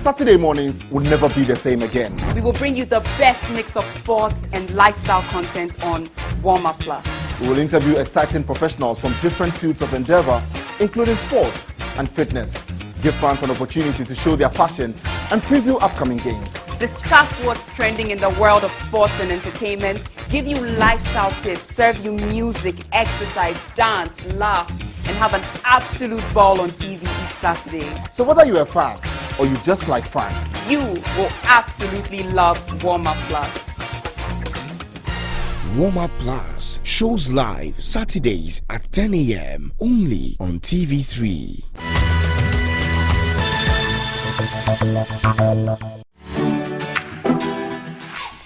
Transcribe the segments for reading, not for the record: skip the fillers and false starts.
Saturday mornings will never be the same again. We will bring you the best mix of sports and lifestyle content on Warm Up Plus. We will interview exciting professionals from different fields of endeavor, including sports and fitness. Give fans an opportunity to show their passion and preview upcoming games. Discuss what's trending in the world of sports and entertainment, give you lifestyle tips, serve you music, exercise, dance, laugh, and have an absolute ball on TV each Saturday. So whether you're a fan or you just like fun, you will absolutely love Warm Up Plus. Warm Up Plus shows live Saturdays at 10 a.m. only on TV3.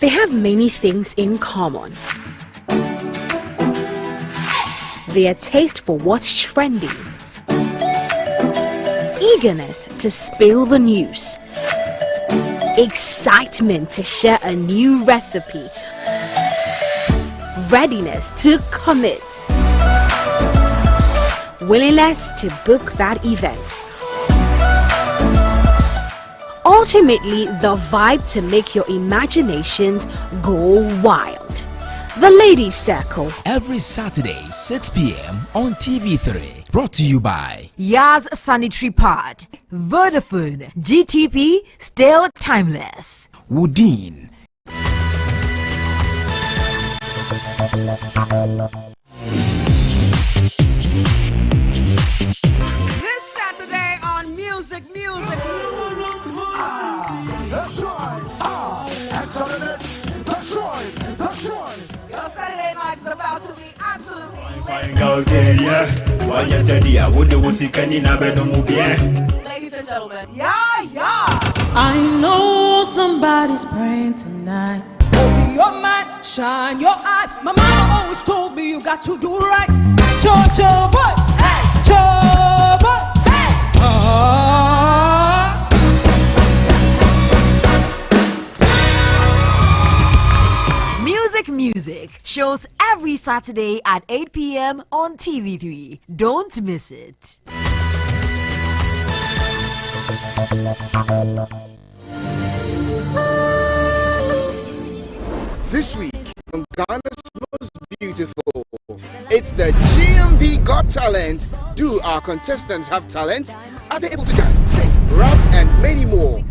They have many things in common. Their taste for what's trending, eagerness to spill the news, excitement to share a new recipe, readiness to commit, willingness to book that event. Ultimately, the vibe to make your imaginations go wild. The Ladies Circle. Every Saturday, 6 p.m. on TV3. Brought to you by Yaz Sanitary Pad, Vodafone, GTP, still timeless. Woodin. This Saturday on Music. That's right. Your Saturday night is about to be absolutely ladies and gentlemen. Yeah. I know somebody's praying tonight. Open your mind, shine your eye. My mama always told me you got to do right. Cho boy, hey, cho boy, hey. Music shows every Saturday at 8 p.m. on TV3. Don't miss it. This week on Ghana's Most Beautiful, it's the GMB Got Talent. Do our contestants have talent? Are they able to dance, sing, rap, and many more?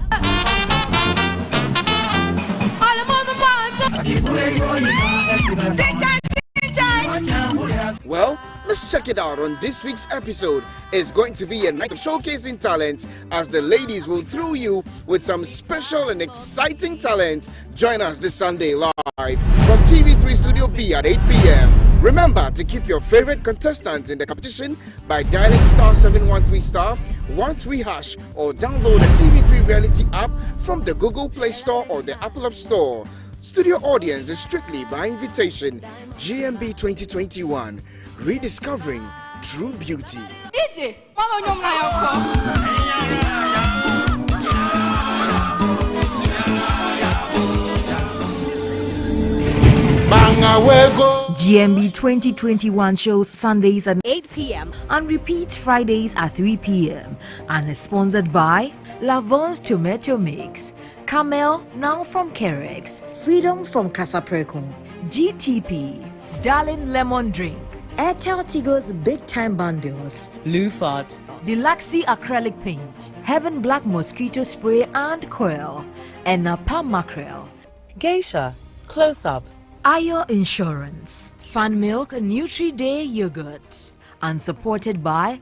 Well, let's check it out on this week's episode. It's going to be a night of showcasing talent as the ladies will throw you with some special and exciting talent. Join us this Sunday live from TV3 Studio B at 8 p.m. Remember to keep your favorite contestants in the competition by dialing *713*13# or download the TV3 Reality app from the Google Play Store or the Apple App Store. Studio audience is strictly by invitation. GMB 2021, rediscovering true beauty. DJ, GMB 2021 shows Sundays at 8 p.m. and repeats Fridays at 3 p.m. and is sponsored by Lavon's Tomato Mix, Camel now from Kerex, Freedom from Casaprecon, GTP, Darling Lemon Drink, Airtel Tigo's Big Time Bundles, Lufat, Deluxy Acrylic Paint, Heaven Black Mosquito Spray and Coil, and Napa Mackerel, Geisha, Close Up, Ayo Insurance, Fan Milk Nutri Day Yogurt, and supported by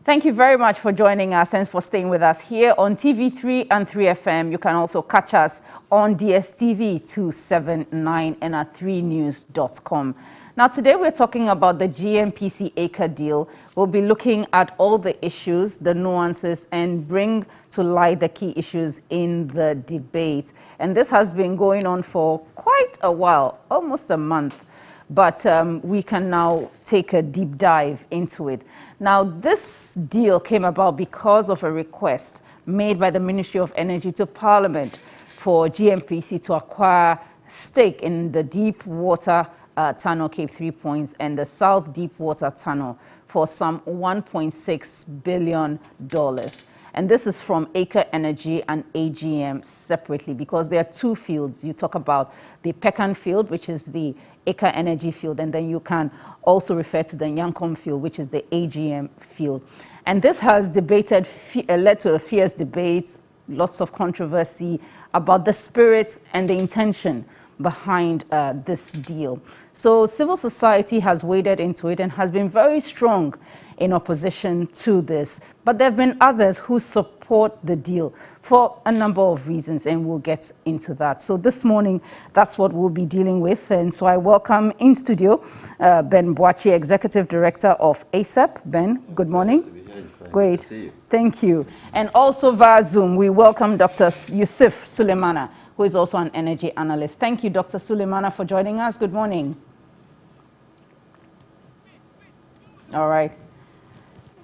Thank you very much for joining us and for staying with us here on TV3 and 3FM. You can also catch us on DSTV 279 and at 3news.com. Now, today we're talking about the GMPC Acre deal. We'll be looking at all the issues, the nuances, and bring to light the key issues in the debate. And this has been going on for quite a while, almost a month. but we can now take a deep dive into it. Now, this deal came about because of a request made by the Ministry of Energy to Parliament for GNPC to acquire stake in the deep water tunnel Cape 3 Points and the South Deep Water Tunnel for some $1.6 billion. And this is from Aker Energy and AGM separately, because there are two fields. You talk about the Pecan field, which is the Aker Energy field, and then you can also refer to the Nyankom field, which is the AGM field. And this has led to a fierce debate, lots of controversy about the spirit and the intention behind this deal. So civil society has waded into it and has been very strong in opposition to this. But there have been others who support the deal for a number of reasons, and we'll get into that. So this morning, that's what we'll be dealing with. And so I welcome in studio Ben Boakye, Executive Director of ASEP. Ben, good morning. Great. Thank you. And also via Zoom, we welcome Dr. Yusuf Sulemana, who is also an energy analyst. Thank you, Dr. Sulemana, for joining us. Good morning. All right.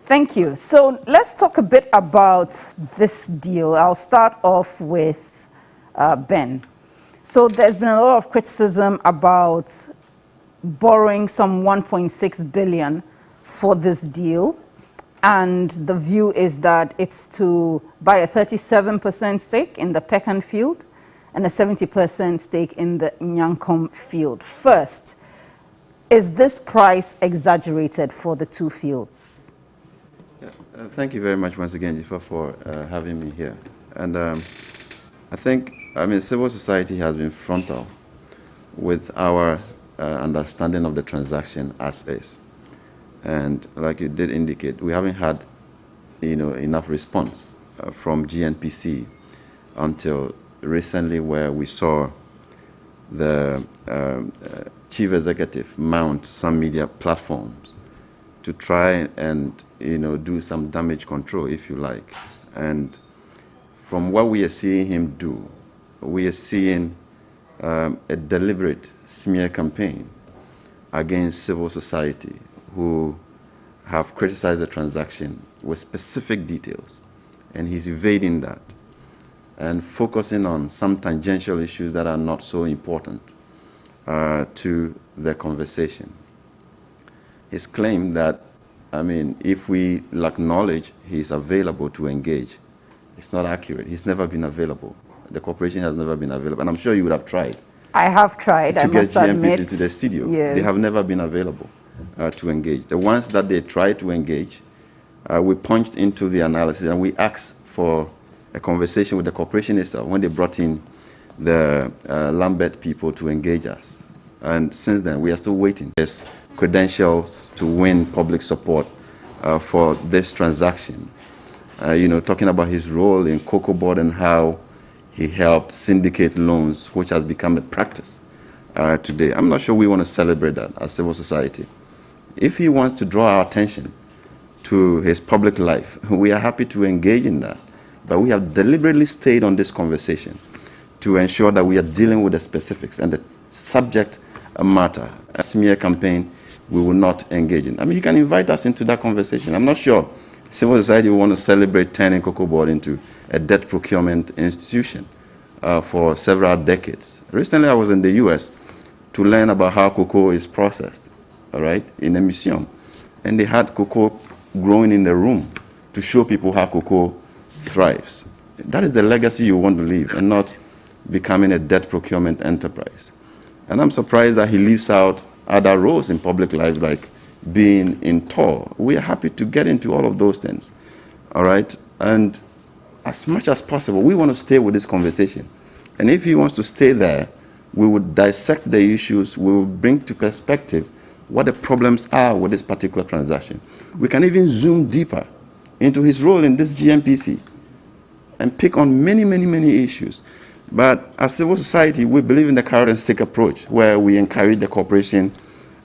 Thank you. So let's talk a bit about this deal. I'll start off with Ben. So there's been a lot of criticism about borrowing some $1.6 billion for this deal. And the view is that it's to buy a 37% stake in the Pecan field and a 70% stake in the Nyankom field. First, is this price exaggerated for the two fields? Thank you very much once again, Jifa, for having me here. And I think, civil society has been frontal with our understanding of the transaction as is. And like you did indicate, we haven't had, enough response from GNPC until recently, where we saw the chief executive mount some media platforms to try and do some damage control, if you like. And from what we are seeing him do, we are seeing a deliberate smear campaign against civil society who have criticized the transaction with specific details, and he's evading that and focusing on some tangential issues that are not so important to the conversation. His claim that, if we lack knowledge, he's available to engage. It's not accurate. He's never been available. The corporation has never been available. And I'm sure you would have tried. I have tried, I must admit. To get GNPC to the studio. Yes. They have never been available to engage. The ones that they tried to engage, we punched into the analysis and we asked for a conversation with the corporation itself when they brought in the Lambert people to engage us. And since then, we are still waiting. There's credentials to win public support for this transaction. Talking about his role in Cocoa Board and how he helped syndicate loans, which has become a practice today. I'm not sure we want to celebrate that as civil society. If he wants to draw our attention to his public life, we are happy to engage in that. But we have deliberately stayed on this conversation to ensure that we are dealing with the specifics and the subject matter. A smear campaign, we will not engage in. You can invite us into that conversation. I'm not sure civil society will want to celebrate turning Cocoa Board into a debt procurement institution for several decades. Recently, I was in the U.S. to learn about how cocoa is processed, all right, in a museum. And they had cocoa growing in the room to show people how cocoa thrives. That is the legacy you want to leave, and not becoming a debt procurement enterprise. And I'm surprised that he leaves out other roles in public life, like being in TOR. We are happy to get into all of those things, all right? And as much as possible, we want to stay with this conversation. And if he wants to stay there, we would dissect the issues, we will bring to perspective what the problems are with this particular transaction. We can even zoom deeper into his role in this GNPC and pick on many, many, many issues. But as civil society, we believe in the carrot and stick approach, where we encourage the corporation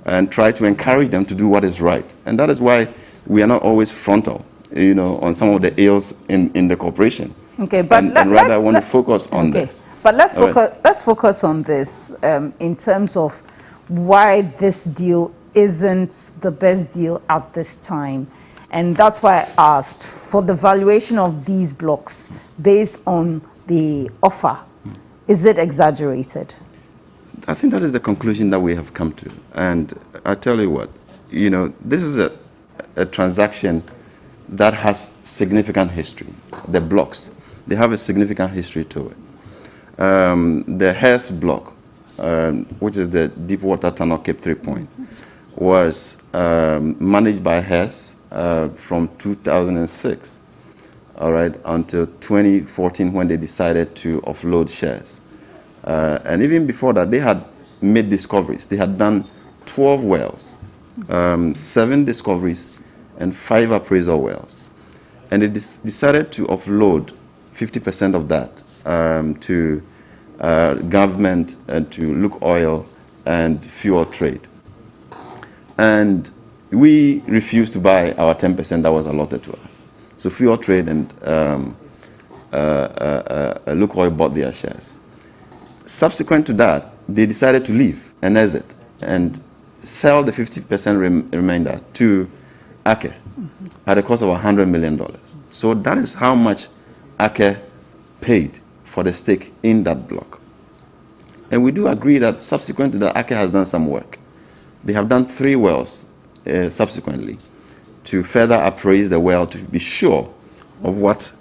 and try to encourage them to do what is right. And that is why we are not always frontal, on some of the ills in the corporation. Okay, but and rather want to focus on this. But let's focus on this in terms of why this deal isn't the best deal at this time. And that's why I asked for the valuation of these blocks based on the offer. Is it exaggerated? I think that is the conclusion that we have come to. And I tell you what, you know, this is a transaction that has significant history. The blocks, they have a significant history to it. The Hess block, which is the Deepwater Tunnel Cape 3 Point, was managed by Hess from 2006, all right, until 2014 when they decided to offload shares. And even before that, they had made discoveries. They had done 12 wells, 7 discoveries, and 5 appraisal wells. And they decided to offload 50% of that to government and to Look Oil and fuel trade. And we refused to buy our 10% that was allotted to us. So fuel trade and Look Oil bought their shares. Subsequent to that, they decided to leave and exit and sell the 50% remainder to Aker at a cost of $100 million. So that is how much Aker paid for the stake in that block. And we do agree that subsequent to that, Aker has done some work. They have done 3 wells subsequently to further appraise the well to be sure of what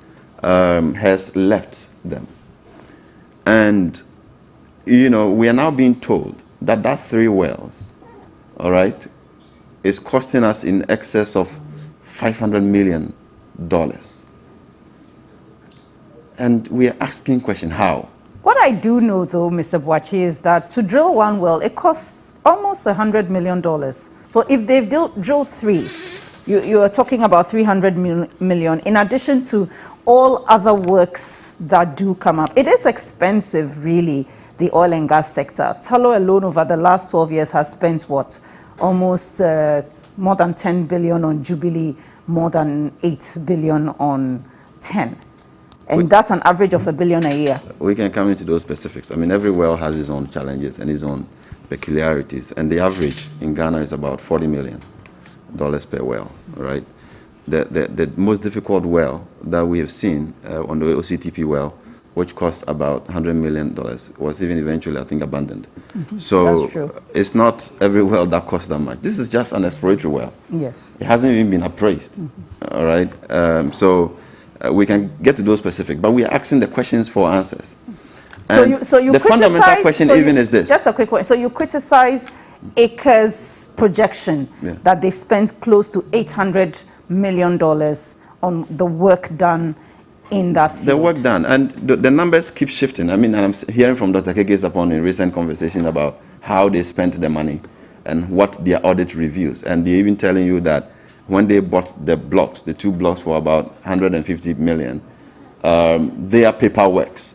has left them. And, you know, we are now being told that that 3 wells, all right, is costing us in excess of $500 million. And we are asking question, how? What I do know, though, Mr. Boakye, is that to drill 1 well, it costs almost $100 million. So if they've drilled 3, you are talking about $300 million, in addition to all other works that do come up. It is expensive, really, the oil and gas sector. Tullow alone over the last 12 years has spent, what, almost more than $10 billion on Jubilee, more than $8 billion on 10. And that's an average of $1 billion a year. We can come into those specifics. I mean, every well has its own challenges and its own peculiarities. And the average in Ghana is about $40 million per well, right? The most difficult well that we have seen on the OCTP well, which cost about $100 million, was even eventually, I think, abandoned. So it's not every well that costs that much. This is just an exploratory well. Yes. It hasn't even been appraised, all right? We can get to those specifics, but we are asking the questions for answers. So you the fundamental question is this. Just a quick one. So you criticize Aker's projection that they've spent close to $800 million on the work done in that field. The work done, and the numbers keep shifting. I mean, I'm hearing from Dr. Kekesapon in recent conversation about how they spent the money and what their audit reviews, and they're even telling you that when they bought the blocks, the 2 blocks for about $150 million, their paperworks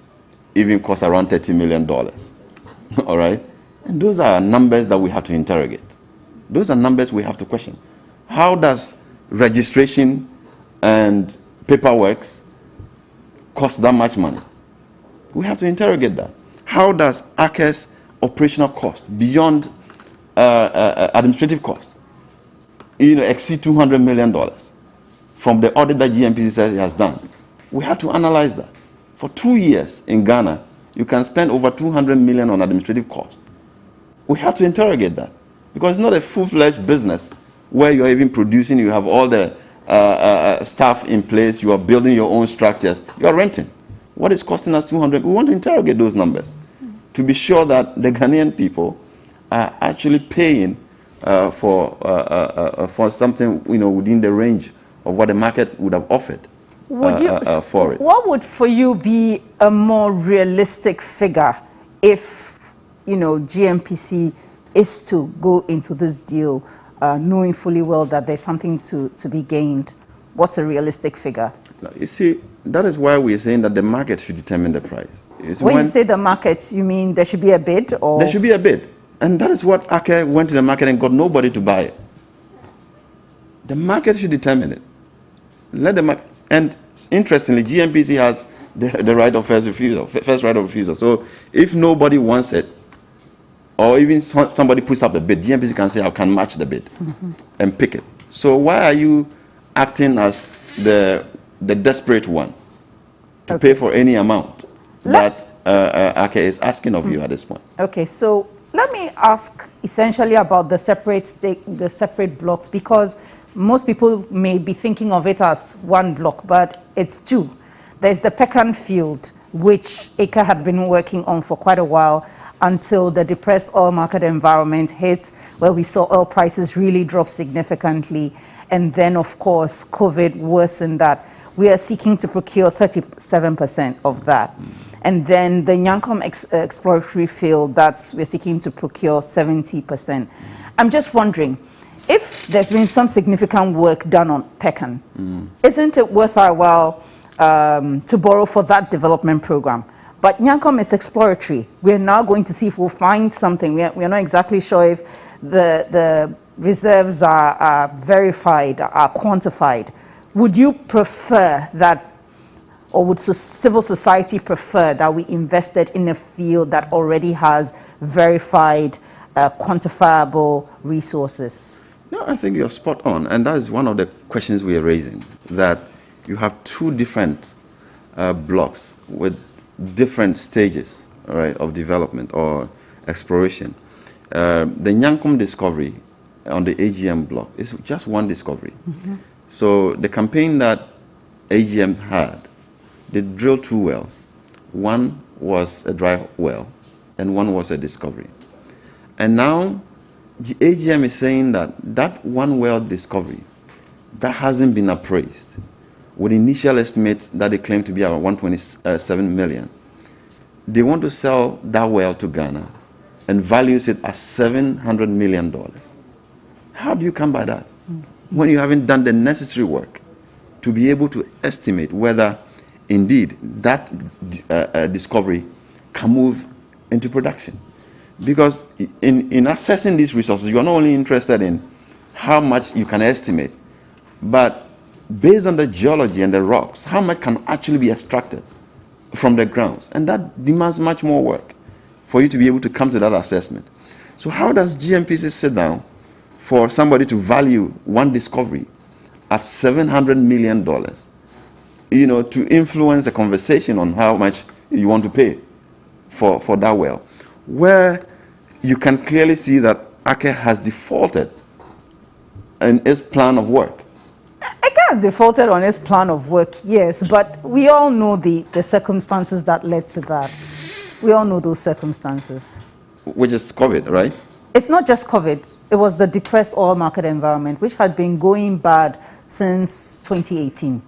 even cost around $30 million. All right? And those are numbers that we have to interrogate. Those are numbers we have to question. How does registration and paperworks cost that much money? We have to interrogate that. How does Aker's operational cost beyond administrative cost, exceed $200 million from the audit that GMPC says it has done? We have to analyze that. For 2 years in Ghana, you can spend over $200 million on administrative costs. We have to interrogate that, because it's not a full-fledged business where you're even producing, you have all the staff in place, you are building your own structures, you are renting. What is costing us $200? We want to interrogate those numbers to be sure that the Ghanaian people are actually paying for something within the range of what the market would have offered for it. What would for you be a more realistic figure if GMPC is to go into this deal knowing fully well that there's something to be gained? What's a realistic figure? You see, that is why we are saying that the market should determine the price. When you say the market, you mean there should be a bid? Or? There should be a bid. And that is what Aker went to the market and got nobody to buy it. The market should determine it. Let the market. And interestingly, GMPC has the right of first right of refusal. So if nobody wants it, or even somebody puts up the bid, GMPC can say, I can match the bid and pick it. So why are you acting as the desperate one to pay for any amount that AKE is asking of you at this point? Okay, so let me ask essentially about the separate blocks, because most people may be thinking of it as one block, but it's two. There's the Pecan field, which AKE had been working on for quite a while until the depressed oil market environment hit, where we saw oil prices really drop significantly. And then, of course, COVID worsened that. We are seeking to procure 37% of that. And then the Nyankom exploratory field, we're seeking to procure 70%. I'm just wondering, if there's been some significant work done on Pecan, isn't it worth our while to borrow for that development program? But Nyankom is exploratory. We're now going to see if we'll find something. We're not exactly sure if the reserves are verified, are quantified. Would you prefer that, or would civil society prefer that we invested in a field that already has verified, quantifiable resources? No, I think you're spot on. And that is one of the questions we are raising, that you have two different blocks with different stages, right, of development or exploration. The Nyankom discovery on the AGM block is just one discovery. So the campaign that AGM had, they drilled two wells. One was a dry well, and one was a discovery. And now the AGM is saying that that one well discovery that hasn't been appraised, with initial estimate that they claim to be around 127 million, they want to sell that well to Ghana and values it at $700 million. How do you come by that when you haven't done the necessary work to be able to estimate whether indeed that discovery can move into production? Because in assessing these resources, you are not only interested in how much you can estimate, but based on the geology and the rocks, how much can actually be extracted from the grounds. And that demands much more work for you to be able to come to that assessment. So how does GMPC sit down for somebody to value one discovery at $700 million, to influence the conversation on how much you want to pay for that well, where you can clearly see that AKE has defaulted in its plan of work? AKE has defaulted on its plan of work, yes, but we all know the circumstances that led to that. We all know those circumstances. Which is COVID, right? It's not just COVID. It was the depressed oil market environment, which had been going bad since 2018.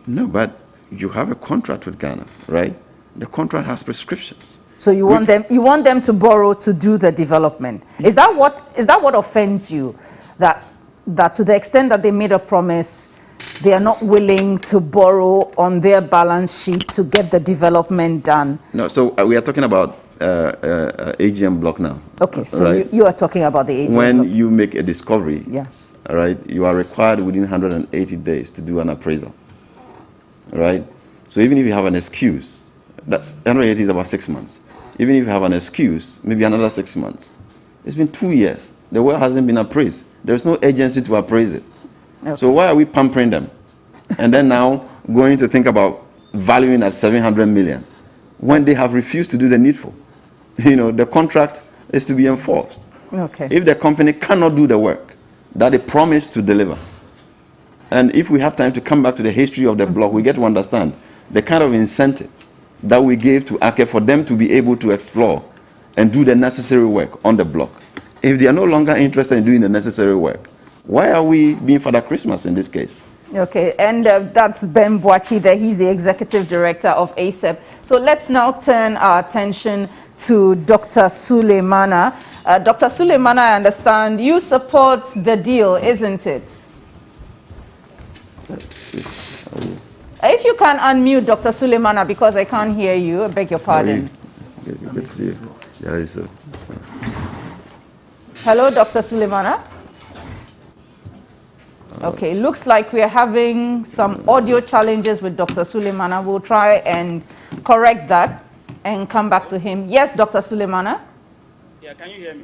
No, but you have a contract with Ghana, right? The contract has prescriptions. So you want them to borrow to do the development. Is that what offends you? That to the extent that they made a promise, they are not willing to borrow on their balance sheet to get the development done? No, so we are talking about AGM block now. Okay, so right? you are talking about the AGM when block. you make a discovery, yeah, right, you are required within 180 days to do an appraisal, right? So even if you have an excuse, that's 180 is about 6 months. Even if you have an excuse, maybe another 6 months. It's been 2 years. The well hasn't been appraised. There's no agency to appraise it. Okay. So why are we pampering them? And then now going to think about valuing at 700 million when they have refused to do the needful? The contract is to be enforced. Okay. If the company cannot do the work that they promised to deliver, and if we have time to come back to the history of the block, we get to understand the kind of incentive that we gave to AKE for them to be able to explore and do the necessary work on the block. If they are no longer interested in doing the necessary work, why are we being Father Christmas in this case? Okay, and that's Ben Boachi there. He's the executive director of ASEP. So let's now turn our attention to Dr. Suleimana. Dr. Suleimana, I understand you support the deal, isn't it? If you can unmute Dr. Suleimana, because I can't hear you, I beg your pardon. Good to see you. Yeah, so. Hello, Dr. Suleimana. Okay, looks like we are having some audio challenges with Dr. Suleimana. We'll try and correct that and come back to him. Yes, Dr. Suleimana? Yeah, can you hear me?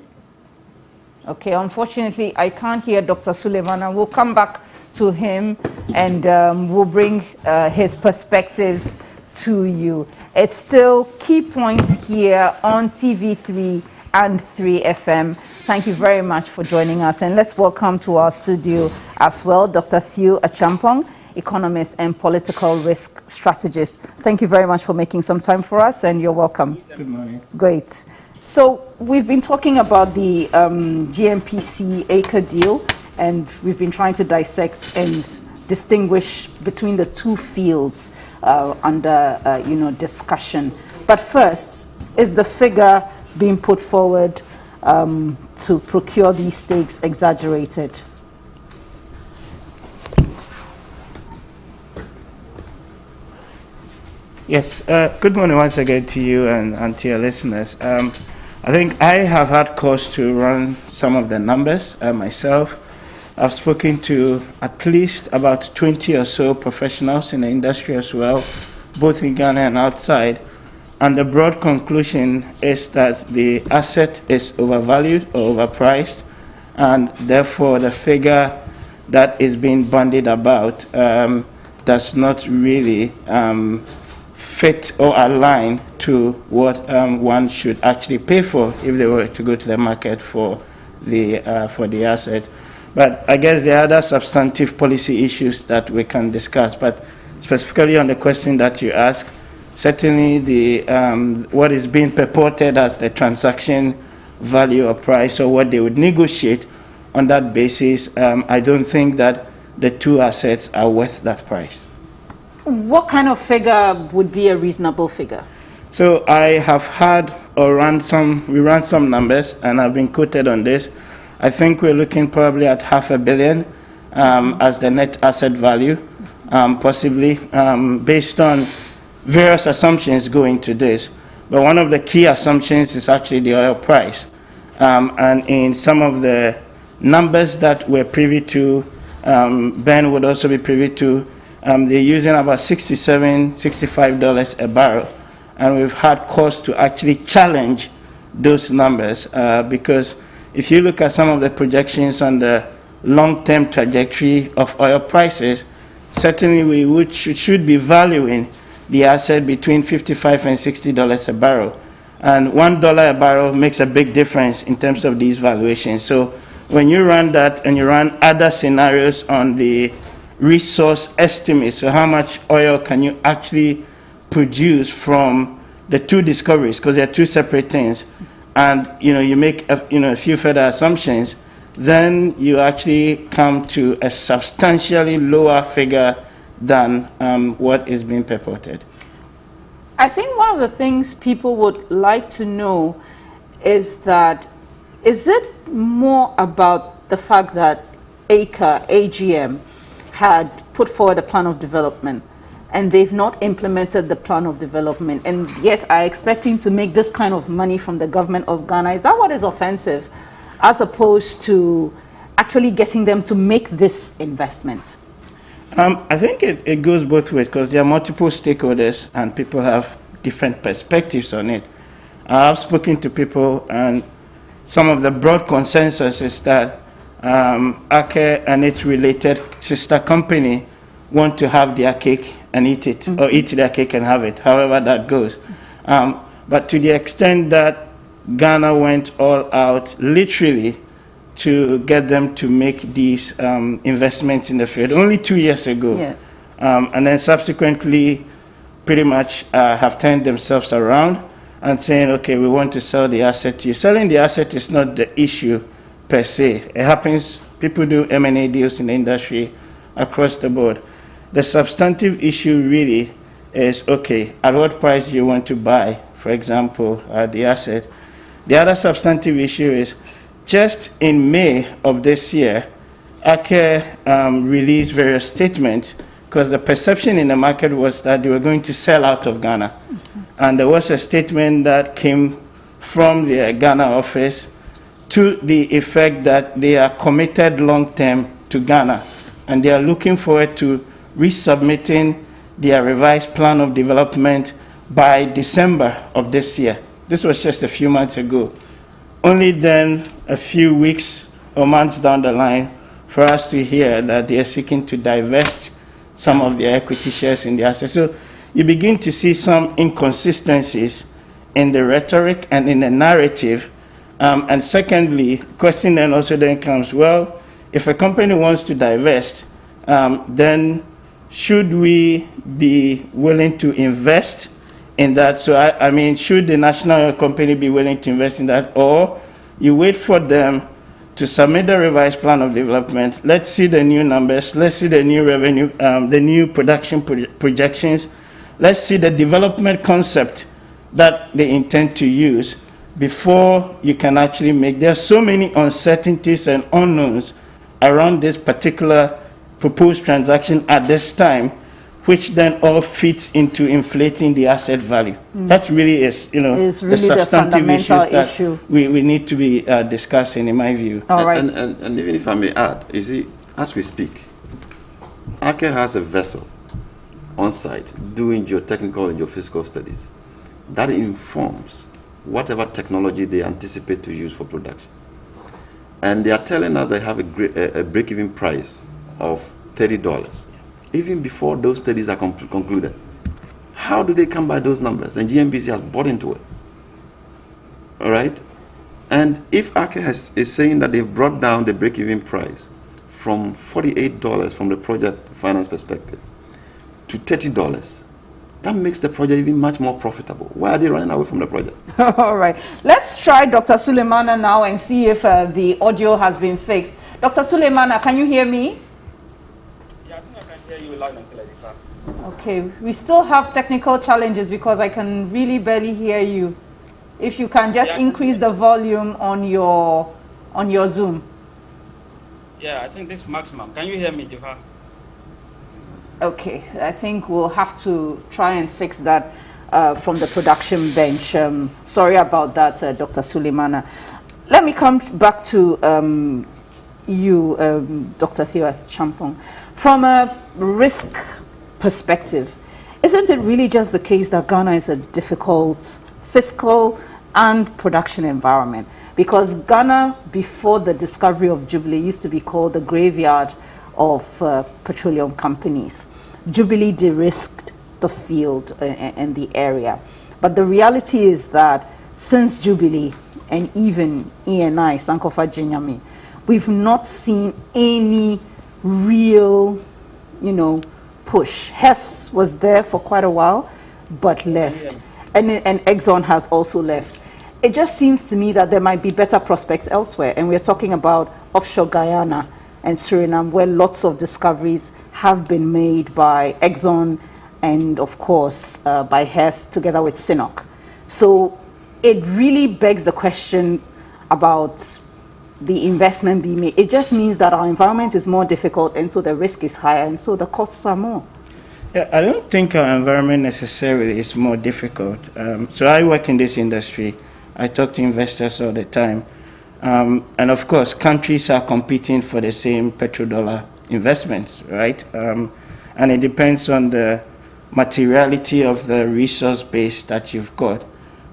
Okay, unfortunately, I can't hear Dr. Suleiman, and we'll come back to him and we'll bring his perspectives to you. It's still Key Points here on TV3 and 3FM. Thank you very much for joining us, and let's welcome to our studio as well Dr. Theo Achampong, economist and political risk strategist. Thank you very much for making some time for us, and you're welcome. Good morning. Great. So we've been talking about the GMPC acre deal, and we've been trying to dissect and distinguish between the two fields under discussion. But first, is the figure being put forward to procure these stakes exaggerated? Yes, good morning once again to you and to your listeners. I think I have had cause to run some of the numbers myself. I've spoken to at least about 20 or so professionals in the industry as well, both in Ghana and outside. And the broad conclusion is that the asset is overvalued or overpriced, and therefore the figure that is being bandied about does not really fit or align to what one should actually pay for if they were to go to the market for the asset. But I guess there are other substantive policy issues that we can discuss. But specifically on the question that you asked, certainly the what is being purported as the transaction value or price, or what they would negotiate on that basis, I don't think that the two assets are worth that price. What kind of figure would be a reasonable figure? So I have had we ran some numbers, and I've been quoted on this. I think we're looking probably at $500 million as the net asset value, possibly based on various assumptions going to this. But one of the key assumptions is actually the oil price. And in some of the numbers that we're privy to, Ben would also be privy to, they're using about $65 a barrel. And we've had cause to actually challenge those numbers because if you look at some of the projections on the long-term trajectory of oil prices, certainly we should be valuing the asset between $55 and $60 a barrel. And $1 a barrel makes a big difference in terms of these valuations. So when you run that and you run other scenarios on the resource estimates, so how much oil can you actually produce from the two discoveries, because they're two separate things, and you make a few further assumptions, then you actually come to a substantially lower figure than what is being purported. I think one of the things people would like to know is that, is it more about the fact that AGM had put forward a plan of development and they've not implemented the plan of development, and yet are expecting to make this kind of money from the government of Ghana? Is that what is offensive, as opposed to actually getting them to make this investment? I think it goes both ways, because there are multiple stakeholders and people have different perspectives on it. I've spoken to people, and some of the broad consensus is that ACE and its related sister company want to have their cake and eat it, or eat their cake and have it, however that goes. But to the extent that Ghana went all out, literally, to get them to make these investments in the field only 2 years ago. Yes. And then subsequently pretty much have turned themselves around and saying, okay, we want to sell the asset to you. Selling the asset is not the issue per se. It happens, people do M&A deals in the industry across the board. The substantive issue really is, okay, at what price do you want to buy, for example, the asset? The other substantive issue is, just in May of this year, ACE released various statements, because the perception in the market was that they were going to sell out of Ghana. And there was a statement that came from the Ghana office to the effect that they are committed long-term to Ghana, and they are looking forward to resubmitting their revised plan of development by December of this year. This was just a few months ago. only then a few weeks or months down the line for us to hear that they are seeking to divest some of their equity shares in the assets. So you begin to see some inconsistencies in the rhetoric and in the narrative. And secondly, question then also then comes, well, if a company wants to divest, then should we be willing to invest in that? So I mean, should the national oil company be willing to invest in that, or you wait for them to submit the revised plan of development? Let's see the new numbers. Let's see the new revenue, the new production projections. Let's see the development concept that they intend to use before you can actually make. There are so many uncertainties and unknowns around this particular proposed transaction at this time, which then all fits into inflating the asset value. That really is, you know, it's really the substantive issues that issue. we need to be discussing, in my view. All right. And even if I may add, you see, as we speak, ACE has a vessel on site doing geotechnical and geophysical studies that informs whatever technology they anticipate to use for production. And they are telling us they have a break-even price of $30, even before those studies are concluded. How do they come by those numbers? And GMBC has bought into it. All right? And if ACE is saying that they've brought down the break-even price from $48 from the project finance perspective to $30, that makes the project even much more profitable. Why are they running away from the project? All right. Let's try Dr. Suleimana now and see if the audio has been fixed. Dr. Suleimana, can you hear me? Yeah, I think I can hear you loud and clear. Okay. We still have technical challenges because I can really barely hear you. If you can just increase the volume on your Zoom. Yeah, I think this is maximum. Can you hear me, Jifa? Okay, I think we'll have to try and fix that from the production bench. Sorry about that, Dr. Suleimana. Let me come back to you, Dr. Theo Champong. From a risk perspective, isn't it really just the case that Ghana is a difficult fiscal and production environment? Because Ghana, before the discovery of Jubilee, used to be called the graveyard of petroleum companies. Jubilee de-risked the field and the area. But the reality is that since Jubilee and even ENI, Sankofa Jinyami, we've not seen any real, push. Hess was there for quite a while, but left. And Exxon has also left. It just seems to me that there might be better prospects elsewhere. And we're talking about offshore Guyana and Suriname, where lots of discoveries have been made by Exxon and, of course, by Hess together with Sinnock. So it really begs the question about the investment being made. It just means that our environment is more difficult, and so the risk is higher, and so the costs are more. Yeah, I don't think our environment necessarily is more difficult. So I work in this industry. I talk to investors all the time. And of course, countries are competing for the same petrodollar investments, right? And it depends on the materiality of the resource base that you've got,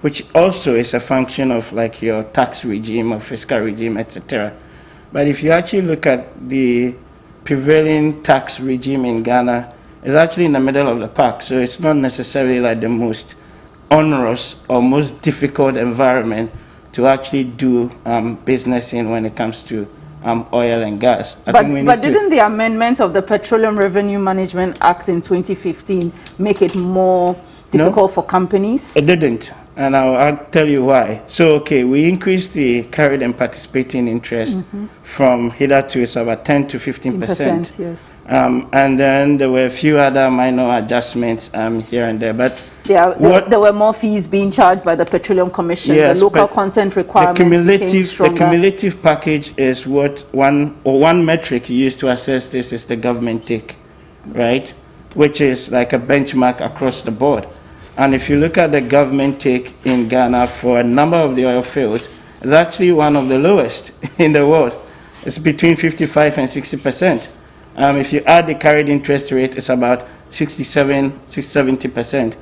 which also is a function of like your tax regime or fiscal regime, etc. But if you actually look at the prevailing tax regime in Ghana, it's actually in the middle of the pack. So it's not necessarily like the most onerous or most difficult environment to actually do business in when it comes to oil and gas. But didn't the amendment of the Petroleum Revenue Management Act in 2015 make it more difficult for companies? It didn't, and I'll tell you why. So, okay, we increased the carried and participating interest from hitherto it's about 10 to 15%. Yes. And then there were a few other minor adjustments here and there, but there were more fees being charged by the Petroleum Commission. Yes, the local content requirements became stronger. The cumulative package is what one metric used to assess this is the government take, right? Which is like a benchmark across the board. And if you look at the government take in Ghana for a number of the oil fields, it's actually one of the lowest in the world. It's between 55 and 60%. If you add the carried interest rate, it's about 70%.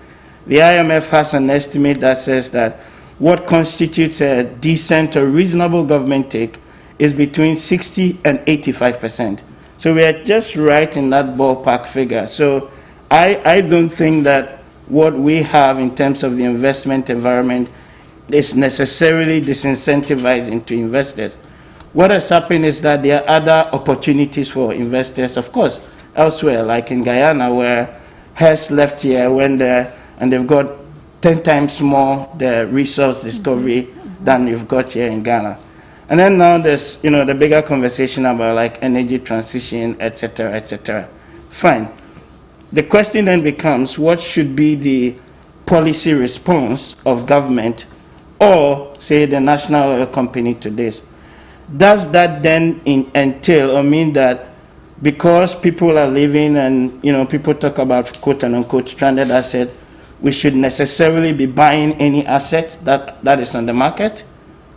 The IMF has an estimate that says that what constitutes a decent or reasonable government take is between 60 and 85%. So we are just right in that ballpark figure. So I don't think that what we have in terms of the investment environment is necessarily disincentivizing to investors. What has happened is that there are other opportunities for investors, of course, elsewhere, like in Guyana, where Hess left here, went there, and they've got 10 times more the resource discovery than you've got here in Ghana. And then now there's, the bigger conversation about like energy transition, etc., etc. Fine. The question then becomes, what should be the policy response of government or, say, the national oil company to this? Does that then entail or mean that because people are leaving and, people talk about quote and unquote stranded asset, we should necessarily be buying any asset that is on the market?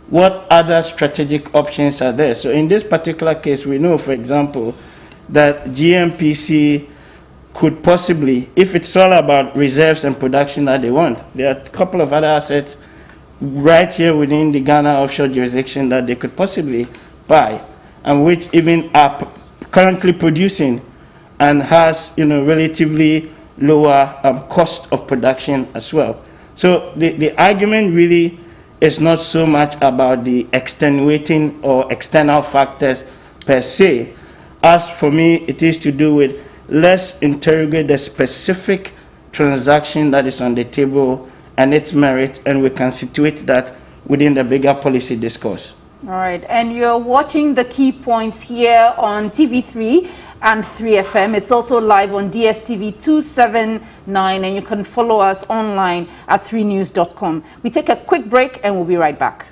What other strategic options are there? So in this particular case, we know, for example, that GMPC could possibly, if it's all about reserves and production that they want, there are a couple of other assets right here within the Ghana offshore jurisdiction that they could possibly buy, and which even are currently producing and has, relatively lower cost of production as well. So the argument really is not so much about the extenuating or external factors per se, as for me it is to do with let's interrogate the specific transaction that is on the table and its merit, and we can situate that within the bigger policy discourse. All right, and you're watching The Key Points here on TV3 and 3FM. It's also live on DSTV 279, and you can follow us online at 3news.com. We take a quick break and we'll be right back.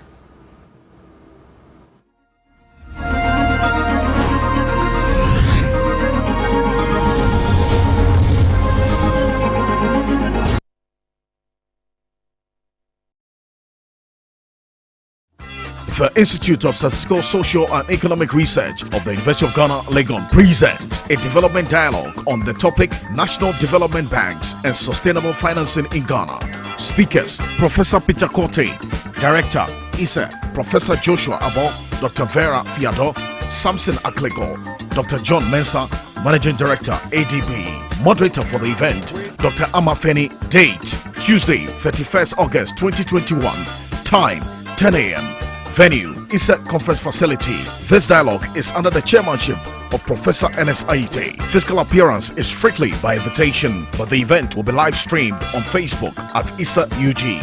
The Institute of Statistical, Social and Economic Research of the University of Ghana, Legon presents a development dialogue on the topic National Development Banks and Sustainable Financing in Ghana. Speakers: Professor Peter Korte, Director, ISA, Professor Joshua Abo, Dr. Vera Fiado, Samson Aklego, Dr. John Mensah, Managing Director, ADB. Moderator for the event, Dr. Amafeni. Date: Tuesday, 31st August 2021. Time: 10 a.m. Venue: ISA Conference Facility. This dialogue is under the chairmanship of Professor Ernest Aite. Physical appearance is strictly by invitation, but the event will be live streamed on Facebook at ISA UG.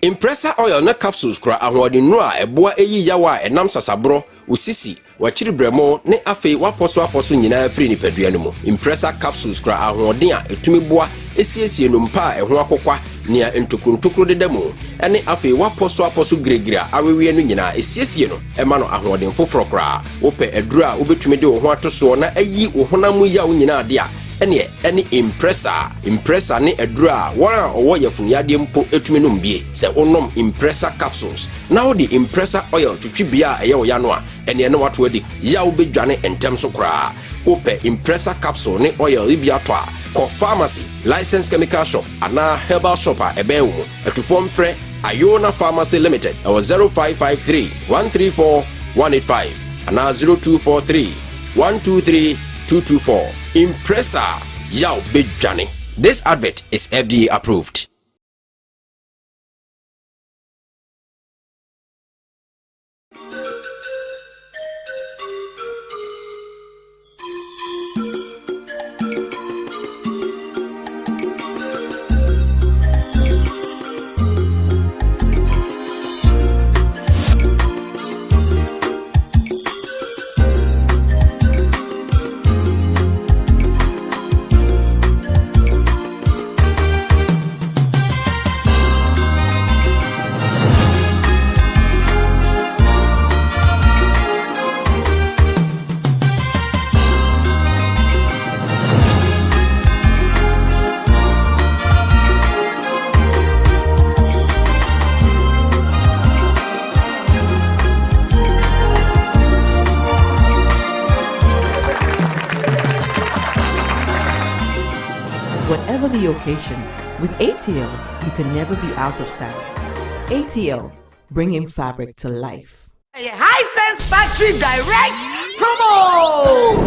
Impressor oil na capsules kura ahoɔden no a ɛboa eyi yawa enam sasabro usisi wachiri bremo ne afei waposo nyina afiri nipadua no mu. Impressor capsules kura ahoɔden a etumi boa esiesie no mpa a ɛho akokwa nia ntokrontokro deda mu ene afei waposo gregra awewe no nyina esiesie no ɛma no ahoɔden foforo kura wopɛ aduru a wobetumi de wo ho atoso na ayi wo honam ya wo nyina ade a ene impressor ne aduru a wɔn a ɔwɔ yɛfunyade mpo etumi no mbie sɛ wonom impressor capsules na wo de impressor oil twitwibia a ɛyɛ wo ya no a ene wato adi ya wo bedwane entem so kura wopɛ impressor capsule ne oil bi ato a kɔ pharmacy, licensed chemical shop, ana herbal shop a ebe wo atufom frɛ Ayona Pharmacy Limited. Our 0553 134 185 ana 0243 123 224. Impressor Yao Big Johnny. This advert is FDA approved. Whatever the occasion, With ATL, you can never be out of style. ATL, bringing fabric to life. High Sense Factory Direct promo.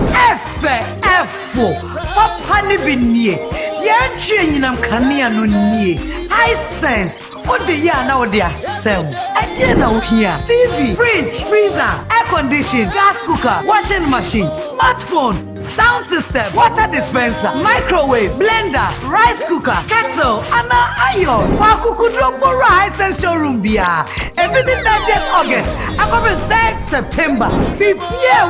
Papa ni binye. Yantwe nyinam kania no nie. High Sense. What the year now they are selling? I didn't know here. TV, fridge, freezer, air condition, gas cooker, washing machine, smartphone, sound system, water dispenser, microwave, blender, rice cooker, kettle, and iron. Wakukudro for High Sense showroom bia. Everything 30th August, I'm coming 3rd September. Be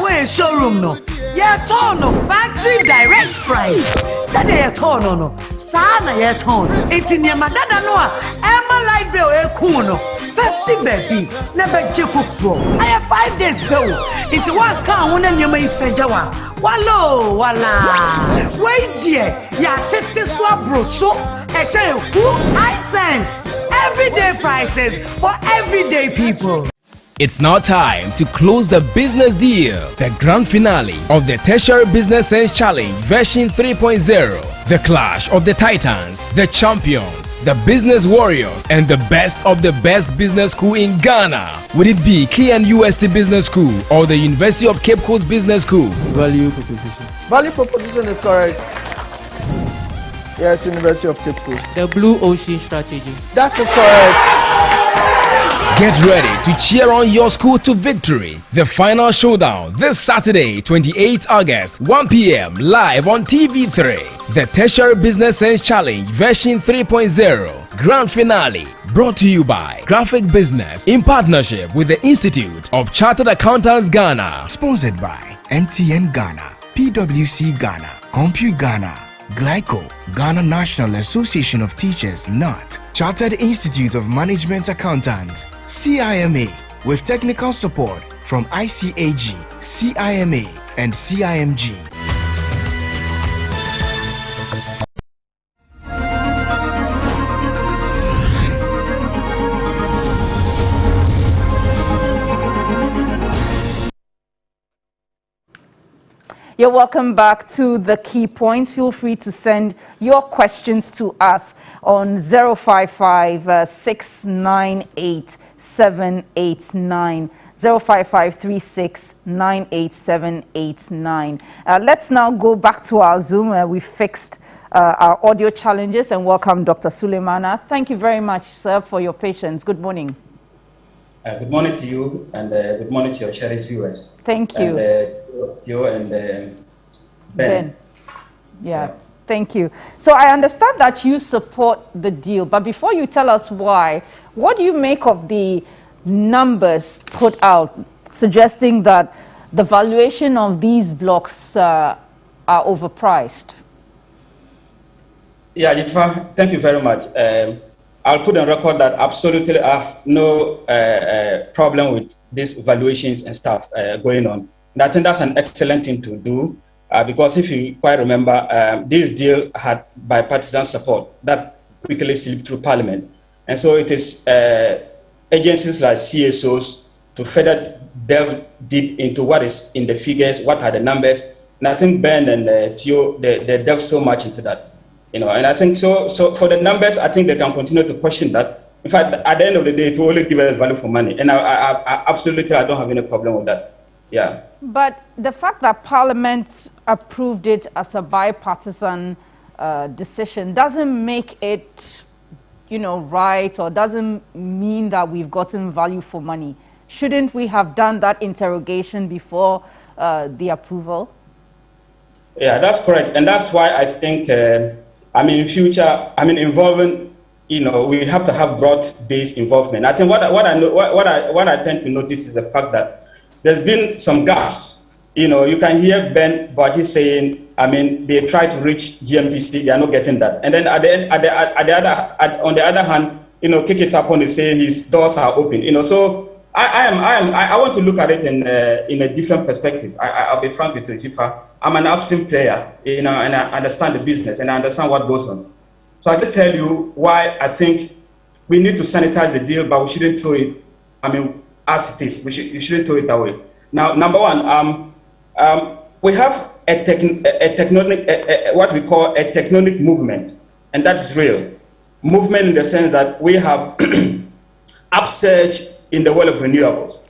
way showroom no. Yeah, turn no factory direct price. Said they turn no. Sana yeah turn. It's in your madana no. Emma light bill kuno. First baby, never jeffo from. I have 5 days bill. Into one car one and you may say Jawa. Wallo, wala. Wait dear, ya tete swap so. I tell you who High Sense. Everyday prices for everyday people. It's now time to close the business deal. The grand finale of the Tertiary Business Sense Challenge version 3.0. The clash of the titans, the champions, the business warriors, and the best of the best business school in Ghana. Would it be KNUST Business School or the University of Cape Coast Business School? Value proposition. Value proposition is correct. Yes, University of Cape Coast. The Blue Ocean Strategy. That is correct. Get ready to cheer on your school to victory. The final showdown this Saturday, 28 August, 1 p.m. live on TV3. The Tertiary Business Sense Challenge version 3.0 grand finale brought to you by Graphic Business in partnership with the Institute of Chartered Accountants Ghana. Sponsored by MTN Ghana, PwC Ghana, Compute Ghana, Glyco, Ghana National Association of Teachers, NAT, Chartered Institute of Management Accountants, CIMA, with technical support from ICAG, CIMA, and CIMG. You're welcome back to the key points. Feel free to send your questions to us on 055-698-789, 055-3698-789. Let's now go back to our Zoom where we fixed our audio challenges and welcome Dr. Suleimana. Thank you very much, sir, for your patience. Good morning. Good morning to you and good morning to your cherished viewers. Thank you. And you and Ben. Yeah, thank you. So I understand that you support the deal, but before you tell us why, what do you make of the numbers put out suggesting that the valuation of these blocks are overpriced? Yeah, thank you very much. I'll put on record that absolutely I have no problem with these valuations and stuff going on. And I think that's an excellent thing to do because if you quite remember, this deal had bipartisan support that quickly slipped through Parliament. And so it is agencies like CSOs to further delve deep into what is in the figures, what are the numbers. And I think Ben and Theo, they delve so much into that. You know, and I think so for the numbers, I think they can continue to question that. In fact, at the end of the day, it will only give us value for money. And I absolutely, I don't have any problem with that. Yeah. But the fact that Parliament approved it as a bipartisan decision doesn't make it, you know, right, or doesn't mean that we've gotten value for money. Shouldn't we have done that interrogation before the approval? Yeah, that's correct. And that's why I think, in future, involving, you know, we have to have broad-based involvement. I think what I tend to notice is the fact that there's been some gaps. You know, you can hear Ben Baji saying, they try to reach GMPC, they are not getting that. And then on the other hand, you know, Kiki Sapon is saying his doors are open. You know, so I want to look at it in a different perspective. I'll be frank with you, Jifa. I'm an upstream player, you know, and I understand the business and I understand what goes on. So I can tell you why I think we need to sanitize the deal, but we shouldn't throw it, as it is. You shouldn't throw it that way. Now, number one, we have what we call a tectonic movement, and that is real. movement in the sense that we have upsurge in the world of renewables.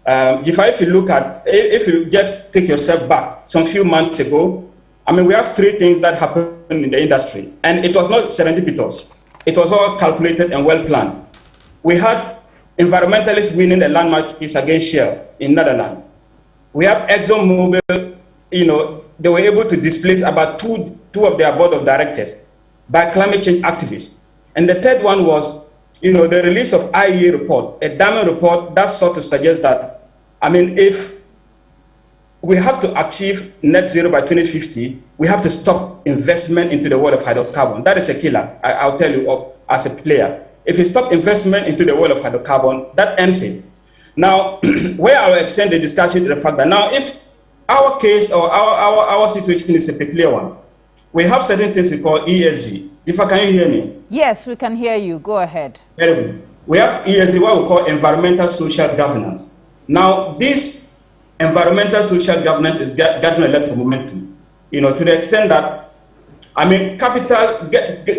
If you look at, if you just take yourself back some few months ago, I mean, we have three things that happened in the industry, and it was not serendipitous. It was all calculated and well planned. We had environmentalists winning a landmark case against Shell in Netherlands. We have ExxonMobil, you know, they were able to displace about two of their board of directors by climate change activists. And the third one was, you know, the release of IEA report, a damning report that sought to suggest that, I mean, if we have to achieve net zero by 2050, we have to stop investment into the world of hydrocarbon. That is a killer, I'll tell you as a player. If you stop investment into the world of hydrocarbon, that ends it. Now, where I will extend the discussion to the fact that now if our case or our situation is a peculiar one, we have certain things we call ESG. Difa, can you hear me? Yes, we can hear you. Go ahead. Very good. We have ESG, what we call environmental social governance. Now, this environmental social governance is gathering a lot of momentum, you know, to the extent that, I mean, capital,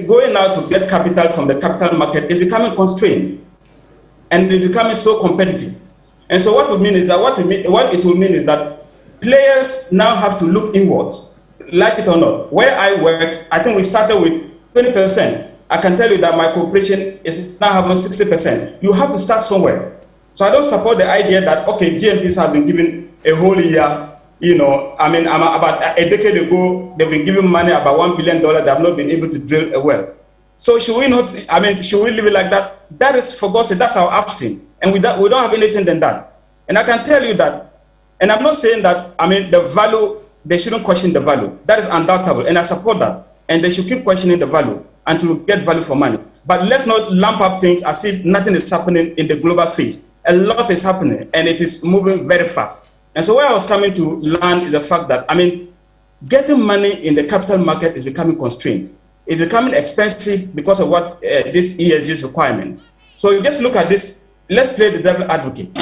going out to get capital from the capital market is becoming constrained, and it's becoming so competitive. And so what it will mean is that, what it will mean is that players now have to look inwards, like it or not. Where I work, I think we started with 20%. I can tell you that my corporation is now having 60%. You have to start somewhere. So I don't support the idea that, okay, GMPs have been given a whole year. You know, I mean, about a decade ago, they've been given money, about $1 billion, they have not been able to drill a well. So should we not, I mean, should we leave it like that? That is, for God's sake, that's our upstream. And we don't have anything than that. And I can tell you that, and I'm not saying that, I mean, the value, they shouldn't question the value. That is undoubtable, and I support that. And they should keep questioning the value until we get value for money. But let's not lump up things as if nothing is happening in the global phase. A lot is happening, and it is moving very fast. And so where I was coming to land is the fact that, I mean, getting money in the capital market is becoming constrained. It's becoming expensive because of what this ESG's requirement. So you just look at this, let's play the devil advocate.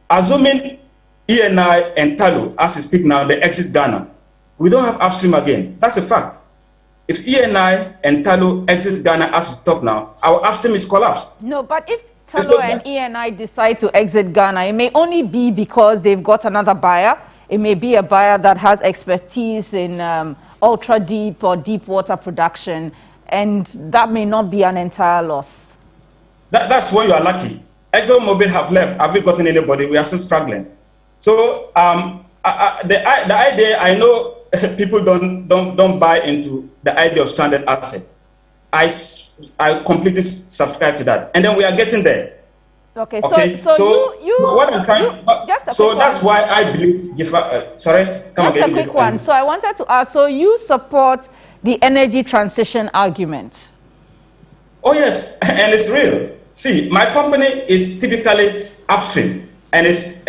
Assuming ENI and Talo, as we speak now, they exit Ghana, we don't have upstream again. That's a fact. If ENI and Talo exit Ghana as we talk now, our upstream is collapsed. No, but if Talo and ENI decide to exit Ghana, it may only be because they've got another buyer. It may be a buyer that has expertise in ultra deep or deep water production, and that may not be an entire loss. That's when you are lucky. ExxonMobil have left. Have we gotten anybody? We are still struggling. So the idea, I know people don't buy into the idea of stranded asset. I completely subscribe to that, and then we are getting there. Okay, so what I'm trying, so that's why I believe. Sorry, come again. Just a quick one. So I wanted to ask. So you support the energy transition argument? Oh yes, and it's real. See, my company is typically upstream, and it's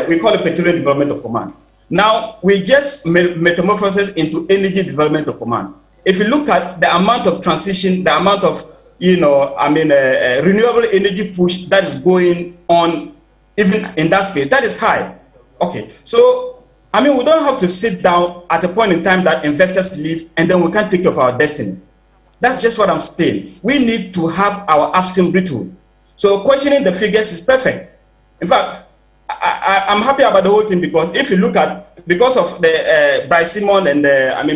we call it petroleum development of Oman. Now we just metamorphosis into energy development of Oman. If you look at the amount of transition, the amount of renewable energy push that is going on, even in that space, that is high. Okay, so I mean, we don't have to sit down at a point in time that investors leave and then we can't take care of our destiny. That's just what I'm saying. We need to have our upstream retool. So questioning the figures is perfect. In fact, I'm happy about the whole thing because if you look at, because of the Bryce Simon and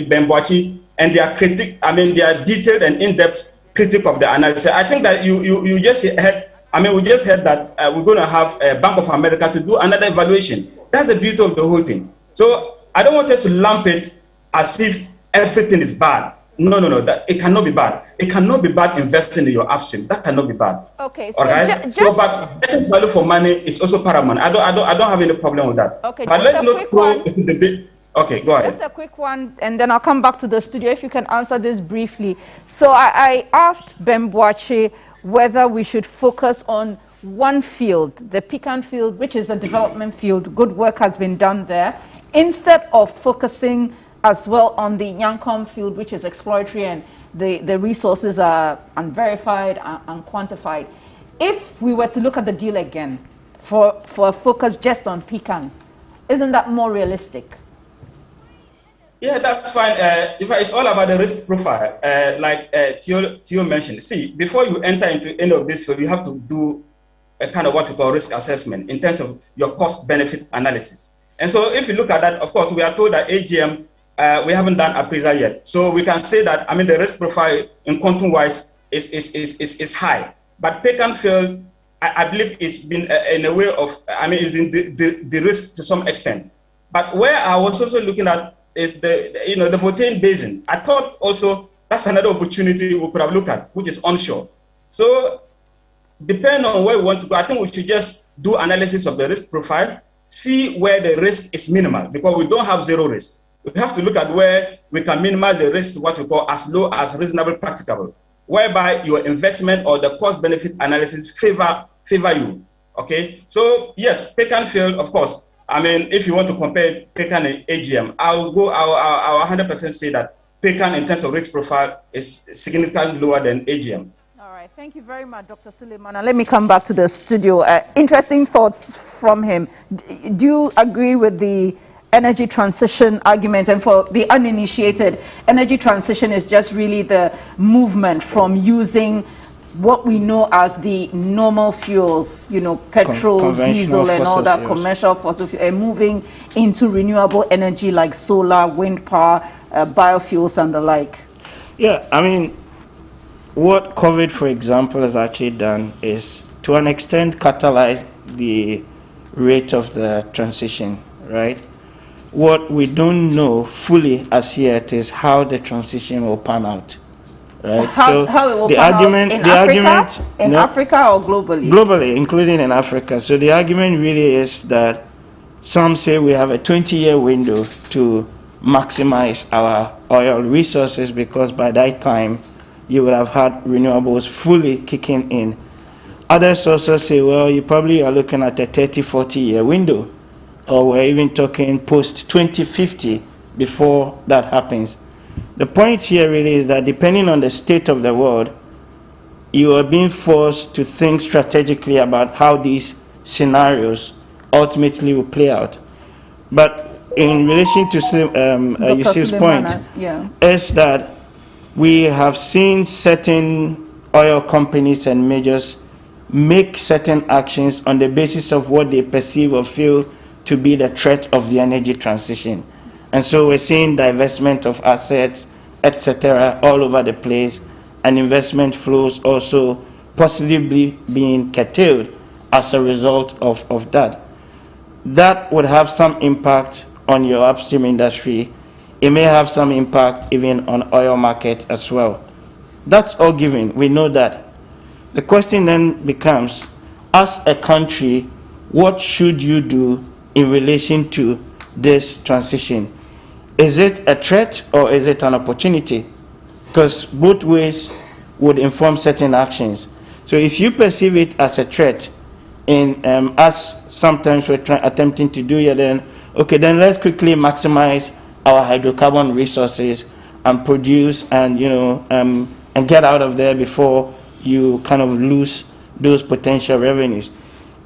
Ben Boachi and their critique, their detailed and in-depth critique of the analysis, I think that you just heard, we just heard that we're going to have Bank of America to do another evaluation. That's the beauty of the whole thing. So I don't want us to lump it as if everything is bad. No, it cannot be bad. It cannot be bad investing in your upstream. That cannot be bad. Okay, so all right. But getting value for money is also paramount. I don't have any problem with that. Okay, but let's not throw the bit. Okay, go ahead. Just a quick one, and then I'll come back to the studio if you can answer this briefly. So I asked Ben Boachi whether we should focus on one field, the Pecan field, which is a development field. Good work has been done there, instead of focusing as well on the Yankom field, which is exploratory and the resources are unverified, unquantified. If we were to look at the deal again for a focus just on Pecan, isn't that more realistic? Yeah, that's fine. It's all about the risk profile, like Theo mentioned. See, before you enter into any of this field, you have to do a kind of what we call risk assessment in terms of your cost-benefit analysis. And so if you look at that, of course, we are told that AGM, we haven't done appraisal yet. So we can say that, I mean, the risk profile in quantum-wise is high. But Pecan Field, I believe it's been in a way of, I mean, it's been the risk to some extent. But where I was also looking at is the Votane Basin. I thought also that's another opportunity we could have looked at, which is onshore. So depending on where we want to go, I think we should just do analysis of the risk profile, see where the risk is minimal, because we don't have zero risk. We have to look at where we can minimize the risk to what we call as low as reasonable practicable, whereby your investment or the cost-benefit analysis favor you. Okay, so yes, Pecan Field, of course. I mean, if you want to compare Pecan and AGM, I'll 100% say that Pecan in terms of risk profile is significantly lower than AGM. All right, thank you very much, Dr. Suleiman. Now let me come back to the studio. Interesting thoughts from him. Do you agree with the energy transition argument? And for the uninitiated, energy transition is just really the movement from using what we know as the normal fuels, you know, petrol, diesel, and all that, commercial fossil fuel, and moving into renewable energy like solar, wind power, biofuels, and the like. Yeah, I mean, what COVID, for example, has actually done is, to an extent, catalyze the rate of the transition, right? What we don't know fully as yet is how the transition will pan out. Right. How it will pan out in Africa? In Africa or globally? Globally, including in Africa. So the argument really is that some say we have a 20-year window to maximize our oil resources, because by that time you will have had renewables fully kicking in. Others also say, well, you probably are looking at a 30-40-year window, or we're even talking post-2050 before that happens. The point here really is that depending on the state of the world, you are being forced to think strategically about how these scenarios ultimately will play out. But in relation to Yusuf's point, is that we have seen certain oil companies and majors make certain actions on the basis of what they perceive or feel to be the threat of the energy transition. And so we're seeing divestment of assets, etc., all over the place, and investment flows also possibly being curtailed as a result of that. That would have some impact on your upstream industry. It may have some impact even on oil market as well. That's all given. We know that. The question then becomes, as a country, what should you do in relation to this transition? Is it a threat or is it an opportunity? Because both ways would inform certain actions. So if you perceive it as a threat, as sometimes we're attempting to do here, then okay, then let's quickly maximize our hydrocarbon resources and produce and and get out of there before you kind of lose those potential revenues.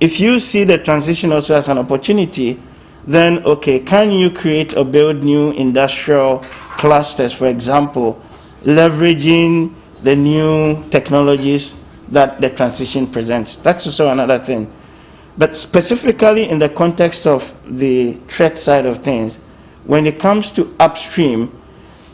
If you see the transition also as an opportunity, then okay, can you create or build new industrial clusters, for example, leveraging the new technologies that the transition presents? That's also another thing. But specifically in the context of the threat side of things, when it comes to upstream,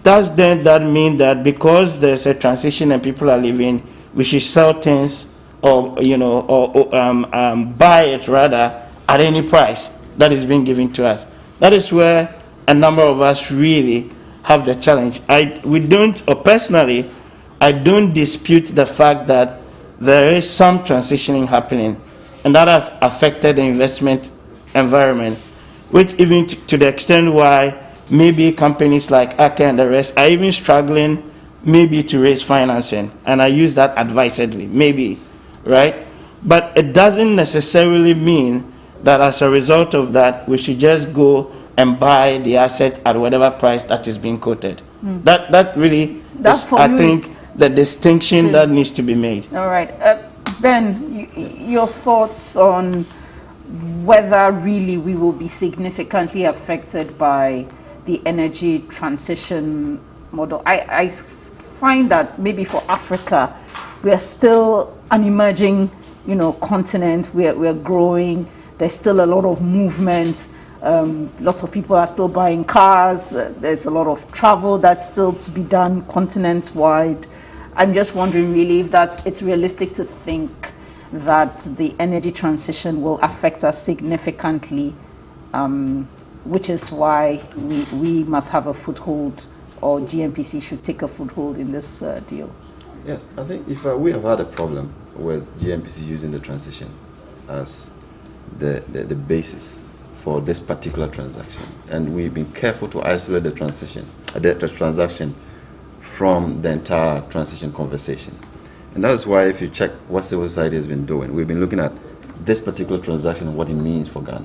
does then that mean that because there's a transition and people are leaving, we should sell things or buy it rather at any price that is being given to us? That is where a number of us really have the challenge. Personally, I don't dispute the fact that there is some transitioning happening, and that has affected the investment environment, which even to the extent why maybe companies like Aker and the rest are even struggling maybe to raise financing, and I use that advisedly, maybe, right? But it doesn't necessarily mean that as a result of that, we should just go and buy the asset at whatever price that is being quoted. That really, I think, the distinction that needs to be made. All right. Ben, your thoughts on whether really we will be significantly affected by the energy transition model. I find that maybe for Africa, we are still an emerging, continent. We're growing. There's still a lot of movement. Lots of people are still buying cars. There's a lot of travel that's still to be done continent-wide. I'm just wondering really if it's realistic to think that the energy transition will affect us significantly, which is why we must have a foothold, or GNPC should take a foothold in this deal. Yes, I think if we have had a problem with GNPC using the transition as the basis for this particular transaction, and we've been careful to isolate the transaction from the entire transition conversation. And that is why if you check what civil society has been doing, we've been looking at this particular transaction and what it means for Ghana,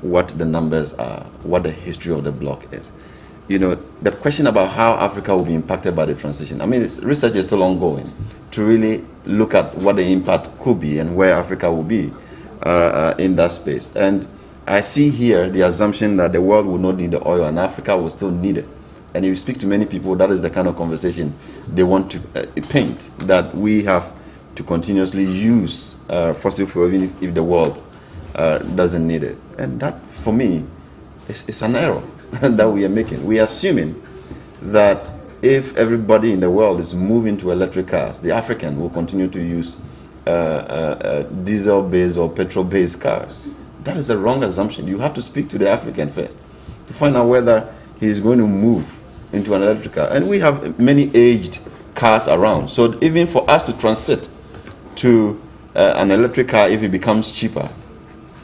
what the numbers are, what the history of the bloc is. The question about how Africa will be impacted by the transition, research is still ongoing to really look at what the impact could be and where Africa will be in that space. And I see here the assumption that the world will not need the oil and Africa will still need it. And if you speak to many people, that is the kind of conversation they want to paint, that we have to continuously use fossil fuel even if the world doesn't need it. And that, for me, is an error that we are making. We are assuming that if everybody in the world is moving to electric cars, the African will continue to use diesel-based or petrol-based cars. That is a wrong assumption. You have to speak to the African first to find out whether he is going to move into an electric car. And we have many aged cars around. So even for us to transit to an electric car, if it becomes cheaper,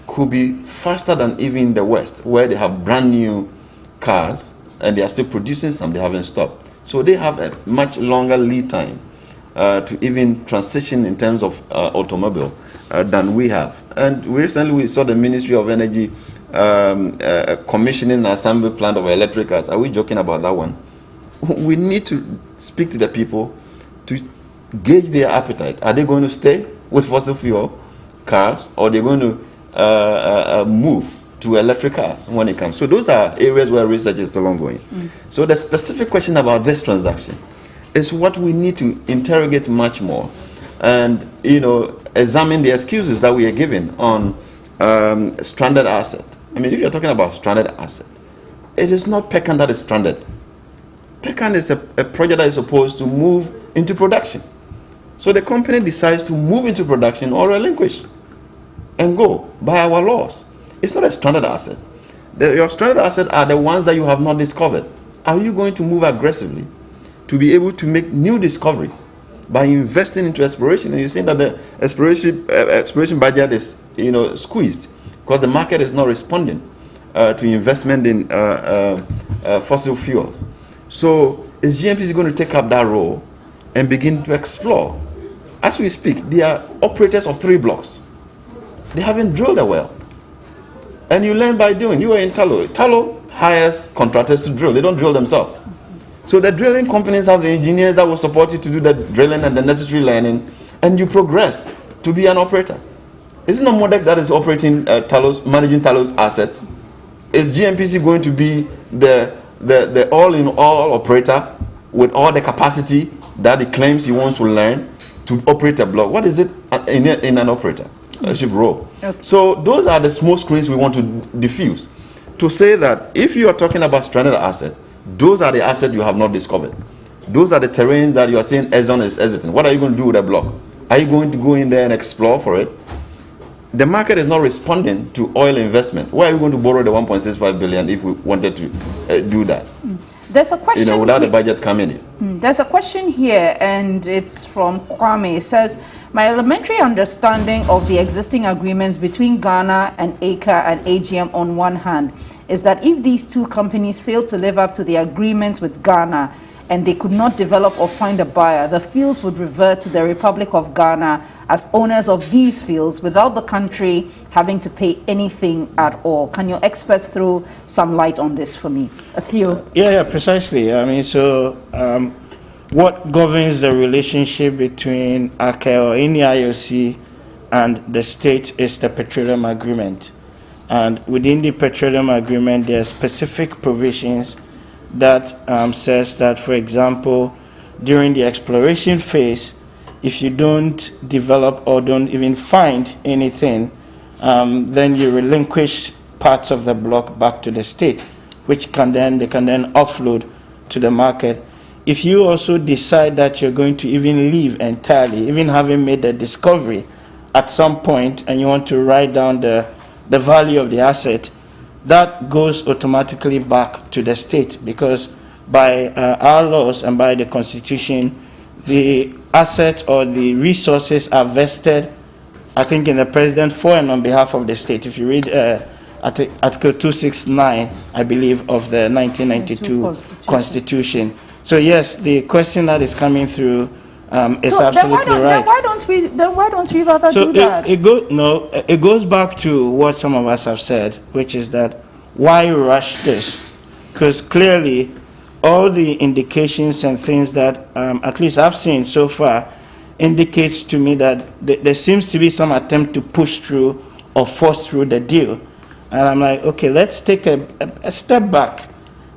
could be faster than even the West, where they have brand new cars and they are still producing some, they haven't stopped. So they have a much longer lead time to even transition in terms of automobile than we have. And recently we saw the Ministry of Energy commissioning an assembly plant of electric cars. Are we joking about that one? We need to speak to the people to gauge their appetite. Are they going to stay with fossil fuel cars, or are they going to move to electric cars when it comes? So those are areas where research is still ongoing. So the specific question about this transaction is what we need to interrogate much more, and examine the excuses that we are giving on stranded asset. If you're talking about stranded asset, it is not Pecan that is stranded. Pecan is a project that is supposed to move into production. So the company decides to move into production or relinquish and go by our laws. It's not a stranded asset. Your stranded assets are the ones that you have not discovered. Are you going to move aggressively to be able to make new discoveries by investing into exploration? And you're saying that the exploration budget is squeezed because the market is not responding to investment in fossil fuels. So is GNPC going to take up that role and begin to explore? As we speak, they are operators of 3 blocks. They haven't drilled a well. And you learn by doing. You are in Tallow. Tallow hires contractors to drill. They don't drill themselves. So the drilling companies have the engineers that will support you to do the drilling and the necessary learning, and you progress to be an operator. Isn't it Modec that is operating managing Tallow's assets? Is GNPC going to be the all-in-all operator with all the capacity that it claims he wants to learn to operate a block? What is it in an operatorship role? Okay. So those are the small screens we want to diffuse. To say that if you are talking about stranded asset, those are the assets you have not discovered. Those are the terrains that you are saying Exxon is hesitant. What are you going to do with that block? Are you going to go in there and explore for it? The market is not responding to oil investment. Where are we going to borrow the 1.65 billion if we wanted to do that? There's a question without the budget coming in. There's a question here, and it's from Kwame. It says, my elementary understanding of the existing agreements between Ghana and ACA and AGM on one hand is that if these 2 companies fail to live up to the agreements with Ghana and they could not develop or find a buyer, the fields would revert to the Republic of Ghana as owners of these fields without the country having to pay anything at all. Can your experts throw some light on this for me? Theo? Yeah, precisely. What governs the relationship between ACA or any IOC and the state is the petroleum agreement. And within the petroleum agreement, there are specific provisions that says that, for example, during the exploration phase, if you don't develop or don't even find anything, then you relinquish parts of the block back to the state, which they can then offload to the market. If you also decide that you're going to even leave entirely, even having made the discovery at some point, and you want to write down the value of the asset, that goes automatically back to the state, because by our laws and by the Constitution, the asset or the resources are vested, I think, in the president for and on behalf of the state. If you read Article 269, I believe, of the 1992 Constitution. So yes, the question that is coming through is absolutely right. Then why don't we rather do that? It goes back to what some of us have said, which is that why rush this? Because clearly, all the indications and things that at least I've seen so far indicates to me that there seems to be some attempt to push through or force through the deal. And I'm like, okay, let's take a step back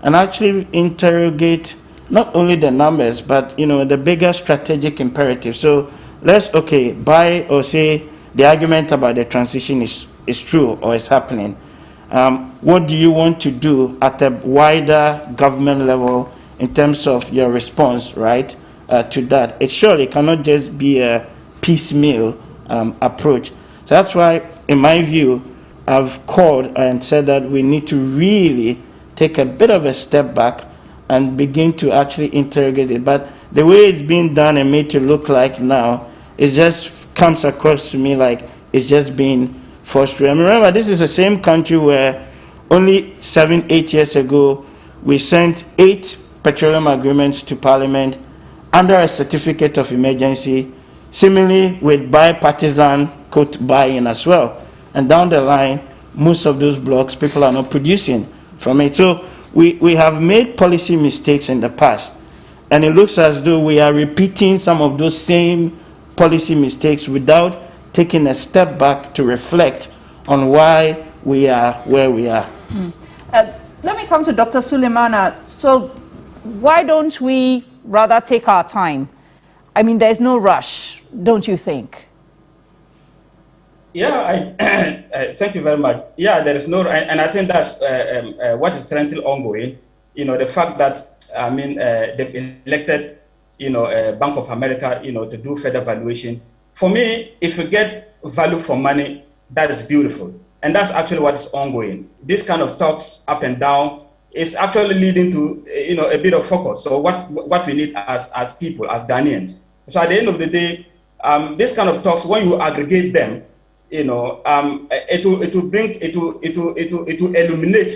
and actually interrogate not only the numbers, but the bigger strategic imperative. So let's buy or say the argument about the transition is true or is happening. What do you want to do at a wider government level in terms of your response, right, to that? It surely cannot just be a piecemeal approach. So that's why, in my view, I've called and said that we need to really take a bit of a step back and begin to actually interrogate it. But the way it's being done and made to look like now, it just comes across to me like it's just being forced through. And remember, this is the same country where only 7-8 years ago, we sent 8 petroleum agreements to Parliament under a certificate of emergency, similarly with bipartisan buy-in as well. And down the line, most of those blocks, people are not producing from it. So we have made policy mistakes in the past, and it looks as though we are repeating some of those same policy mistakes without taking a step back to reflect on why we are where we are. Let me come to Dr. Sulemana. So why don't we rather take our time? I mean, there's no rush, don't you think? Yeah, thank you very much. Yeah, there is no, and I think that's what is currently ongoing. The fact that, they've elected, Bank of America, to do further valuation. For me, if you get value for money, that is beautiful. And that's actually what is ongoing. This kind of talks up and down is actually leading to, a bit of focus. So what we need as people, as Ghanaians. So at the end of the day, this kind of talks, when you aggregate them, it will illuminate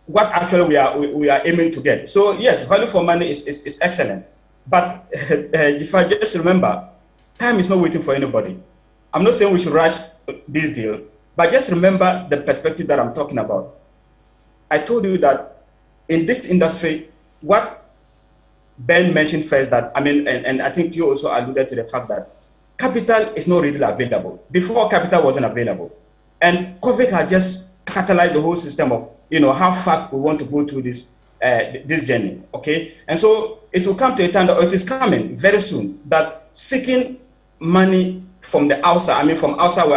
what actually we are aiming to get. So yes, value for money is excellent, but if I just remember, time is not waiting for anybody. I'm not saying we should rush this deal, but just remember the perspective that I'm talking about. I told you that in this industry, what Ben mentioned first, that and I think you also alluded to the fact that capital is not readily available. Before, capital wasn't available. And COVID had just catalyzed the whole system of, how fast we want to go through this journey, okay? And so it will come to a time that it is coming very soon, that seeking money from the outside, from outside,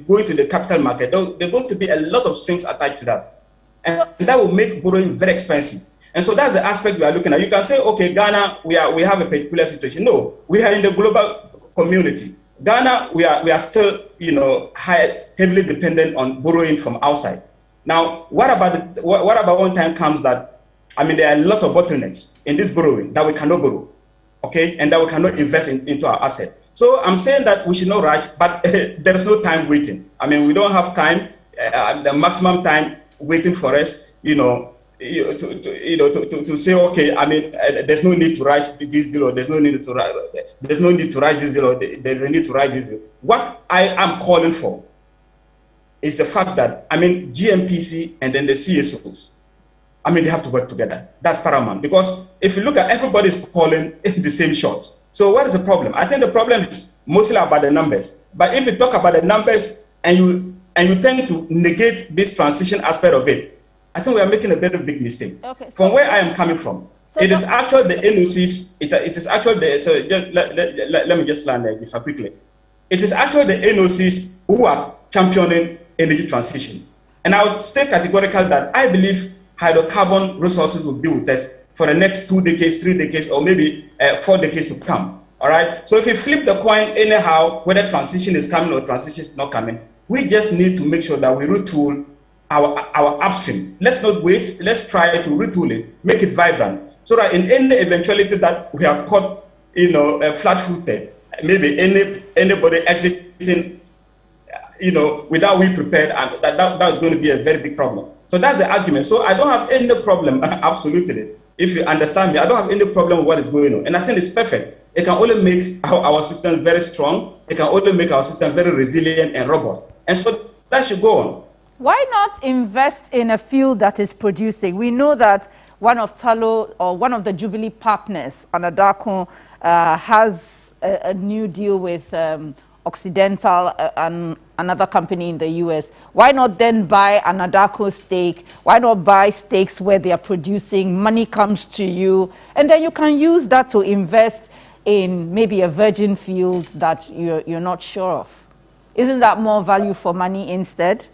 going to the capital market, there are going to be a lot of strings attached to that. And that will make borrowing very expensive. And so that's the aspect we are looking at. You can say, okay, Ghana, we have a particular situation. No, we are in the global community. Ghana, we are still, heavily dependent on borrowing from outside. Now, what about when time comes that, there are a lot of bottlenecks in this borrowing that we cannot borrow, okay, and that we cannot invest into our asset. So I'm saying that we should not rush, but there is no time waiting. We don't have time, the maximum time waiting for us, to say, okay, there's no need to rush this deal, or there's no need to rush this deal, or there's a need to rush this deal. What I am calling for is the fact that, GMPC and then the CSOs, they have to work together. That's paramount, because if you look at, everybody's calling the same shots. So what is the problem? I think the problem is mostly about the numbers. But if you talk about the numbers and you and you tend to negate this transition aspect of it, I think we are making a very big mistake. Okay, from where I am coming from, it is actually the NOCs. It is actually the let me just land there quickly. It is actually the NOCs who are championing energy transition, and I would stay categorical that I believe hydrocarbon resources will be with us for the next 2 decades, 3 decades, or maybe 4 decades to come. All right. So if you flip the coin anyhow, whether transition is coming or transition is not coming, we just need to make sure that we retool our upstream. Let's not wait. Let's try to retool it, make it vibrant, so that in any eventuality that we are caught, flat-footed, maybe anybody exiting, without we prepared, and that's going to be a very big problem. So that's the argument. So I don't have any problem, absolutely. If you understand me, I don't have any problem with what is going on, and I think it's perfect. It can only make our system very strong. It can only make our system very resilient and robust, and so that should go on. Why not invest in a field that is producing? We know that one of Talo or one of the Jubilee partners, Anadako, has a new deal with Occidental and another company in the US. Why not then buy Anadako stake? Why not buy stakes where they are producing? Money comes to you, and then you can use that to invest in maybe a virgin field that you're not sure of. Isn't that more value for money instead?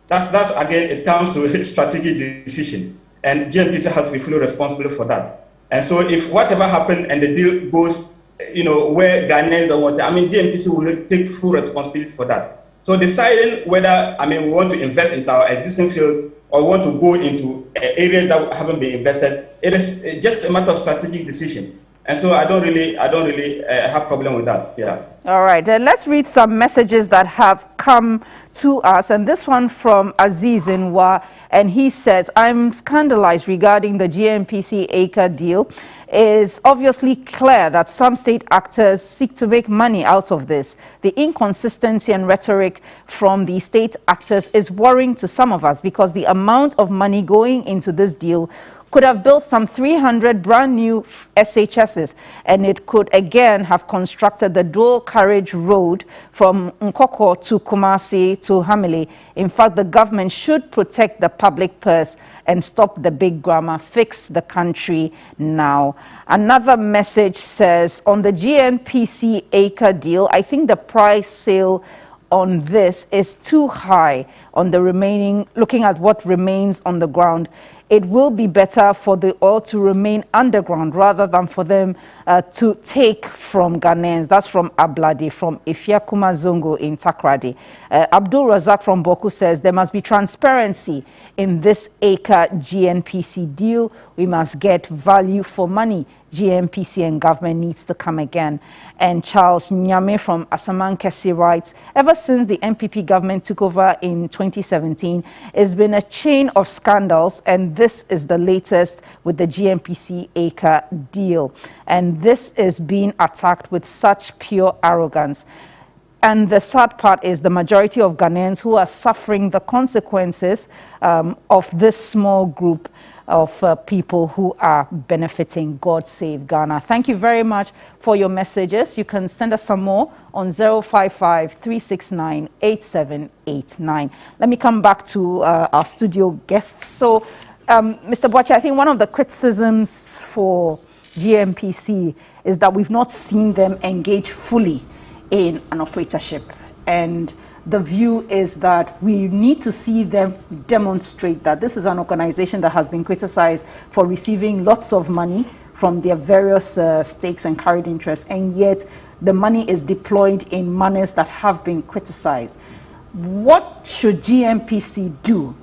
That's again, it comes to a strategic decision, and GNPC has to be fully responsible for that. And so if whatever happened and the deal goes, where Ghanaians don't want it, GNPC will take full responsibility for that. So deciding whether, we want to invest into our existing field or want to go into areas that haven't been invested, it is just a matter of strategic decision. And so I don't really have problem with that. Yeah. All right. Then let's read some messages that have come to us. And this one from Aziz Inwa, and he says, I'm scandalized regarding the GNPC Acre deal. Is obviously clear that some state actors seek to make money out of this. The inconsistency and rhetoric from the state actors is worrying to some of us because the amount of money going into this deal could have built some 300 brand new SHSs, and it could again have constructed the dual carriage road from Nkoko to Kumasi to Hamile. In fact, the government should protect the public purse and stop the big grammar, fix the country now. Another message says, on the GNPC Acre deal, I think the price sale on this is too high on the remaining, looking at what remains on the ground. It will be better for the oil to remain underground rather than for them to take from Ghanaians. That's from Abladi, from Ifiakuma Zongo in Takrady. Abdul Razak from Boku says there must be transparency in this Acre GNPC deal. We must get value for money. GNPC and government needs to come again. And Charles Nyame from Asaman Kesi writes, ever since the MPP government took over in 2017, it's been a chain of scandals, and this is the latest with the GNPC Acre deal. And this is being attacked with such pure arrogance. And the sad part is the majority of Ghanaians who are suffering the consequences of this small group of people who are benefiting. God save Ghana. Thank you very much for your messages. You can send us some more on 055-369-8789. Let me come back to our studio guests. So, Mr. Boachi, I think one of the criticisms for GNPC is that we've not seen them engage fully in an operatorship. And the view is that we need to see them demonstrate that this is an organization that has been criticized for receiving lots of money from their various stakes and carried interests, and yet the money is deployed in manners that have been criticized. What should GNPC do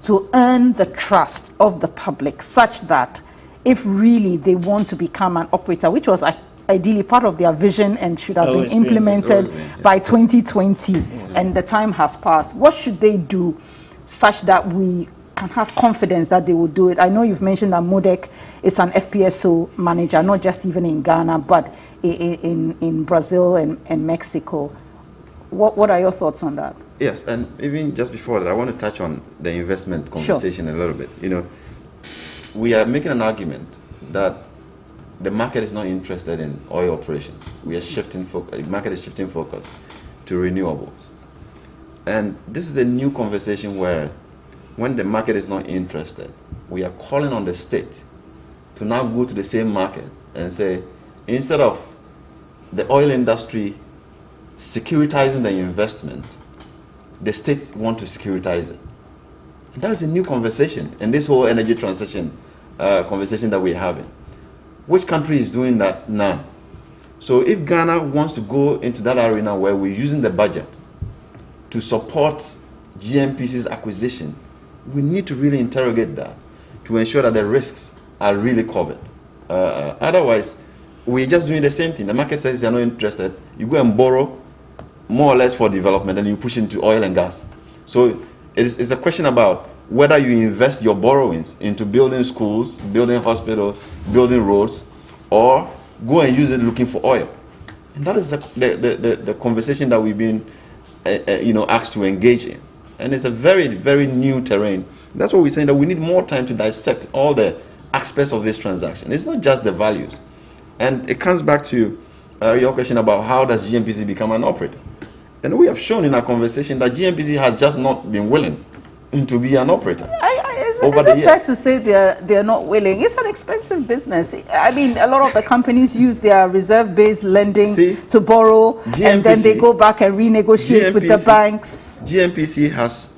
to earn the trust of the public such that if really they want to become an operator, which was ideally part of their vision and should have been implemented by 2020, and the time has passed, what should they do such that we can have confidence that they will do it? I know you've mentioned that Modec is an FPSO manager, not just even in Ghana, but in Brazil and Mexico. What are your thoughts on that? Yes, and even just before that, I want to touch on the investment conversation a little bit. We are making an argument that the market is not interested in oil operations. We are shifting focus. The market is shifting focus to renewables. And this is a new conversation where, when the market is not interested, we are calling on the state to now go to the same market and say, instead of the oil industry securitizing the investment, the state want to securitize it. And that is a new conversation in this whole energy transition conversation that we're having. Which country is doing that now? So if Ghana wants to go into that arena where we're using the budget to support GNPC's acquisition, we need to really interrogate that to ensure that the risks are really covered. Otherwise, we're just doing the same thing. The market says they're not interested. You go and borrow more or less for development and you push into oil and gas. So it's a question about whether you invest your borrowings into building schools, building hospitals, building roads, or go and use it looking for oil. And that is the conversation that we've been asked to engage in. And it's a very, very new terrain. That's what we're saying, that we need more time to dissect all the aspects of this transaction. It's not just the values. And it comes back to your question about how does GNPC become an operator. And we have shown in our conversation that GNPC has just not been willing to be an operator. Is it fair to say they're not willing? It's an expensive business. I mean, a lot of the companies use their reserve-based lending to borrow, and then they go back and renegotiate with the banks. GNPC has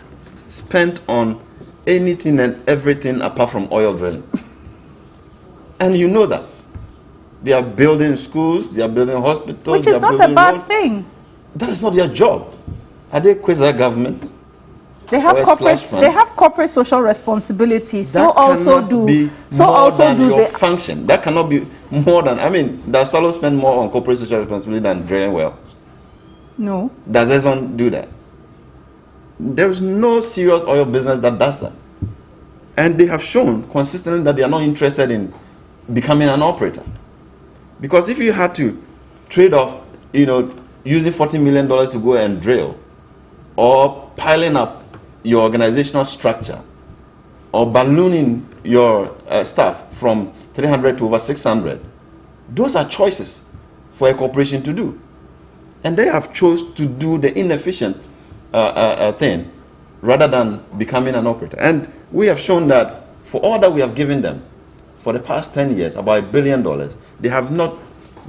spent on anything and everything apart from oil drilling. And you know that. They are building schools, they are building hospitals. Which is not a bad thing. That is not their job. Are they quasi-government? They have corporate social responsibility. So also do the function. That cannot be more than. I mean, does Talos spend more on corporate social responsibility than drilling wells? No. Does Exxon do that? There is no serious oil business that does that. And they have shown consistently that they are not interested in becoming an operator. Because if you had to trade off, using $40 million to go and drill, or piling up your organizational structure, or ballooning your staff from 300 to over 600, those are choices for a corporation to do. And they have chosen to do the inefficient thing rather than becoming an operator. And we have shown that for all that we have given them for the past 10 years, about $1 billion, they have not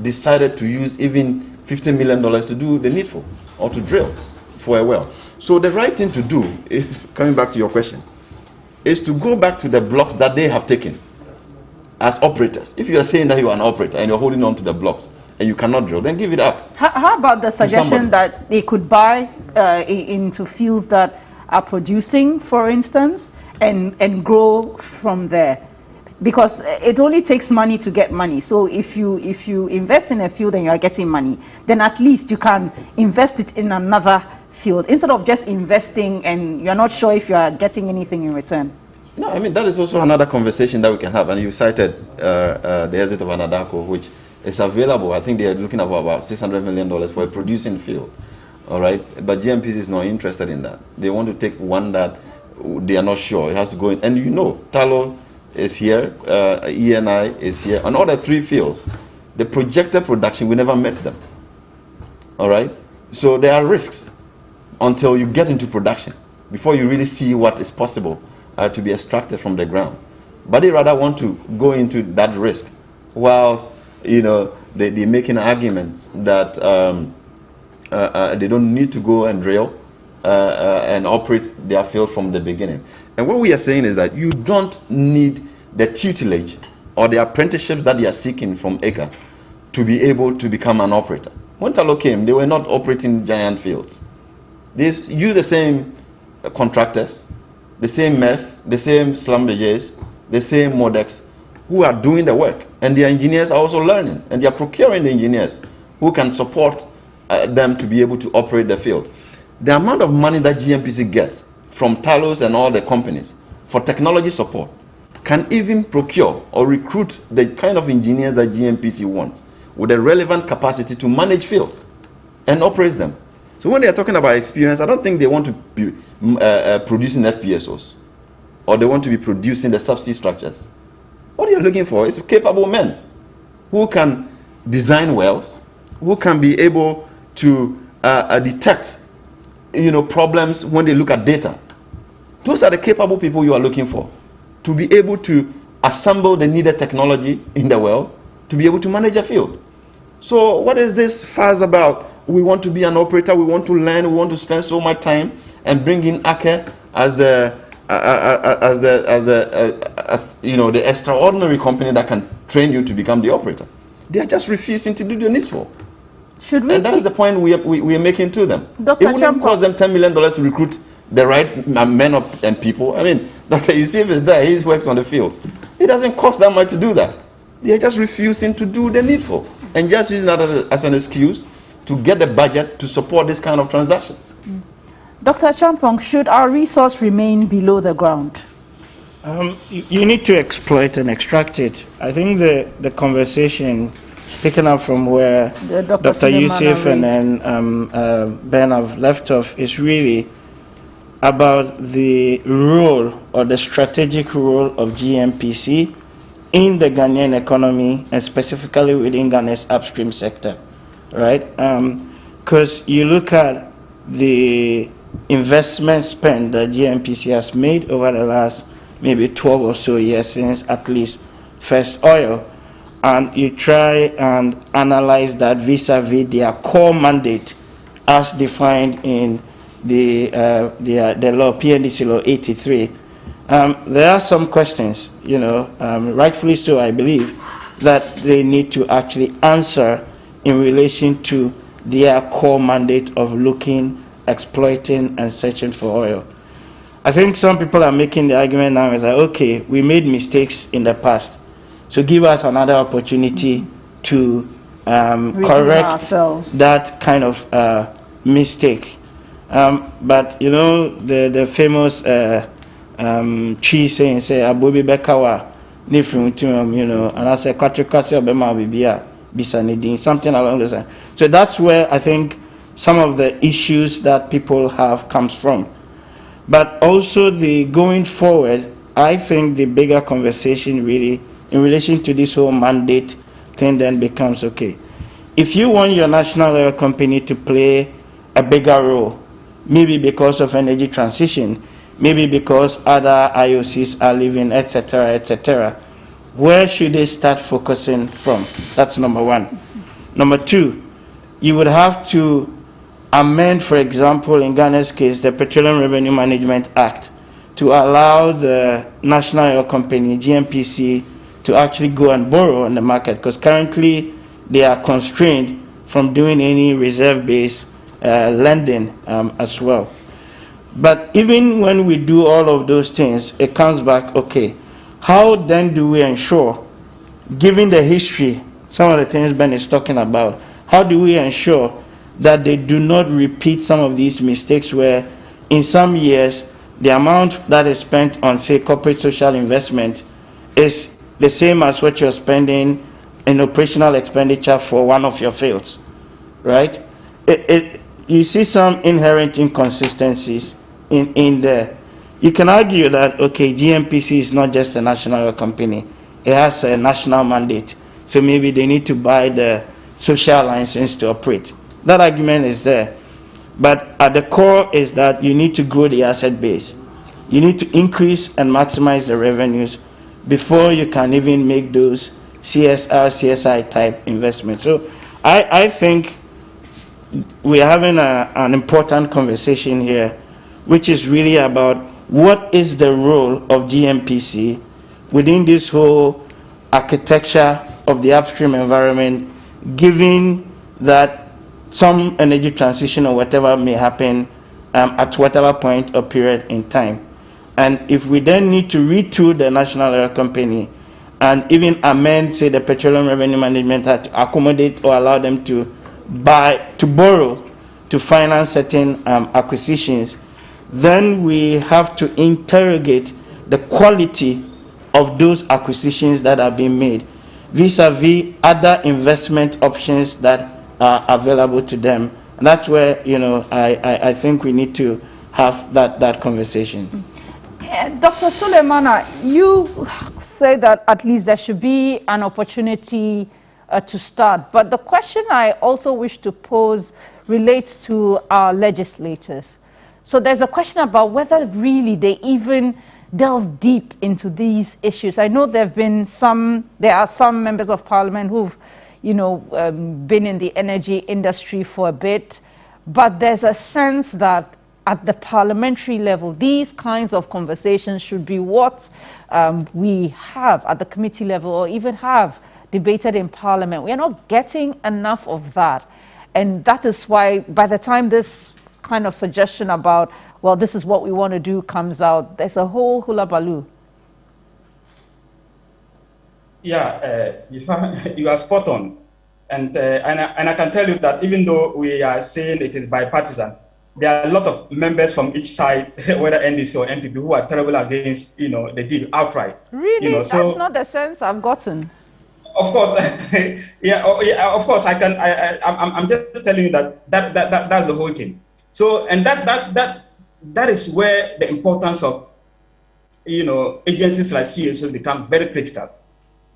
decided to use even $50 million to do the needful or to drill for a well. So the right thing to do, coming back to your question, is to go back to the blocks that they have taken as operators. If you are saying that you are an operator and you're holding on to the blocks and you cannot drill, then give it up. How about the suggestion that they could buy into fields that are producing, for instance, and grow from there? Because it only takes money to get money. So if you invest in a field and you are getting money, then at least you can invest it in another field instead of just investing and you're not sure if you are getting anything in return. No, I mean, that is also another conversation that we can have. And you cited the exit of Anadako, which is available. I think they are looking at about $600 million for a producing field. All right. But GNPC is not interested in that. They want to take one that they are not sure. It has to go in. And Talo is here, ENI is here. On all the three fields, the projected production, we never met them. All right? So there are risks until you get into production, before you really see what is possible to be extracted from the ground. But they rather want to go into that risk, whilst, they're making arguments that they don't need to go and drill and operate their field from the beginning. And what we are saying is that you don't need the tutelage or the apprenticeship that they are seeking from ECA to be able to become an operator. When Talo came, they were not operating giant fields. They used the same contractors, the same MES, the same Schlumbergers, the same Modex, who are doing the work. And the engineers are also learning, and they are procuring the engineers who can support them to be able to operate the field. The amount of money that GNPC gets from Talos and all the companies for technology support can even procure or recruit the kind of engineers that GNPC wants with a relevant capacity to manage fields and operate them. So when they are talking about experience, I don't think they want to be producing FPSOs or they want to be producing the subsea structures. What you're looking for is capable men who can design wells, who can be able to detect problems when they look at data. Those are the capable people you are looking for, to be able to assemble the needed technology in the world to be able to manage a field. So what is this fuss about? We want to be an operator, we want to learn, we want to spend so much time and bring in ACE as the extraordinary company that can train you to become the operator. They are just refusing to do the needful. And that is the point we are making to them. Dr. It wouldn't cost them $10 million to recruit the right men and people. I mean, Dr. Yusuf is there, he works on the fields. It doesn't cost that much to do that. They are just refusing to do the needful and just using that as an excuse to get the budget to support this kind of transactions. Dr. Champong, should our resource remain below the ground? You need to exploit and extract it. I think the conversation picking up from where Dr. Yusuf and then Ben have left off is really about the role or the strategic role of GNPC in the Ghanaian economy and specifically within Ghana's upstream sector, right? Because you look at the investment spend that GNPC has made over the last maybe 12 or so years since at least First Oil, and you try and analyze that vis-a-vis their core mandate as defined in the law, PNDC Law 83. There are some questions, rightfully so, I believe, that they need to actually answer in relation to their core mandate of looking, exploiting, and searching for oil. I think some people are making the argument now is like, okay, we made mistakes in the past, so give us another opportunity to correct that kind of mistake. But the famous cheese saying, say abobi bekawa nifrim, and I say kwatrikase obema bibia bisanidin, something along those lines. So that's where I think some of the issues that people have comes from. But also the going forward, I think the bigger conversation really in relation to this whole mandate thing then becomes, okay, if you want your national oil company to play a bigger role, maybe because of energy transition, maybe because other IOCs are leaving, etc., where should they start focusing from? That's number one. Number two, you would have to amend, for example, in Ghana's case, the Petroleum Revenue Management Act to allow the national oil company, GNPC, to actually go and borrow on the market, because currently they are constrained from doing any reserve-based lending as well. But even when we do all of those things, it comes back, okay, how then do we ensure, given the history, some of the things Ben is talking about, how do we ensure that they do not repeat some of these mistakes where in some years the amount that is spent on, say, corporate social investment is the same as what you're spending in operational expenditure for one of your fields, right? You see some inherent inconsistencies in there. You can argue that, okay, GNPC is not just a national oil company. It has a national mandate. So maybe they need to buy the social license to operate. That argument is there. But at the core is that you need to grow the asset base. You need to increase and maximize the revenues before you can even make those CSR, CSI type investments. So I think we're having an important conversation here, which is really about what is the role of GNPC within this whole architecture of the upstream environment, given that some energy transition or whatever may happen at whatever point or period in time. And if we then need to retool the National Oil Company and even amend, say, the Petroleum Revenue Management Act to accommodate or allow them to borrow to finance certain acquisitions, then we have to interrogate the quality of those acquisitions that are being made vis-a-vis other investment options that are available to them. And that's where, I think we need to have that conversation. Dr. Suleimana, you say that at least there should be an opportunity to start. But the question I also wish to pose relates to our legislators. So there's a question about whether really they even delve deep into these issues. I know there are some members of parliament who've, been in the energy industry for a bit, but there's a sense that at the parliamentary level, these kinds of conversations should be what we have at the committee level or even have debated in parliament. We are not getting enough of that. And that is why by the time this kind of suggestion about, well, this is what we want to do comes out, there's a whole hula baloo. Yeah, you are spot on. And I can tell you that even though we are saying it is bipartisan, there are a lot of members from each side, whether NDC or NPP, who are terrible against, the deal outright. Really? That's not the sense I've gotten. Of course, yeah, of course. I'm just telling you that's the whole thing. So, and that is where the importance of, agencies like CSO become very critical.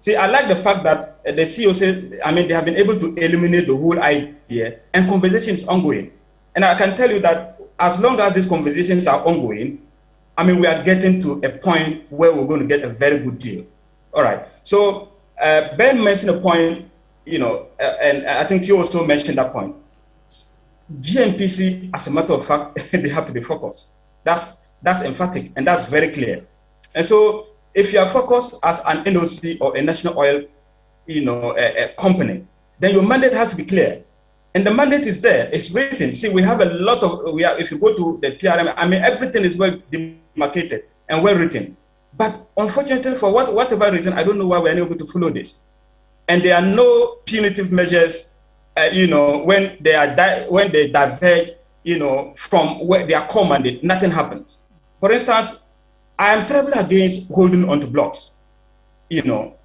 See, I like the fact that the CSO, they have been able to eliminate the whole idea, and conversation is ongoing. And I can tell you that as long as these conversations are ongoing, we are getting to a point where we're going to get a very good deal. All right. So Ben mentioned a point, and I think you also mentioned that point. GNPC, as a matter of fact, they have to be focused. That's emphatic, and that's very clear. And so if you are focused as an NOC or a national oil, a company, then your mandate has to be clear. And the mandate is there, it's written. See, we have a lot of, if you go to the PRM, everything is well demarcated and well written. But unfortunately, for whatever reason, I don't know why we're unable to follow this. And there are no punitive measures, when they diverge, from where they are commanded, nothing happens. For instance, I am terribly against holding onto blocks.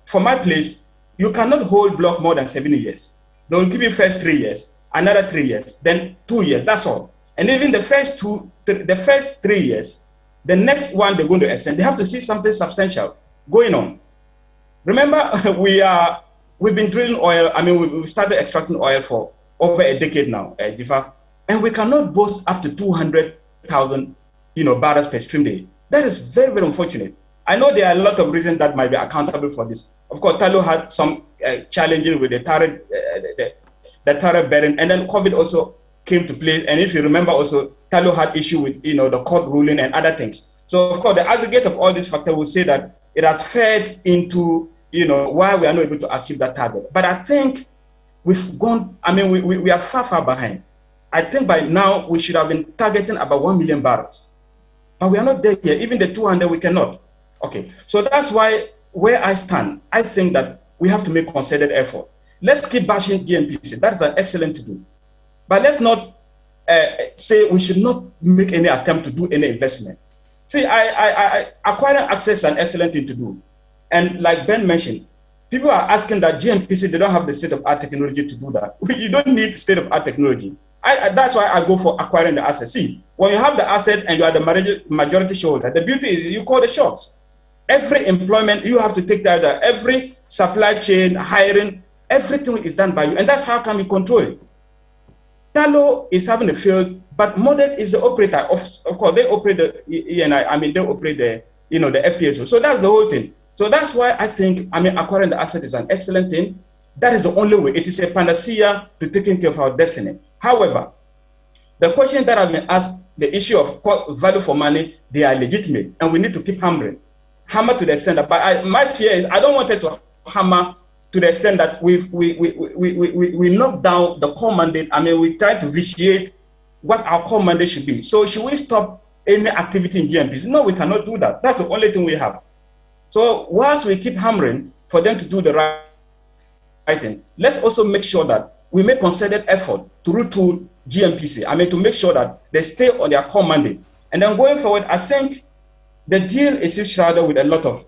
For my place, you cannot hold block more than 7 years. They will give you first 3 years, another 3 years, then 2 years, that's all. And even the first 3 years, the next one they're going to extend, they have to see something substantial going on. Remember, we've been drilling oil, we started extracting oil for over a decade now, Jifa, and we cannot boast up to 200,000 barrels per stream day. That is very, very unfortunate. I know there are a lot of reasons that might be accountable for this. Of course, Talo had some challenges with the tariff bearing, and then COVID also came to play. And if you remember also, Talo had issue with the court ruling and other things. So of course, the aggregate of all these factors will say that it has fed into why we are not able to achieve that target. But I think we've gone. We are far behind. I think by now we should have been targeting about 1 million barrels, but we are not there yet. Even the 200 we cannot. Okay, so that's why where I stand, I think that we have to make concerted effort. Let's keep bashing GNPC. That is an excellent to do. But let's not say we should not make any attempt to do any investment. See, acquiring access is an excellent thing to do. And like Ben mentioned, people are asking that GNPC, they don't have the state-of-art technology to do that. You don't need state-of-art technology. That's why I go for acquiring the asset. See, when you have the asset and you are the majority shareholder, the beauty is you call the shots. Every employment, you have to take that. Every supply chain, hiring, everything is done by you. And that's how can we control it. Talo is having a field, but Modet is the operator. Of course, they operate the ENI, they operate the FPSO. So that's the whole thing. So that's why I think, acquiring the asset is an excellent thing. That is the only way. It is a panacea to taking care of our destiny. However, the question that I've been asked, the issue of value for money, they are legitimate, and we need to keep hammering. Hammer to the extent that, but my fear is I don't want it to hammer to the extent that we knock down the core mandate. We try to vitiate what our core mandate should be. So should we stop any activity in GNPC? No, we cannot do that. That's the only thing we have. So whilst we keep hammering for them to do the right thing, let's also make sure that we make concerted effort to retool GNPC. To make sure that they stay on their core mandate. And then going forward, I think the deal is shrouded with a lot of,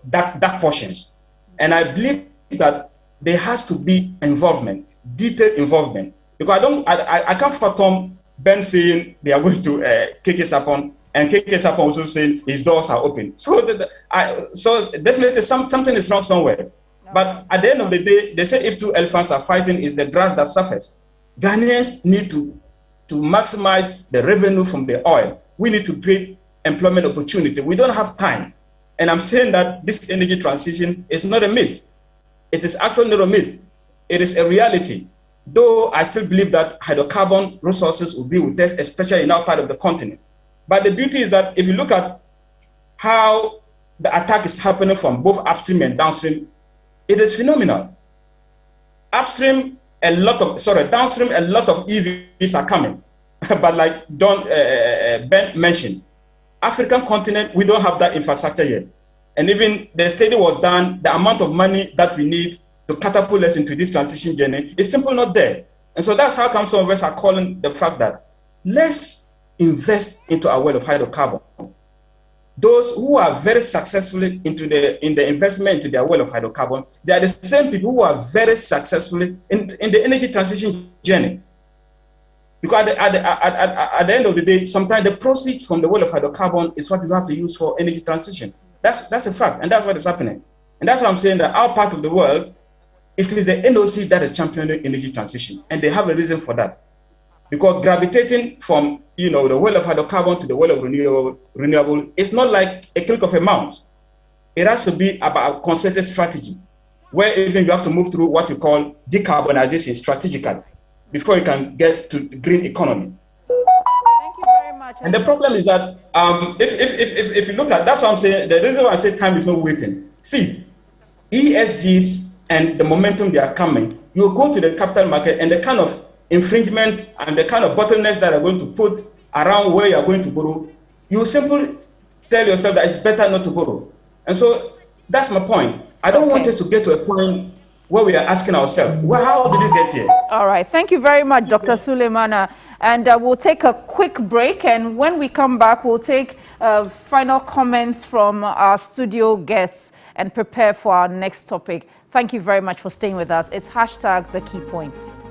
dark portions. And I believe that there has to be involvement, detailed involvement. Because I can't fathom Ben saying they are going to kick us upon, and kick us upon also saying his doors are open. So, so definitely something is wrong somewhere. But at the end of the day, they say if two elephants are fighting, it's the grass that suffers. Ghanaians need to to maximize the revenue from the oil. We need to create employment opportunity. We don't have time. And I'm saying that this energy transition is not a myth. It is actually not a myth. It is a reality. Though I still believe that hydrocarbon resources will be with us, especially in our part of the continent. But the beauty is that if you look at how the attack is happening from both upstream and downstream, it is phenomenal. Downstream, a lot of EVs are coming. But like Ben mentioned, African continent, we don't have that infrastructure yet. And even the study was done, the amount of money that we need to catapult us into this transition journey is simply not there. And so that's how come some of us are calling the fact that let's invest into our well of hydrocarbon. Those who are very successfully in the investment into their well of hydrocarbon, they are the same people who are very successfully in the energy transition journey. Because at the end of the day, sometimes the proceeds from the well of hydrocarbon is what you have to use for energy transition. That's a fact, and that's what is happening. And that's why I'm saying that our part of the world, it is the NOC that is championing energy transition, and they have a reason for that. Because gravitating from the well of hydrocarbon to the well of renewable is not like a click of a mouse. It has to be about a concerted strategy, where even you have to move through what you call decarbonization strategically before you can get to the green economy. Thank you very much. And the problem is that if you look at, that's what I'm saying, the reason why I say time is not waiting. See, ESGs and the momentum they are coming, you go to the capital market and the kind of infringement and the kind of bottlenecks that are going to put around where you are going to borrow, you simply tell yourself that it's better not to borrow. And so that's my point. I don't want us to get to a point where we are asking ourselves, well, how did you get here? All right. Thank you very much, Dr. Suleimana. And we'll take a quick break. And when we come back, we'll take final comments from our studio guests and prepare for our next topic. Thank you very much for staying with us. It's hashtag the key points.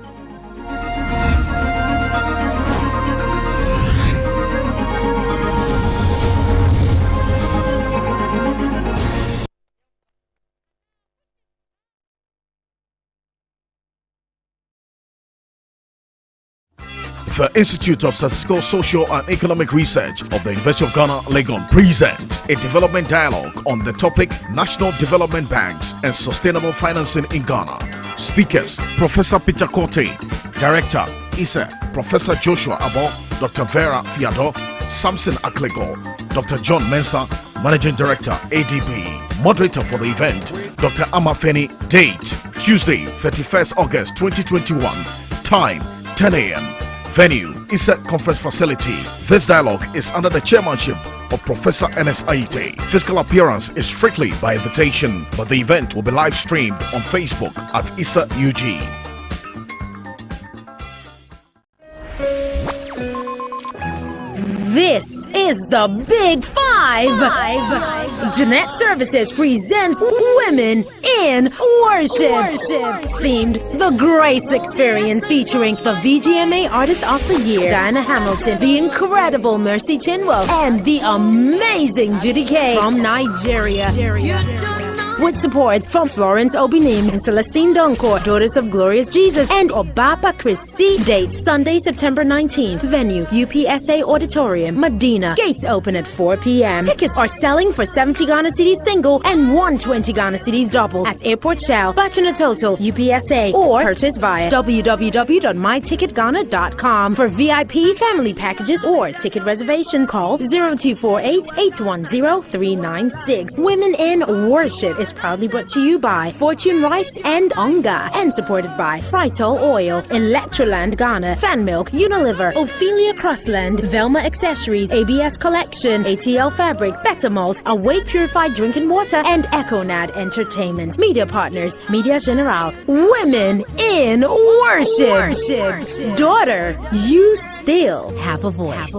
The Institute of Statistical, Social and Economic Research of the University of Ghana, Legon presents a development dialogue on the topic National Development Banks and Sustainable Financing in Ghana. Speakers: Professor Peter Korte, Director, ISA, Professor Joshua Abo, Dr. Vera Fiado, Samson Aklego, Dr. John Mensah, Managing Director, ADB. Moderator for the event, Dr. Amafeni. Date: Tuesday, 31st August 2021. Time: 10 a.m. Venue: ISA Conference Facility. This dialogue is under the chairmanship of Professor Ernest Aite. Physical appearance is strictly by invitation, but the event will be live streamed on Facebook at ISA UG. This is the Big Five. Jeanette Services presents Women in Worship. Themed The Grace Experience, featuring the VGMA Artist of the Year, Diana Hamilton, the incredible Mercy Chinwell, and the amazing Judy K from Nigeria. With support from Florence Obinim and Celestine Donkor, Daughters of Glorious Jesus, and Obapa Christie. Date: Sunday, September 19th. Venue: UPSA Auditorium, Medina. Gates open at 4 p.m. Tickets are selling for 70 Ghana Cedis single and 120 Ghana Cedis double at Airport Shell, Bachelor Total, UPSA, or purchase via www.myticketghana.com. For VIP family packages or ticket reservations, call 0248-810-396. Women in Worship is proudly brought to you by Fortune Rice and Onga, and supported by Frytol Oil, Electroland Ghana, Fan Milk, Unilever, Ophelia Crossland, Velma Accessories, ABS Collection, ATL Fabrics, Better Malt, Awake Purified Drinking Water, and Econad Entertainment. Media partners: Media General. Women in Worship. Daughter, you still have a voice.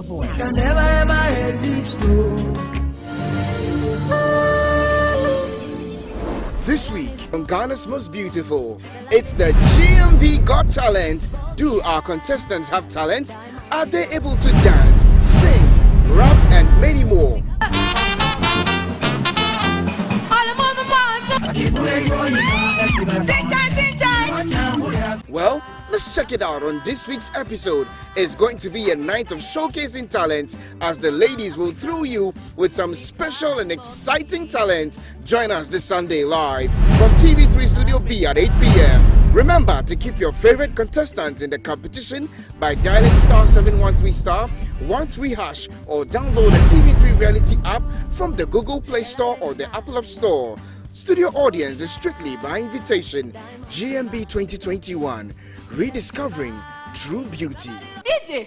This week on Ghana's Most Beautiful, it's the GMB Got Talent. Do our contestants have talent? Are they able to dance, sing, rap, and many more? Well, let's check it out on this week's episode. It's going to be a night of showcasing talent as the ladies will thrill you with some special and exciting talent. Join us this Sunday live from TV3 Studio B at 8 p.m. Remember to keep your favorite contestants in the competition by dialing *713*13# or download the TV3 Reality app from the Google Play Store or the Apple App Store. Studio audience is strictly by invitation. GMB 2021, rediscovering true beauty. DJ,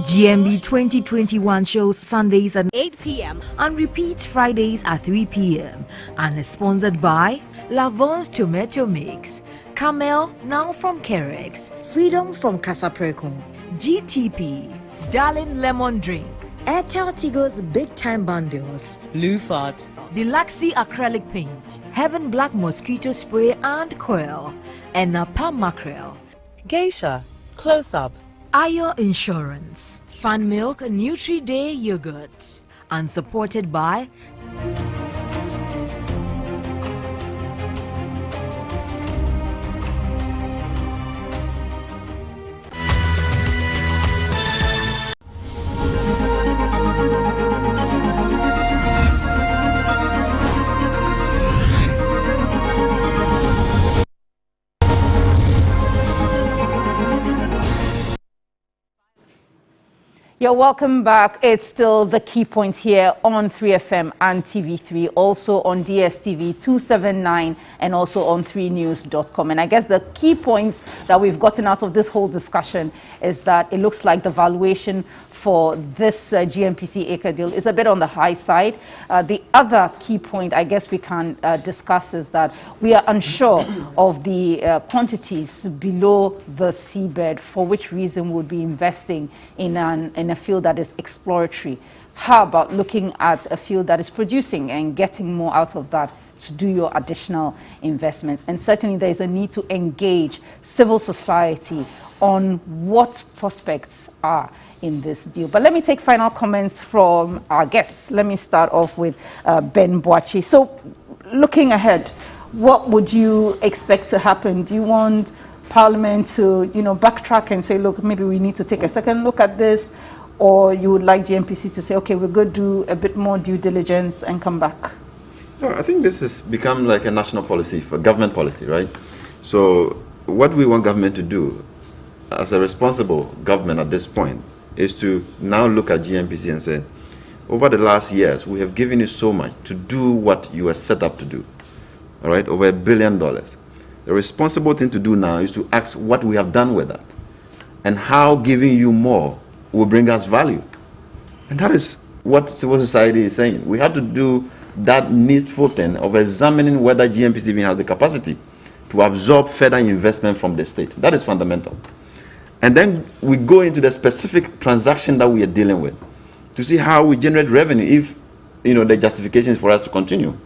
GMB 2021 shows Sundays at 8 p.m. and repeats Fridays at 3 p.m. and is sponsored by Lavon's Tomato Mix, Camel now from Kerex, Freedom from Casapreco, GTP, Darling Lemon Drink, Airtel Tigo's Big Time Bundles, Lufat, Deluxy Acrylic Paint, Heaven Black Mosquito Spray and Coil, and Napa Mackerel, Geisha, Close Up, Ayo Insurance, Fan Milk Nutri-Day Yogurt, and supported by You're welcome back. It's still the key points here on 3FM and TV3, also on DSTV 279 and also on 3news.com. And I guess the key points that we've gotten out of this whole discussion is that it looks like the valuation for this GMPC acre deal is a bit on the high side. The other key point I guess we can discuss is that we are unsure of the quantities below the seabed, for which reason we'll be investing in a field that is exploratory. How about looking at a field that is producing and getting more out of that to do your additional investments? And certainly there is a need to engage civil society on what prospects are in this deal. But let me take final comments from our guests. Let me start off with Ben Boachi. So looking ahead, what would you expect to happen? Do you want Parliament to, backtrack and say, look, maybe we need to take a second look at this? Or you would like GMPC to say, okay, we're going to do a bit more due diligence and come back? No, I think this has become like a national policy, for government policy, right? So what we want government to do as a responsible government at this point is to now look at GMPC and say, over the last years, we have given you so much to do what you were set up to do, all right, over $1 billion. The responsible thing to do now is to ask what we have done with that and how giving you more will bring us value. And that is what civil society is saying. We have to do that needful thing of examining whether GMPC even has the capacity to absorb further investment from the state. That is fundamental. And then we go into the specific transaction that we are dealing with to see how we generate revenue if, the justification is for us to continue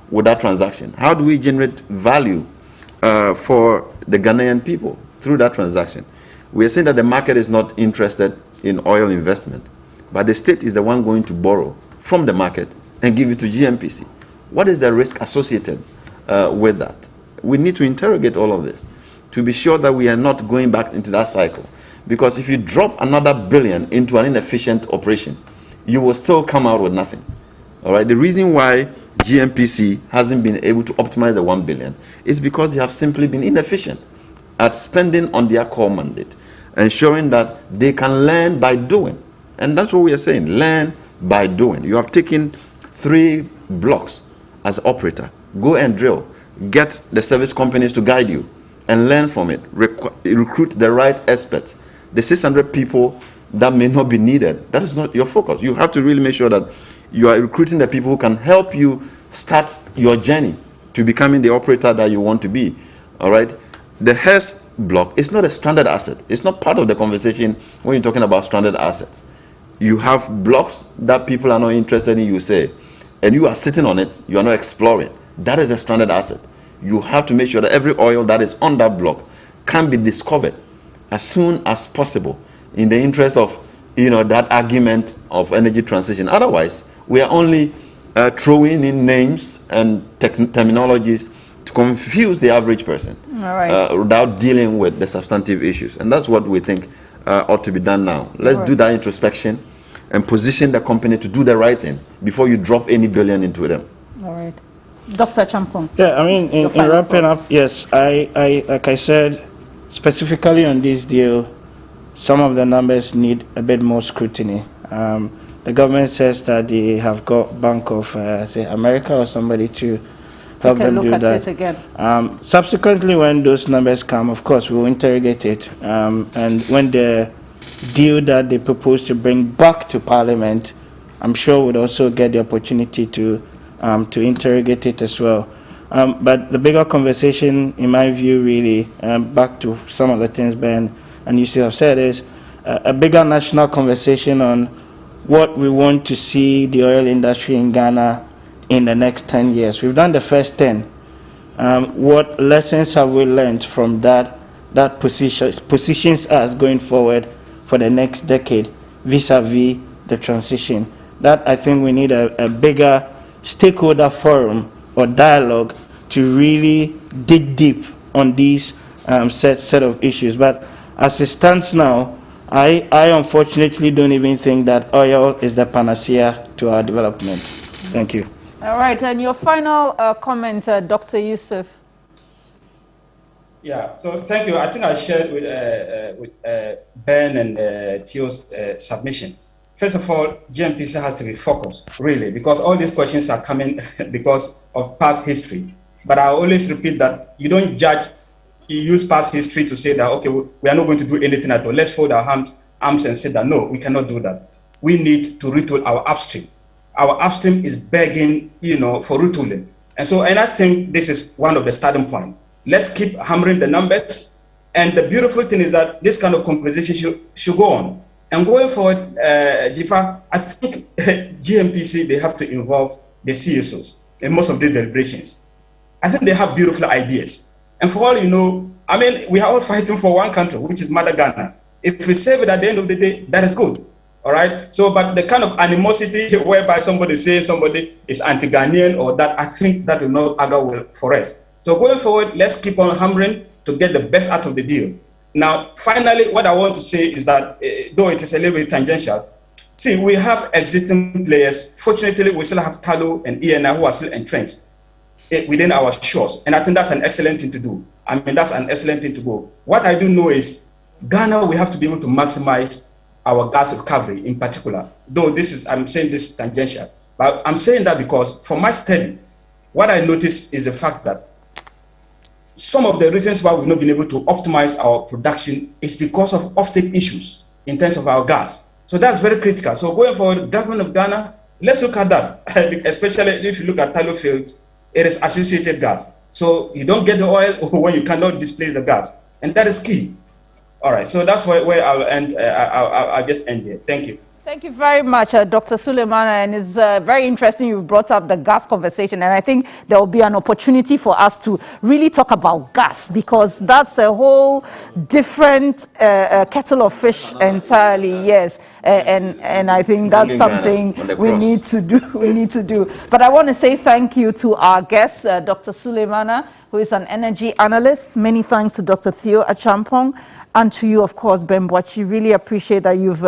with that transaction. How do we generate value for the Ghanaian people through that transaction? We are saying that the market is not interested in oil investment, but the state is the one going to borrow from the market and give it to GMPC. What is the risk associated with that? We need to interrogate all of this to be sure that we are not going back into that cycle. Because if you drop another $1 billion into an inefficient operation, you will still come out with nothing. All right. The reason why GMPC hasn't been able to optimize the $1 billion is because they have simply been inefficient at spending on their core mandate, ensuring that they can learn by doing. And that's what we are saying, learn by doing. You have taken 3 blocks as operator. Go and drill. Get the service companies to guide you and learn from it. Recruit the right experts. The 600 people that may not be needed, that is not your focus. You have to really make sure that you are recruiting the people who can help you start your journey to becoming the operator that you want to be. All right? The Hess block is not a stranded asset. It's not part of the conversation when you're talking about stranded assets. You have blocks that people are not interested in, you say, and you are sitting on it, you are not exploring. That is a stranded asset. You have to make sure that every oil that is on that block can be discovered as soon as possible in the interest of that argument of energy transition. Otherwise, we are only throwing in names and terminologies to confuse the average person without dealing with the substantive issues. And that's what we think ought to be done now. Let's do that introspection and position the company to do the right thing before you drop any billion into them. All right. Dr. Champong. Yeah, I mean, in wrapping up, yes, I like I said, specifically on this deal, some of the numbers need a bit more scrutiny. The government says that they have got Bank of say America or somebody to help them do that. Take a look at it again. Subsequently, when those numbers come, of course, we'll interrogate it. And when the deal that they propose to bring back to Parliament, I'm sure we'll also get the opportunity to interrogate it as well. But the bigger conversation, in my view, really, back to some of the things Ben and you have said, is a bigger national conversation on what we want to see the oil industry in Ghana in the next 10 years. We've done the first 10. What lessons have we learned from that positions us going forward for the next decade vis-a-vis the transition? That I think we need a bigger stakeholder forum or dialogue to really dig deep on these set of issues. But as it stands now, I unfortunately don't even think that oil is the panacea to our development. Thank you. All right, and your final comment, Dr. Yusuf. Yeah, so thank you. I think I shared with Ben and Theo's submission. First of all, GMPC has to be focused, really, because all these questions are coming because of past history. But I always repeat that you don't judge, you use past history to say that, okay, we are not going to do anything at all. Let's fold our arms and say that, no, we cannot do that. We need to retool our upstream. Our upstream is begging, for retooling. And I think this is one of the starting points. Let's keep hammering the numbers. And the beautiful thing is that this kind of conversation should go on. And going forward, Jifa, I think GMPC, they have to involve the CSOs in most of these deliberations. I think they have beautiful ideas. And for all you know, I mean, we are all fighting for one country, which is Mother Ghana. If we save it at the end of the day, that is good. All right. So, but the kind of animosity whereby somebody says somebody is anti-Ghanaian or that, I think that will not augur well for us. So going forward, let's keep on hammering to get the best out of the deal. Now, finally, what I want to say is that, though it is a little bit tangential, see, we have existing players. Fortunately, we still have Talo and ENI who are still entrenched within our shores. And I think that's an excellent thing to do. I mean, that's an excellent thing to go. What I do know is Ghana, we have to be able to maximize our gas recovery in particular. Though this is, I'm saying this tangential, but I'm saying that because from my study, what I noticed is the fact that some of the reasons why we've not been able to optimize our production is because of offtake issues in terms of our gas. So that's very critical. So going forward, the government of Ghana, let's look at that. Especially if you look at Talo fields, it is associated gas. So you don't get the oil when you cannot displace the gas. And that is key. All right, so that's where I'll end. I'll just end here. Thank you. Thank you very much, Dr. Suleimana, and it's very interesting you brought up the gas conversation, and I think there will be an opportunity for us to really talk about gas, because that's a whole different kettle of fish entirely, yes, and I think that's something we need to do. But I want to say thank you to our guest, Dr. Suleimana, who is an energy analyst. Many thanks to Dr. Theo Achampong, and to you, of course, Ben Boachi. Really appreciate that you've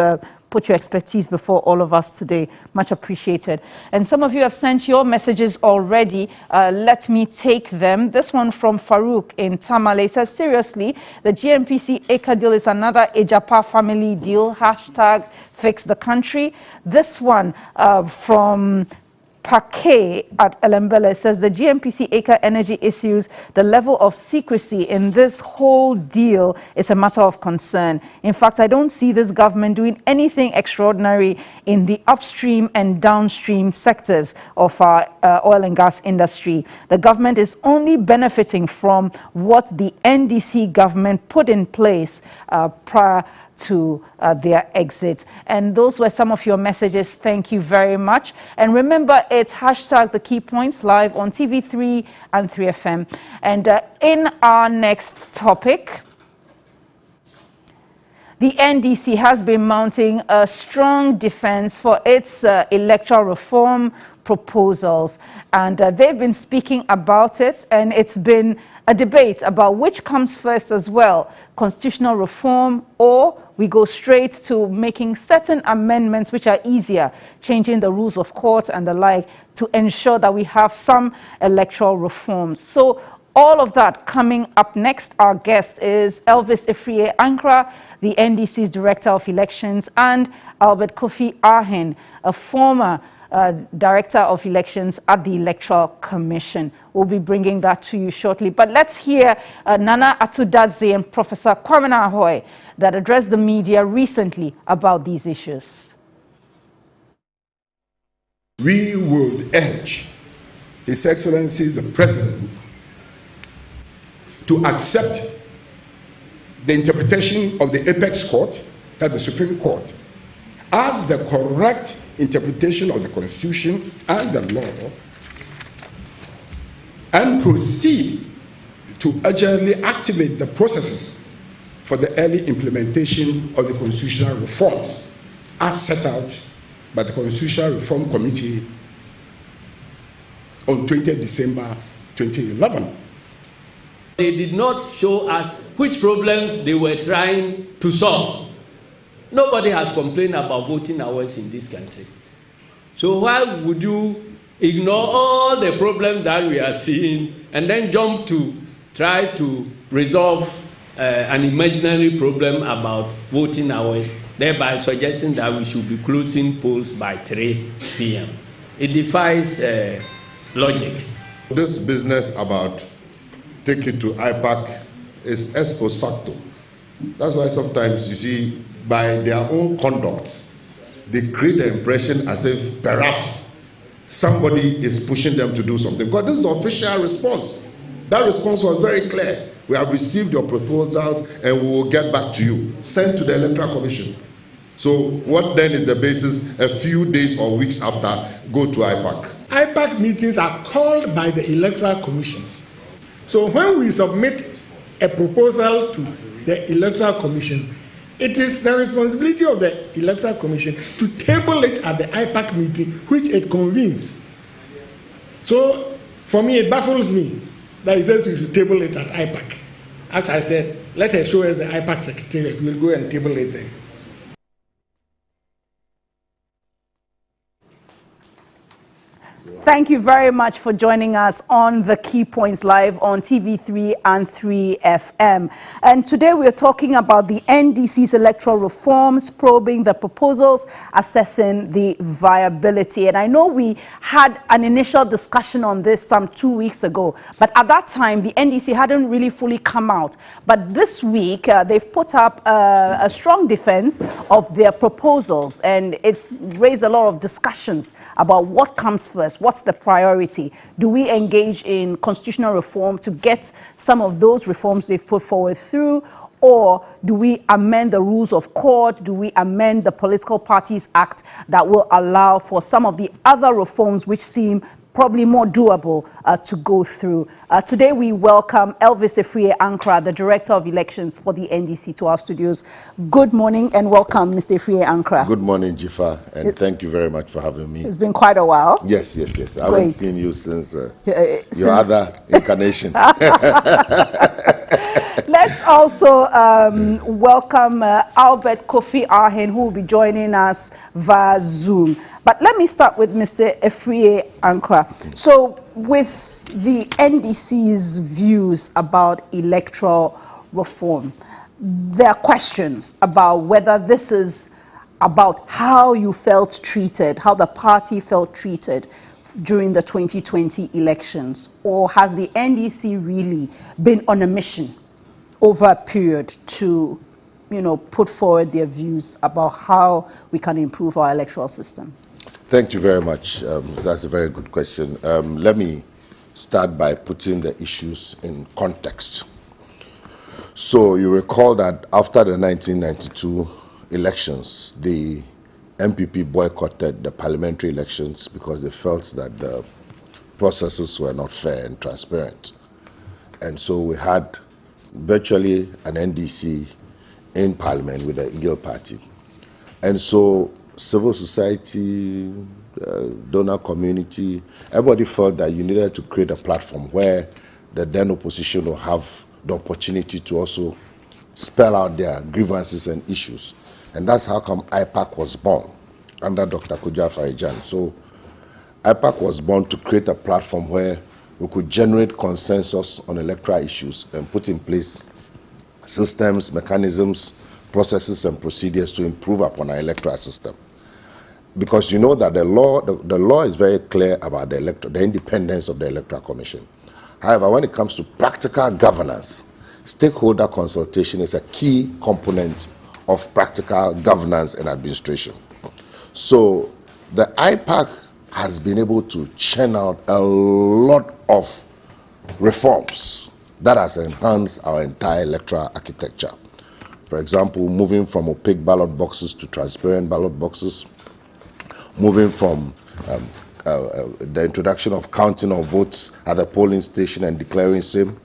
put your expertise before all of us today. Much appreciated. And some of you have sent your messages already. Let me take them. This one from Farouk in Tamale says, seriously, the GMPC Acre deal is another Ejapa family deal. Hashtag fix the country. This one from Paquet at Elembele says the GMPC Acre energy issues, the level of secrecy in this whole deal is a matter of concern. In fact, I don't see this government doing anything extraordinary in the upstream and downstream sectors of our oil and gas industry. The government is only benefiting from what the NDC government put in place prior to their exit. And those were some of your messages. Thank you very much. And remember, it's hashtag the key points live on TV3 and 3FM. And in our next topic, The NDC has been mounting a strong defense for its electoral reform proposals, and they've been speaking about it, and it's been a debate about which comes first as well, constitutional reform, or we go straight to making certain amendments which are easier, changing the rules of court and the like, to ensure that we have some electoral reforms. So all of that coming up next. Our guest is Elvis Efrie Ankra, the NDC's Director of Elections, and Albert Kofi Ahen, a former Director of Elections at the Electoral Commission. We'll be bringing that to you shortly. But let's hear Nana Atudadze and Professor Kwame Ahoy that addressed the media recently about these issues. We would urge His Excellency the President to accept the interpretation of the Apex Court, that the Supreme Court, as the correct interpretation of the Constitution and the law, and proceed to urgently activate the processes for the early implementation of the constitutional reforms as set out by the Constitutional Reform Committee on 20th December 2011. They did not show us which problems they were trying to solve. Nobody has complained about voting hours in this country. So why would you ignore all the problems that we are seeing and then jump to try to resolve an imaginary problem about voting hours, thereby suggesting that we should be closing polls by 3 p.m. It defies logic. This business about take it to IPAC is ex post facto. That's why sometimes you see, by their own conduct, they create the impression as if perhaps somebody is pushing them to do something. Because this is the official response. That response was very clear. We have received your proposals and we will get back to you. Sent to the Electoral Commission. So what then is the basis a few days or weeks after go to IPAC? IPAC meetings are called by the Electoral Commission. So when we submit a proposal to the Electoral Commission, it is the responsibility of the Electoral Commission to table it at the IPAC meeting, which it convenes. So for me, it baffles me that it says we should table it at IPAC. As I said, let her show us the IPAC secretariat. We'll go and table it there. Thank you very much for joining us on the Key Points Live on TV3 and 3FM. And today we're talking about the NDC's electoral reforms, probing the proposals, assessing the viability. And I know we had an initial discussion on this some 2 weeks ago, but at that time the NDC hadn't really fully come out. But this week they've put up a strong defense of their proposals, and it's raised a lot of discussions about what comes first. What's the priority? Do we engage in constitutional reform to get some of those reforms they've put forward through, or do we amend the rules of court? Do we amend the Political Parties Act that will allow for some of the other reforms which seem probably more doable to go through? Today we welcome Elvis Efrie Ankra, the Director of Elections for the NDC, to our studios. Good morning and welcome, Mr. Efrie Ankra. Good morning, Jifa, and thank you very much for having me. It's been quite a while. Yes. I haven't seen you since your other incarnation. Let's also welcome Albert Kofi Ahen, who will be joining us via Zoom. But let me start with Mr. Efrie Ankra. So with the NDC's views about electoral reform, there are questions about whether this is about how you felt treated, how the party felt treated during the 2020 elections, or has the NDC really been on a mission over a period to, put forward their views about how we can improve our electoral system? Thank you very much. That's a very good question. Let me start by putting the issues in context. So you recall that after the 1992 elections, the MPP boycotted the parliamentary elections because they felt that the processes were not fair and transparent. And so we had virtually an NDC in Parliament with the Eagle Party. And so civil society, donor community, everybody felt that you needed to create a platform where the then opposition will have the opportunity to also spell out their grievances and issues. And that's how come IPAC was born under Dr. Kojo Afari-Gyan. So IPAC was born to create a platform where we could generate consensus on electoral issues and put in place systems, mechanisms, processes, and procedures to improve upon our electoral system. Because you know that the law is very clear about the independence of the Electoral Commission. However, when it comes to practical governance, stakeholder consultation is a key component of practical governance and administration. So the IPAC has been able to churn out a lot of reforms that has enhanced our entire electoral architecture. For example, moving from opaque ballot boxes to transparent ballot boxes, moving from the introduction of counting of votes at the polling station and declaring same,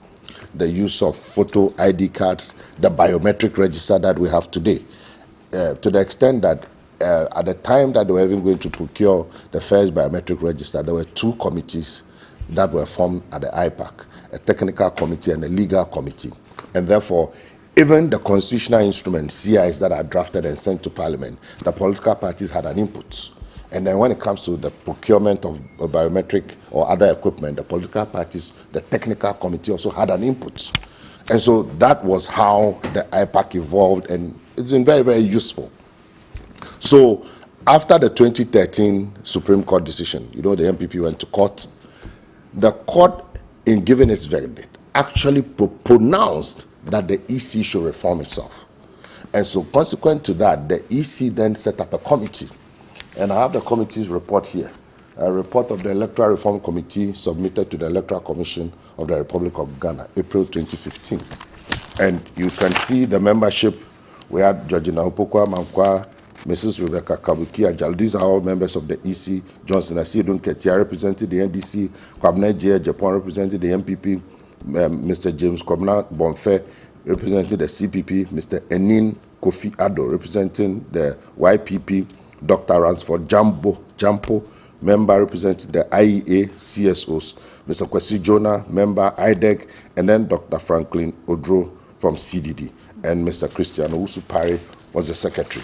the use of photo ID cards, the biometric register that we have today, to the extent that at the time that they were even going to procure the first biometric register, there were two committees that were formed at the IPAC, a technical committee and a legal committee. And therefore, even the constitutional instruments, CIs that are drafted and sent to Parliament, the political parties had an input. And then when it comes to the procurement of biometric or other equipment, the political parties, the technical committee also had an input. And so that was how the IPAC evolved, and it's been very, very useful. So after the 2013 Supreme Court decision, you know, the MPP went to court. The court, in giving its verdict, actually pronounced that the EC should reform itself. And so consequent to that, the EC then set up a committee. And I have the committee's report here. A report of the Electoral Reform Committee submitted to the Electoral Commission of the Republic of Ghana, April 2015. And you can see the membership. We had Georgina Opokwa Mankwa, Mrs. Rebecca Kabuki Ajal. These are all members of the EC. Johnson Asidun Ketia represented the NDC. Kwabena J. Japan represented the MPP. Mr. James Kwabena Bonfe represented the CPP. Mr. Enin Kofi Addo representing the YPP. Dr. Ransford Jampo, member representing the IEA CSOs. Mr. Kwesi Jonah, member IDEC, and then Dr. Franklin Odro from CDD. And Mr. Christian Owusu-Pare was the secretary.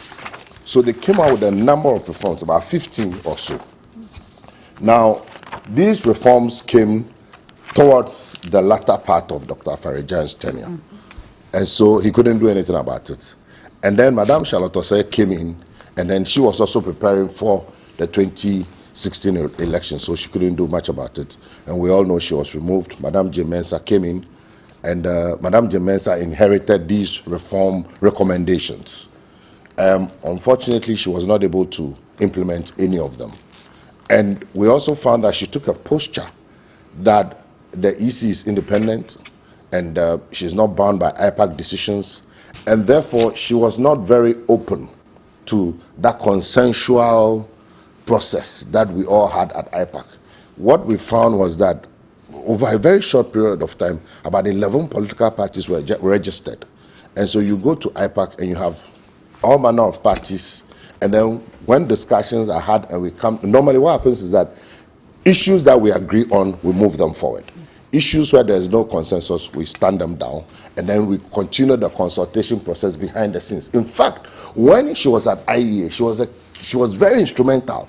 So they came out with a number of reforms, about 15 or so. Now, these reforms came towards the latter part of Dr. Afari-Gyan's tenure. And so he couldn't do anything about it. And then Madame Charlotte Osei came in, and then she was also preparing for the 2016 election, so she couldn't do much about it. And we all know she was removed. Madame J. Mensah came in, and Madame J. Mensah inherited these reform recommendations. Unfortunately, she was not able to implement any of them. And we also found that she took a posture that the EC is independent and she's not bound by IPAC decisions, and therefore she was not very open to that consensual process that we all had at IPAC. What we found was that over a very short period of time, about 11 political parties were registered. And so you go to IPAC and you have all manner of parties, and then when discussions are had and we come, normally what happens is that issues that we agree on, we move them forward. Issues where there is no consensus, we stand them down, and then we continue the consultation process behind the scenes. In fact, when she was at IEA, she was very instrumental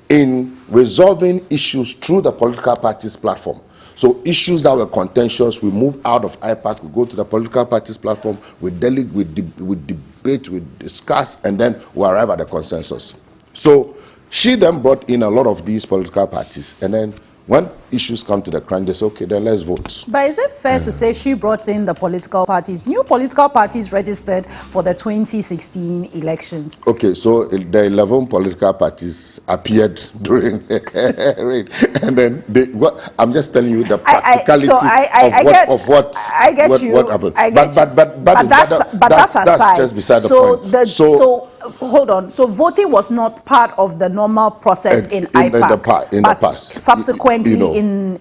in resolving issues through the political parties platform. So issues that were contentious, we move out of IPAC, we go to the political parties platform, we debate, we discuss, and then we arrive at the consensus. So she then brought in a lot of these political parties, and then when issues come to the crunch, they say, okay, then let's vote. But is it fair to say she brought in the political parties, new political parties registered for the 2016 elections? Okay, so the 11 political parties appeared during, and then I'm just telling you the practicality of what happened. But that's aside. That's just beside the point. Hold on. So voting was not part of the normal process in IPAC, in the past. Subsequently,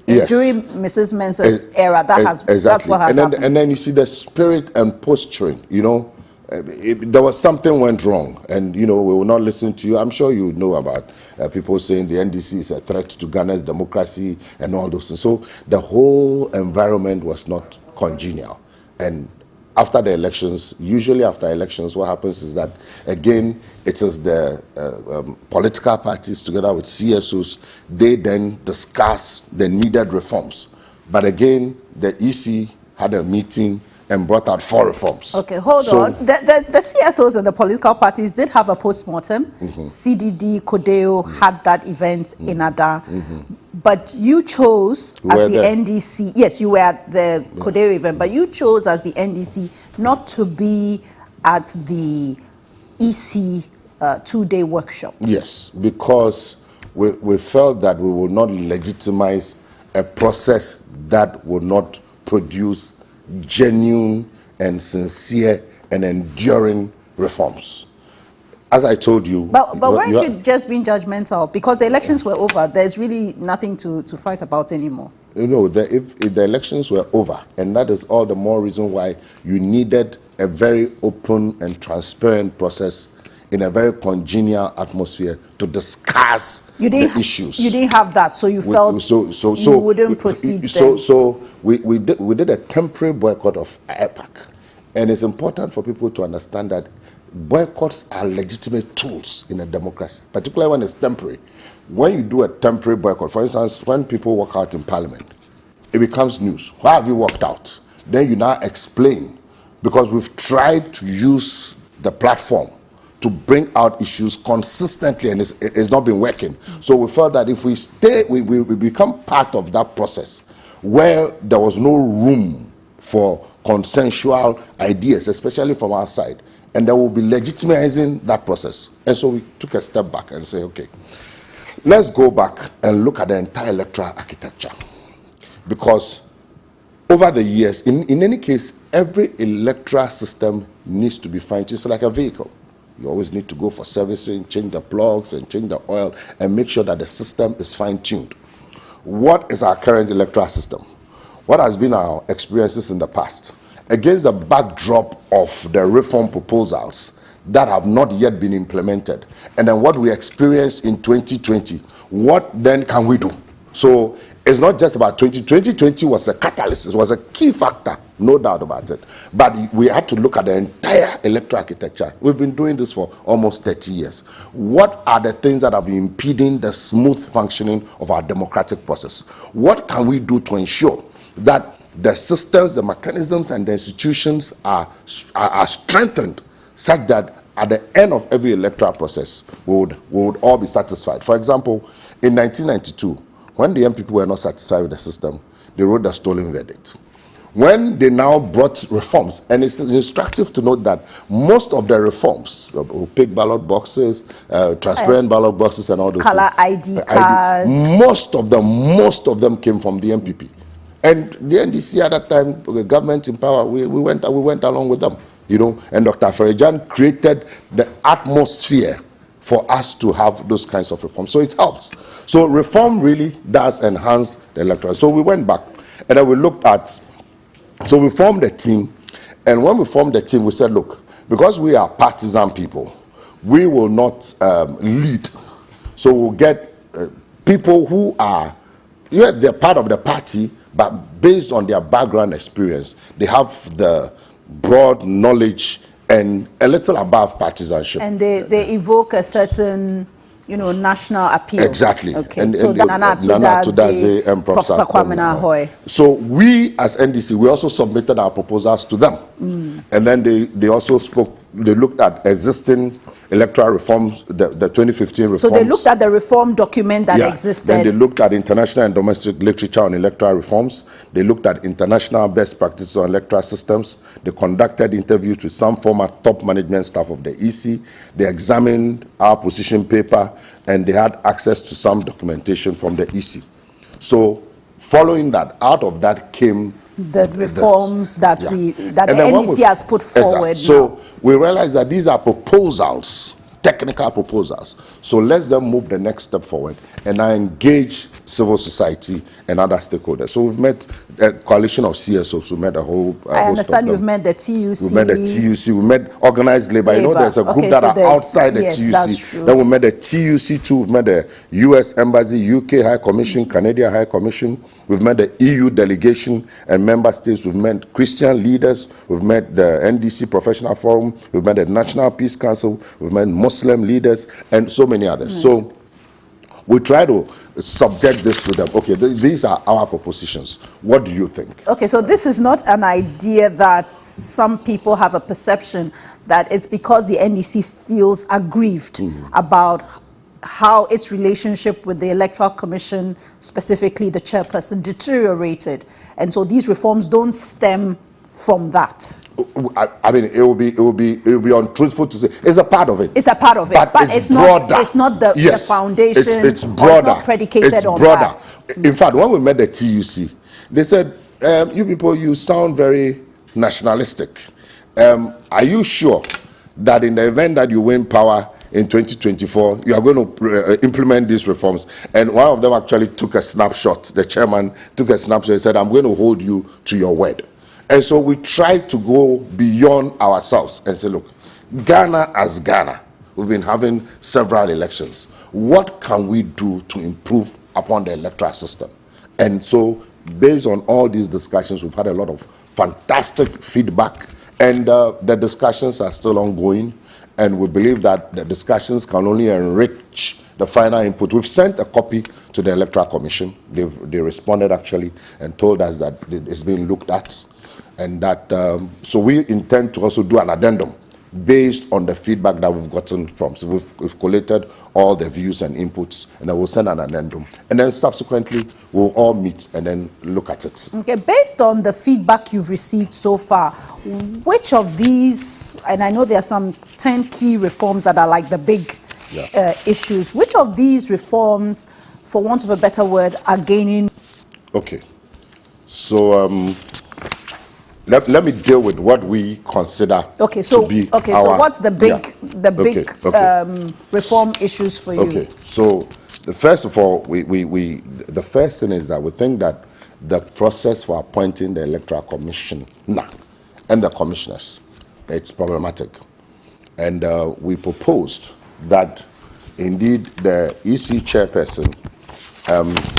yes. During Mrs. Mensah's era, that's what has happened. And then you see the spirit and posturing, you know, there was something went wrong, and we will not listen to you. I'm sure you know about people saying the NDC is a threat to Ghana's democracy and all those things. So the whole environment was not congenial. And after the elections, usually after elections, what happens is that, again, it is the political parties together with CSOs, they then discuss the needed reforms. But again, the EC had a meeting and brought out 4 reforms. Okay, hold on. The CSOs and the political parties did have a post-mortem. CDD, Codeo had that event in Ada. But you chose as the NDC, yes, you were at the Codeo event, but you chose as the NDC not to be at the EC 2-day workshop. Yes, because we felt that we would not legitimize a process that would not produce genuine and sincere and enduring reforms. As I told you... But weren't you just being judgmental? Because the elections were over, there's really nothing to fight about anymore. If the elections were over, and that is all the more reason why you needed a very open and transparent process in a very congenial atmosphere to discuss the issues. You didn't have that, so you felt you wouldn't proceed then. So we did a temporary boycott of IPAC. And it's important for people to understand that boycotts are legitimate tools in a democracy, particularly when it's temporary. When you do a temporary boycott, for instance, when people walk out in parliament, it becomes news. Why have you walked out? Then you now explain, because we've tried to use the platform to bring out issues consistently, and it's not been working. So we felt that if we stay, we become part of that process where there was no room for consensual ideas, especially from our side, and that will be legitimizing that process. And so we took a step back and say, okay, let's go back and look at the entire electoral architecture. Because over the years, in any case, every electoral system needs to be fine-tuned. It's like a vehicle. You always need to go for servicing, change the plugs and change the oil, and make sure that the system is fine-tuned. What is our current electoral system? What has been our experiences in the past? Against the backdrop of the reform proposals that have not yet been implemented, and then what we experienced in 2020, what then can we do? So it's not just about 2020. 2020 was a catalyst. It was a key factor, no doubt about it. But we had to look at the entire electoral architecture. We've been doing this for almost 30 years. What are the things that have been impeding the smooth functioning of our democratic process? What can we do to ensure that the systems, the mechanisms, and the institutions are strengthened such that at the end of every electoral process, we would all be satisfied? For example, in 1992, when the MPP were not satisfied with the system, they wrote the stolen verdict. When they now brought reforms, and it's instructive to note that most of the reforms, opaque ballot boxes, transparent ballot boxes, and all those color ID cards, most of them came from the MPP. And the NDC at that time, the government in power, we went along with them, and Dr. Ferejan created the atmosphere for us to have those kinds of reforms. So it helps. So reform really does enhance the electorate. So we went back and then we looked at, so we formed a team, and when we formed the team, we said, look, because we are partisan people, we will not lead. So we'll get people who are, they're part of the party, but based on their background experience, they have the broad knowledge and a little above partisanship. And they evoke a certain, national appeal. Exactly. Okay. And so Nana Tudaze and Professor Kwame Nahoi. So we as NDC, we also submitted our proposals to them. And then they also spoke, they looked at existing electoral reforms, the 2015 reforms. So they looked at the reform document that existed. Then they looked at international and domestic literature on electoral reforms. They looked at international best practices on electoral systems. They conducted interviews with some former top management staff of the EC. They examined our position paper, and they had access to some documentation from the EC. So following that, out of that came the reforms that the NDC has put forward. Exactly. So we realized that these are proposals, technical proposals. So let's then move the next step forward and now engage civil society, and other stakeholders. So we've met a coalition of CSOs. We met a whole I understand you've met the TUC. We met the TUC. We met organized labor. You know, there's a group that are outside the TUC. That's true. Then we met the TUC too. We've met the US Embassy, UK High Commission, Canadian High Commission. We've met the EU delegation and member states. We've met Christian leaders. We've met the NDC Professional Forum. We've met the National Peace Council. We've met Muslim leaders and so many others. So we try to subject this to them. Okay, these are our propositions. What do you think? Okay, so this is not an idea that some people have a perception that it's because the NDC feels aggrieved about how its relationship with the Electoral Commission, specifically the chairperson, deteriorated. And so these reforms don't stem from that. I mean, it will be untruthful to say it's a part of it. It's a part of it, but it's broader. Not. It's not the foundation. It's broader. It's not predicated on broader. that. In fact, when we met the TUC, they said, "You people, you sound very nationalistic. Are you sure that in the event that you win power in 2024, you are going to implement these reforms?" And one of them actually took a snapshot. The chairman took a snapshot and said, "I'm going to hold you to your word." And so we tried to go beyond ourselves and say, look, Ghana as Ghana, we've been having several elections. What can we do to improve upon the electoral system? And so based on all these discussions, we've had a lot of fantastic feedback, and the discussions are still ongoing. And we believe that the discussions can only enrich the final input. We've sent a copy to the Electoral Commission. They responded actually and told us that it's being looked at. And that, so we intend to also do an addendum based on the feedback that we've gotten from. So we've collated all the views and inputs, and then we'll send an addendum. And then subsequently, we'll all meet and then look at it. Okay, based on the feedback you've received so far, which of these, and I know there are some 10 key reforms that are like the big issues, which of these reforms, for want of a better word, are gaining? Okay, so let me deal with what we consider to be so what's the big reform issues for you? Okay, so first of all, the first thing is that we think that the process for appointing the Electoral Commission and the commissioners, it's problematic. And we proposed that indeed the EC chairperson,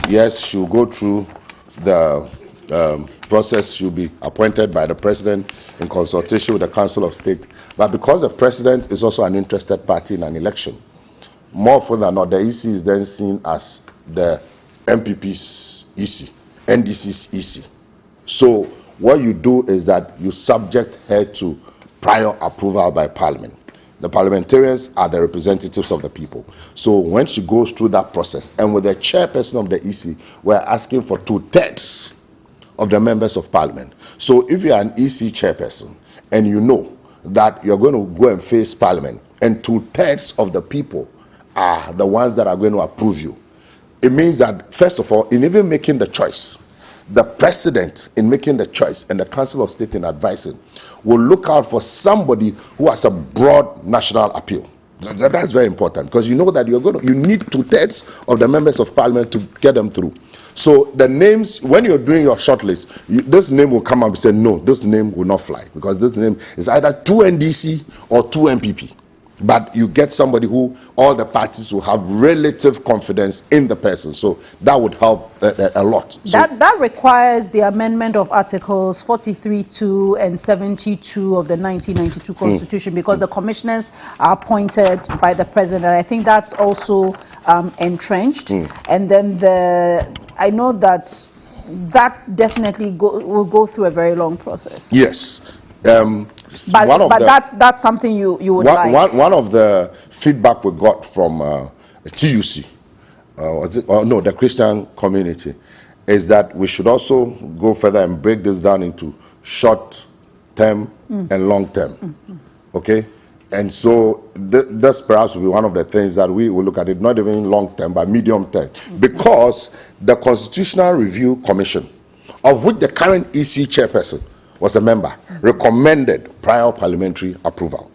yes, she'll go through the process, should be appointed by the president in consultation with the Council of State. But because the president is also an interested party in an election, more often than not, the EC is then seen as the MPP's EC, NDC's EC. So what you do is that you subject her to prior approval by Parliament. The parliamentarians are the representatives of the people. So when she goes through that process, and with the chairperson of the EC, we're asking for 2/3 of the members of Parliament. So if you're an EC chairperson and you know that you're going to go and face Parliament and 2/3 of the people are the ones that are going to approve you, it means that, first of all, in even making the choice, the president in making the choice and the Council of State in advising will look out for somebody who has a broad national appeal. That's very important, because you know that you need 2/3 of the members of Parliament to get them through. So the names, when you're doing your shortlist, this name will come up and say, no, this name will not fly, because this name is either 2 NDC or 2 MPP. But you get somebody who all the parties will have relative confidence in the person. So that would help a lot. So that requires the amendment of Articles 43(2) and 72 of the 1992 Constitution, because the commissioners are appointed by the president. I think that's also entrenched. And then I know that definitely will go through a very long process. Yes. But that's something you would like. One of the feedback we got from TUC, the Christian community, is that we should also go further and break this down into short term and long term. Okay? And so this perhaps will be one of the things that we will look at it, not even long term, but medium term. Because the Constitutional Review Commission, of which the current EC chairperson was a member, recommended prior parliamentary approval.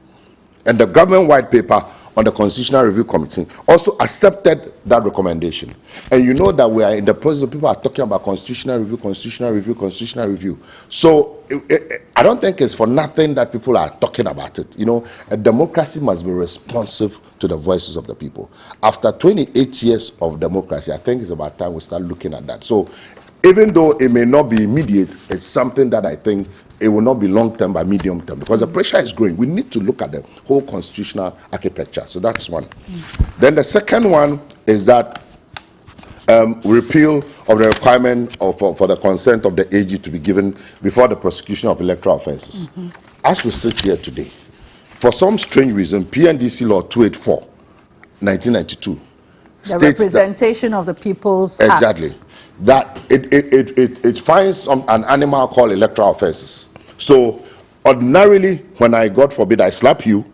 And the government white paper on the Constitutional Review Committee also accepted that recommendation. And you know that we are in the process of people are talking about constitutional review, constitutional review, constitutional review. So I don't think it's for nothing that people are talking about it. You know, a democracy must be responsive to the voices of the people. After 28 years of democracy, I think it's about time we start looking at that. So even though it may not be immediate, it's something that I think it will not be long-term but medium-term, because the pressure is growing. We need to look at the whole constitutional architecture. So that's one. Then the second one is that repeal of the requirement for the consent of the AG to be given before the prosecution of electoral offences. As we sit here today, for some strange reason, PNDC Law 284, 1992, the Representation of the People's exactly, Act. That it finds an animal called electoral offences. So ordinarily, when I, God forbid, I slap you,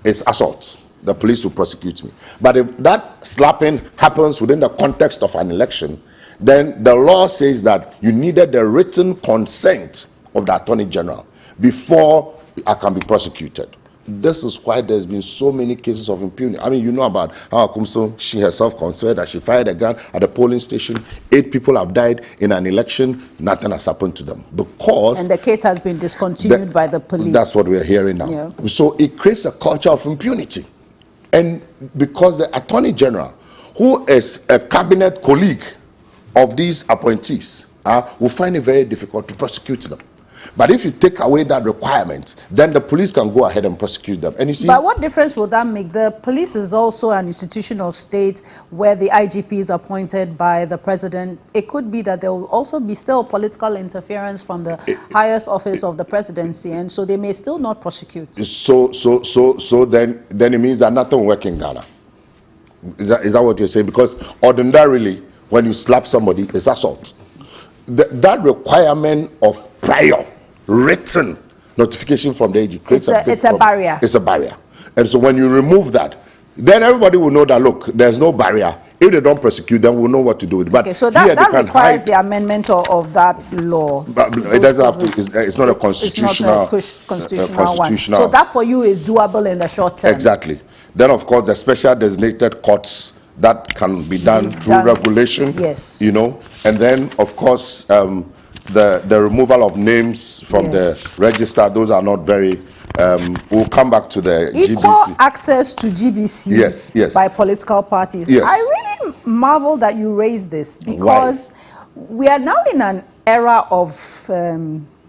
it's assault. The police will prosecute me. But if that slapping happens within the context of an election, then the law says that you needed the written consent of the Attorney General before I can be prosecuted. This is why there's been so many cases of impunity. I mean, you know about how Akumso, she herself confessed that she fired a gun at a polling station. 8 people have died in an election. Nothing has happened to them because... And the case has been discontinued by the police. That's what we're hearing now. Yeah. So it creates a culture of impunity. And because the Attorney General, who is a cabinet colleague of these appointees, will find it very difficult to prosecute them. But if you take away that requirement, then the police can go ahead and prosecute them. And you see, but what difference will that make? The police is also an institution of state where the IGP is appointed by the president. It could be that there will also be still political interference from the highest office of the presidency, and so they may still not prosecute. So then it means that nothing will work in Ghana. Is that what you're saying? Because ordinarily, when you slap somebody, it's assault. That requirement of prior written notification from the AG creates it's a barrier. It's a barrier. And so when you remove that, then everybody will know that, look, there's no barrier. If they don't prosecute, then we'll know what to do with it. But okay, so that requires the amendment of that law. But it doesn't have to. It's not a constitutional, constitutional one. So that for you is doable in the short term. Exactly. Then, of course, the special designated courts, that can be done through regulation. Yes. You know, and then, of course, the removal of names from the register, those are not very... we'll come back to the equal GBC. Access to GBC by political parties. Yes. I really marvel that you raised this because we are now in an era of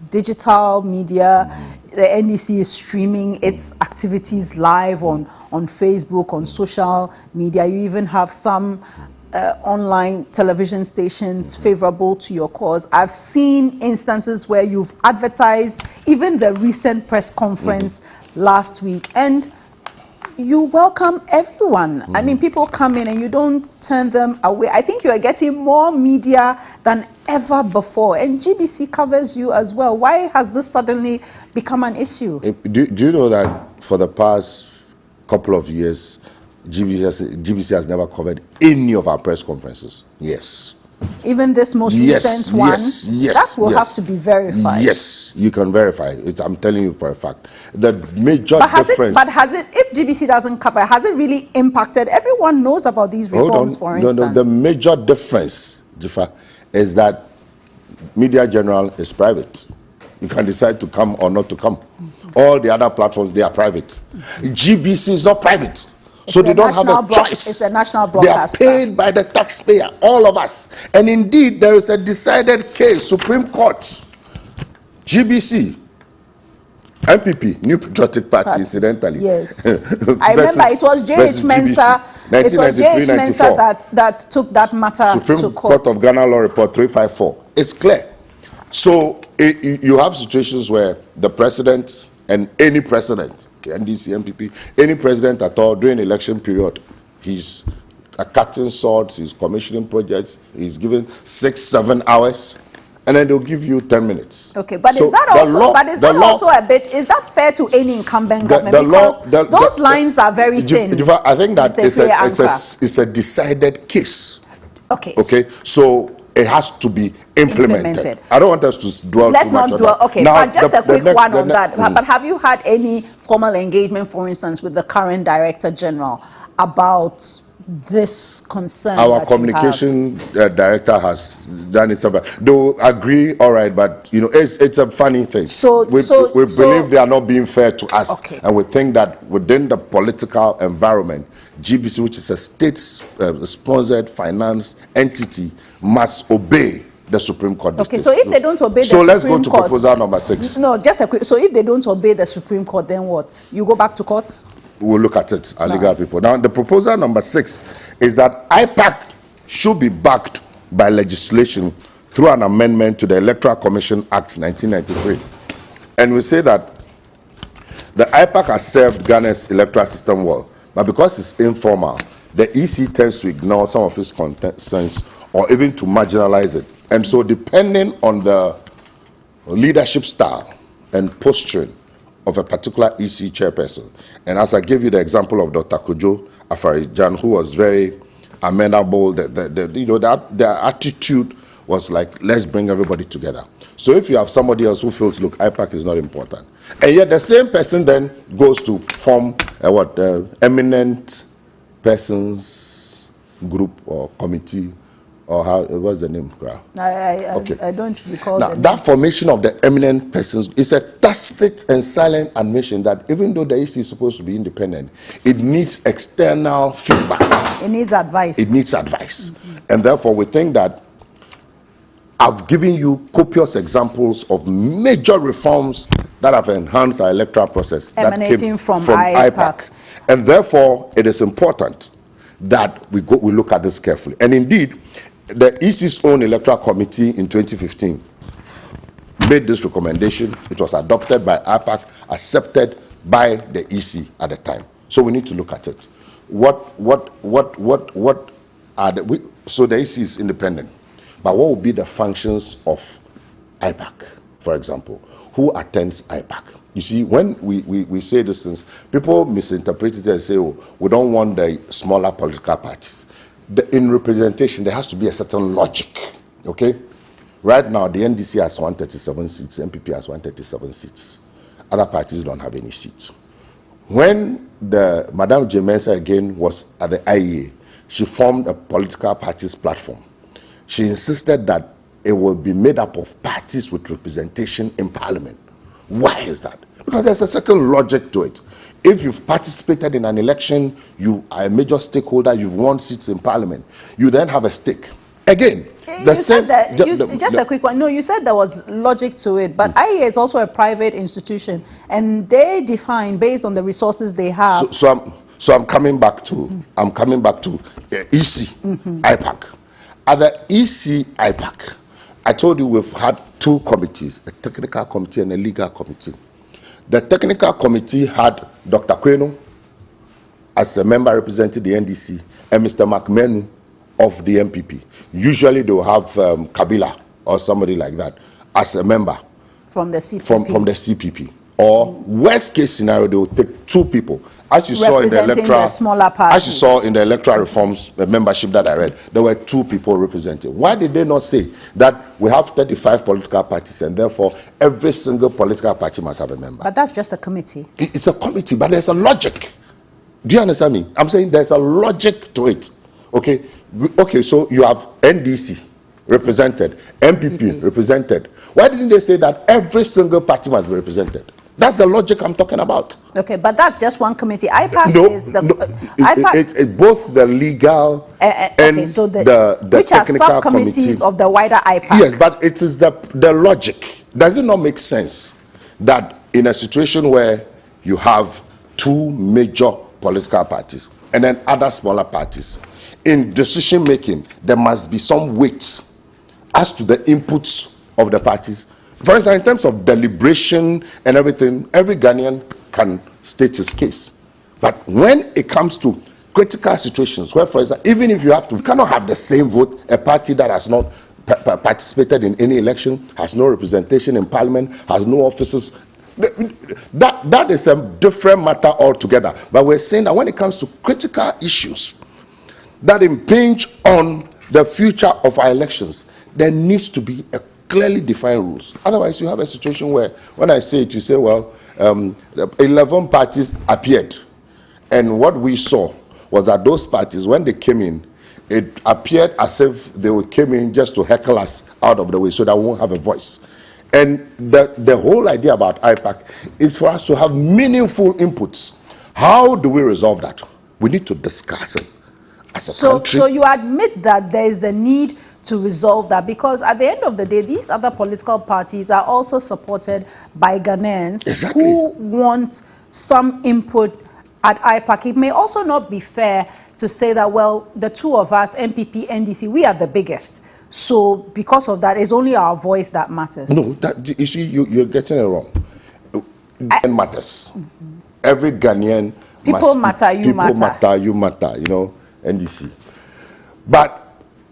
digital media. The NDC is streaming its activities live on Facebook, on social media. You even have some online television stations favorable to your cause. I've seen instances where you've advertised even the recent press conference last week, and you welcome everyone. I mean, people come in and you don't turn them away. I think you are getting more media than ever before, and GBC covers you as well. Why has this suddenly become an issue? Do you know that for the past couple of years, GBC has never covered any of our press conferences? Yes. Even this most recent one? Yes. That will have to be verified. Yes, you can verify it. I'm telling you for a fact. The major difference... But has it, if GBC doesn't cover, has it really impacted? Everyone knows about these reforms, for instance. No, the major difference, Jifa, is that Media General is private. You can decide to come or not to come. All the other platforms, they are private. GBC is not private. So they don't have a choice. It's a national broadcaster. They are paid by the taxpayer, all of us. And indeed, there is a decided case, Supreme Court, GBC, MPP, New Patriotic Party, incidentally. Yes. I remember it was J.H. Mensa. It was J.H. Mensa that took that matter to court. Supreme Court of Ghana Law Report 354. It's clear. So you have situations where the president and any president, NDC, MPP, any president at all during election period, he's cutting swords, he's commissioning projects, he's given 6-7 hours, and then they'll give you 10 minutes. Okay, but so is that also a bit, is that fair to any incumbent government? Because those lines are very thin. I think that it's a decided case. Okay. Okay, so it has to be implemented. I don't want us to dwell too much on that. Okay, now, but just a quick one on that. But have you had any formal engagement, for instance, with the current Director General about this concern? Our communication director has done it. They'll agree, all right, but you know, it's a funny thing. So we believe they are not being fair to us, and we think that within the political environment, GBC, which is a state-sponsored finance entity, must obey the Supreme Court. Okay, so if they don't obey the Supreme Court... So let's go to proposal number 6. No, just a quick... So if they don't obey the Supreme Court, then what? You go back to court? We'll look at it, our legal people. Now, the proposal number 6 is that IPAC should be backed by legislation through an amendment to the Electoral Commission Act 1993. And we say that the IPAC has served Ghana's electoral system well, but because it's informal, the EC tends to ignore some of its concerns or even to marginalize it. And so depending on the leadership style and posturing of a particular EC chairperson, and as I gave you the example of Dr. Kojo Afarijan, who was very amenable, the attitude was like, let's bring everybody together. So if you have somebody else who feels, look, IPAC is not important, and yet the same person then goes to form eminent persons group or committee, or how, what's the name? I don't recall. Now, that formation of the eminent persons is a tacit and silent admission that even though the EC is supposed to be independent, it needs external feedback. It needs advice. It needs advice. And therefore, we think that I've given you copious examples of major reforms that have enhanced our electoral process emanating that came from IPAC. And therefore, it is important that we look at this carefully. And indeed, the EC's own electoral committee in 2015 made this recommendation. It was adopted by IPAC, accepted by the EC at the time. So we need to look at it. So the EC is independent, but what will be the functions of IPAC, for example? Who attends IPAC? You see, when we say these things, people misinterpret it and say, oh, we don't want the smaller political parties. In representation, there has to be a certain logic, okay? Right now, the NDC has 137 seats, MPP has 137 seats. Other parties don't have any seats. When Madame J. Mensah again was at the IEA, she formed a political parties platform. She insisted that it will be made up of parties with representation in parliament. Why is that? Because there's a certain logic to it. If you've participated in an election, you are a major stakeholder, you've won seats in parliament, you then have a stake. Again, just a quick one. No, you said there was logic to it, but IEA is also a private institution, and they define based on the resources they have. So I'm coming back to EC, IPAC. At the EC, IPAC, I told you we've had 2 committees, a technical committee and a legal committee. The technical committee had Dr. Kwenu as a member representing the NDC and Mr. McMenu of the MPP. Usually they will have Kabila or somebody like that as a member from the CPP. From the CPP. Or worst case scenario, they will take 2 people. As you saw in the electoral reforms membership that I read, there were 2 people representing. Why did they not say that we have 35 political parties and therefore every single political party must have a member? But that's just a committee. It's a committee, but there's a logic. Do you understand me? I'm saying there's a logic to it. Okay, so you have NDC represented, MPP represented. Why didn't they say that every single party must be represented? That's the logic I'm talking about. Okay, but that's just one committee. IPAC is the... It's both the legal and so the which technical are subcommittees of the wider IPAC. Yes, but it is the logic. Does it not make sense that in a situation where you have 2 major political parties and then other smaller parties, in decision making, there must be some weight as to the inputs of the parties? For instance, in terms of deliberation and everything, every Ghanaian can state his case. But when it comes to critical situations, where, for example, even if you cannot have the same vote, a party that has not participated in any election, has no representation in parliament, has no offices, that is a different matter altogether. But we're saying that when it comes to critical issues that impinge on the future of our elections, there needs to be a clearly defined rules. Otherwise, you have a situation where, when I say it, you say, well, 11 parties appeared, and what we saw was that those parties, when they came in, it appeared as if they came in just to heckle us out of the way so that we won't have a voice. And the whole idea about IPAC is for us to have meaningful inputs. How do we resolve that? We need to discuss it as a country. So you admit that there is the need to resolve that, because at the end of the day, these other political parties are also supported by Ghanaians who want some input at IPAC. It may also not be fair to say that, well, the two of us, MPP, NDC, we are the biggest. So because of that, it's only our voice that matters. No, that, you see, you're getting it wrong. It matters. Every Ghanaian people matter, you matter. People matter, you matter, you know, NDC. But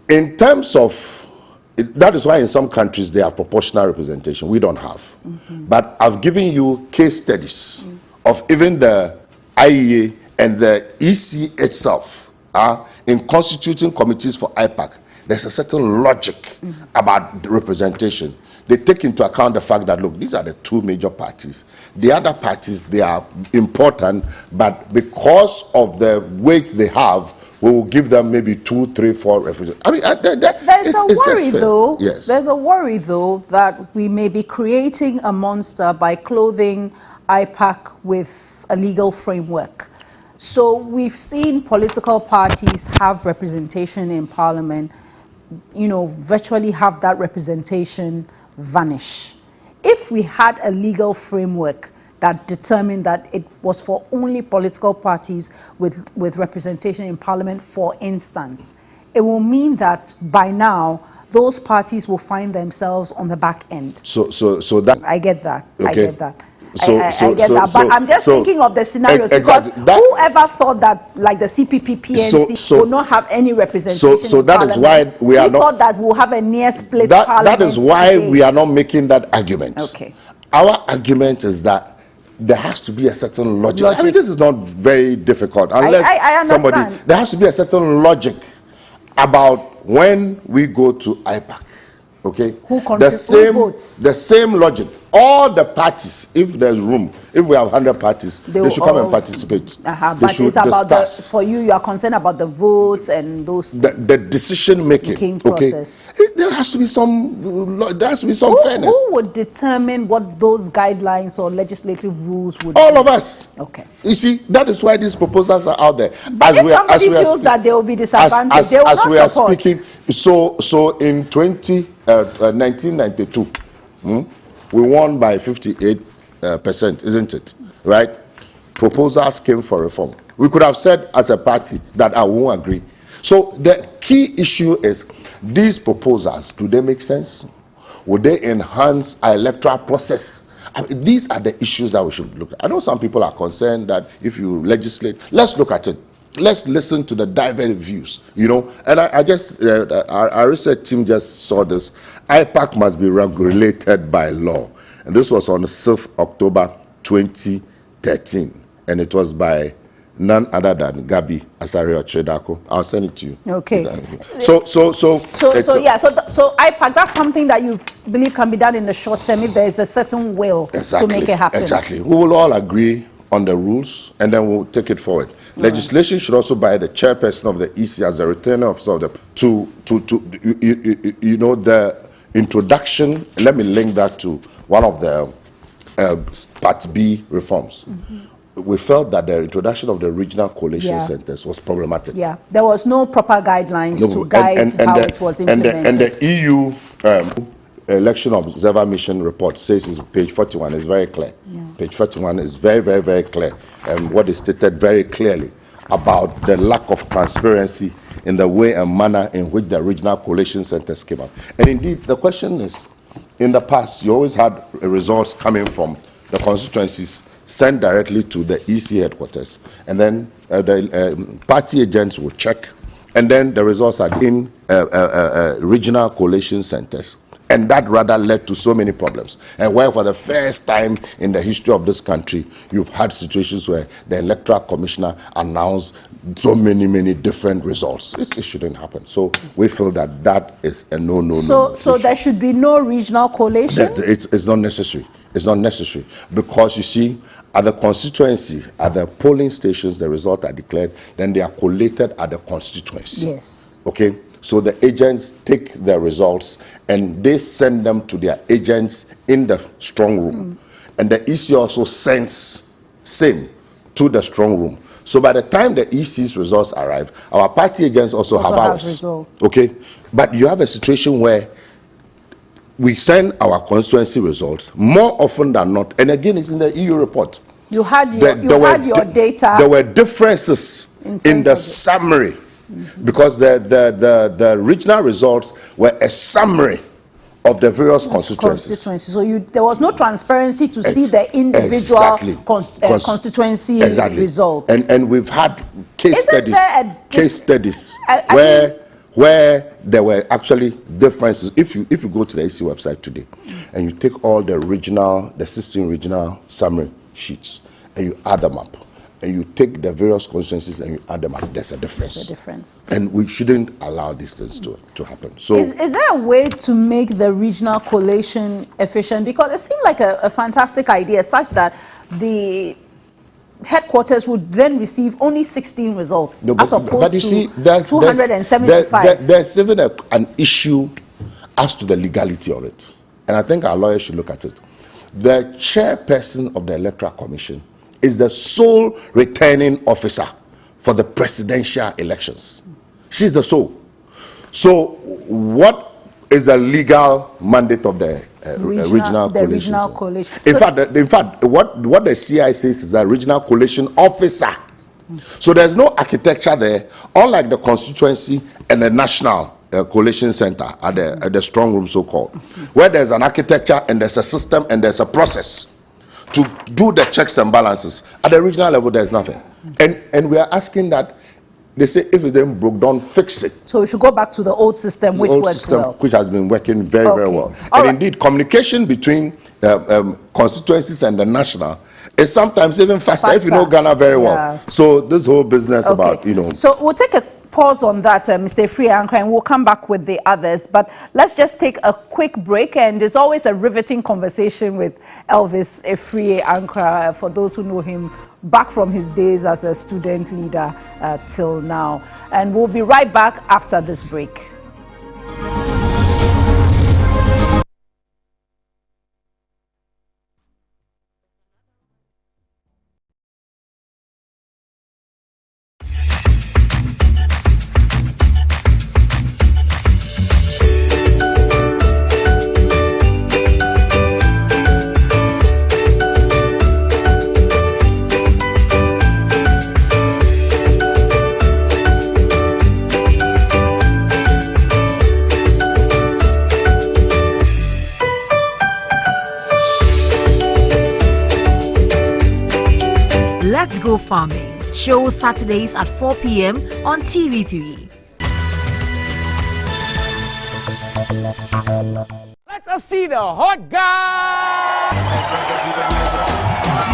in terms of, that is why in some countries they have proportional representation. We don't have. But I've given you case studies of even the IEA and the EC itself in constituting committees for IPAC. There's a certain logic about the representation. They take into account the fact that, look, these are the two major parties. The other parties, they are important, but because of the weight they have, we will give them maybe 2, 3, 4 representatives. I mean, there's a worry, though. Yes. There's a worry, though, that we may be creating a monster by clothing IPAC with a legal framework. So we've seen political parties have representation in Parliament, you know, virtually have that representation vanish. If we had a legal framework that determined that it was for only political parties with representation in Parliament, for instance, it will mean that by now those parties will find themselves on the back end. So that I get that. Okay. I get that. I get that. But I'm just thinking of the scenarios because whoever thought that, like the CPP, PNC, will not have any representation. So that is why we are not. thought that we'll have a near split Parliament. That is why we are not making that argument. Okay. Our argument is that there has to be a certain logic. I mean, this is not very difficult unless I understand. there has to be a certain logic about when we go to IPAC. Okay, who votes? The same logic. All the parties, if there's room, if we have 100 parties, they should come and participate. But it's about for you are concerned about the votes and those things. The decision making process. There has to be some. There has to be some fairness. Who would determine what those guidelines or legislative rules would all be? Of us. Okay. You see, that is why these proposals are out there. But if somebody feels that they will be disadvantaged, they will not support. As we are speaking, so in 1992, we won by 58%, isn't it? Right? Proposals came for reform. We could have said as a party that I won't agree. So the key issue is, these proposals, do they make sense? Would they enhance our electoral process? I mean, these are the issues that we should look at. I know some people are concerned that if you legislate, let's look at it. Let's listen to the divergent views, you know. And I guess our research team just saw this. IPAC must be regulated by law. And this was on the 6th October 2013. And it was by none other than Gabi Asario Chedako. I'll send it to you. Okay. So IPAC, that's something that you believe can be done in the short term if there is a certain will to make it happen. Exactly. We will all agree on the rules and then we'll take it forward. Legislation should also by the chairperson of the EC as the returning officer of the you know, the introduction. Let me link that to one of the Part B reforms. We felt that the introduction of the regional coalition centers was problematic. Yeah, there was no proper guidelines to guide how it was implemented. And the EU Election Observer Mission report says, is page 41 is very clear. Page 41 is very, very, very clear. And what is stated very clearly about the lack of transparency in the way and manner in which the regional coalition centers came out. And indeed, the question is, in the past, you always had results coming from the constituencies sent directly to the EC headquarters. And then the party agents will check. And then the results are in regional coalition centers. And that rather led to so many problems. And where for the first time in the history of this country, you've had situations where the electoral commissioner announced so many different results. It shouldn't happen. So we feel that that is a no. So there should be no regional coalition? It's not necessary. It's not necessary because you see, at the constituency, at the polling stations, the results are declared, then they are collated at the constituency. Yes. Okay? So the agents take their results and they send them to their agents in the strong room. And the EC also sends same to the strong room. So by the time the EC's results arrive, our party agents also have ours. Okay? But you have a situation where we send our constituency results more often than not. And again, it's in the EU report. You had your data. There were differences in the summary because the regional results were a summary of the various constituencies. So there was no transparency to see the individual constituency results. And we've had case studies where there were actually differences. If you go to the AC website today and you take all the 16 regional summary sheets and you add them up, and you take the various constituencies and you add them up, there's a difference. There's a difference. And we shouldn't allow these things to happen. So is there a way to make the regional collation efficient? Because it seemed like a fantastic idea, such that the headquarters would then receive only 16 results as opposed to 275. There's even an issue as to the legality of it. And I think our lawyers should look at it. The chairperson of the Electoral Commission is the sole returning officer for the presidential elections. She's the sole. So what is the legal mandate of the regional coalition? In fact, what the CI says is that regional coalition officer. So there's no architecture there, unlike the constituency and the national coalition center at the strong room, so-called, where there's an architecture and there's a system and there's a process to do the checks and balances. At the regional level, there's nothing. And we are asking that they say if it then broke down, fix it. So we should go back to the old system, which works well. Which has been working very, very well. And indeed, communication between constituencies and the national is sometimes even faster. If you know Ghana very well. So this whole business about, So we'll take a pause on that, Mr. Efree Ankra, and we'll come back with the others. But let's just take a quick break. And there's always a riveting conversation with Elvis Efree Ankra, for those who know him back from his days as a student leader till now. And we'll be right back after this break. Let's Go Farming. Show Saturdays at 4 p.m. on TV3. Let us see the hot guy.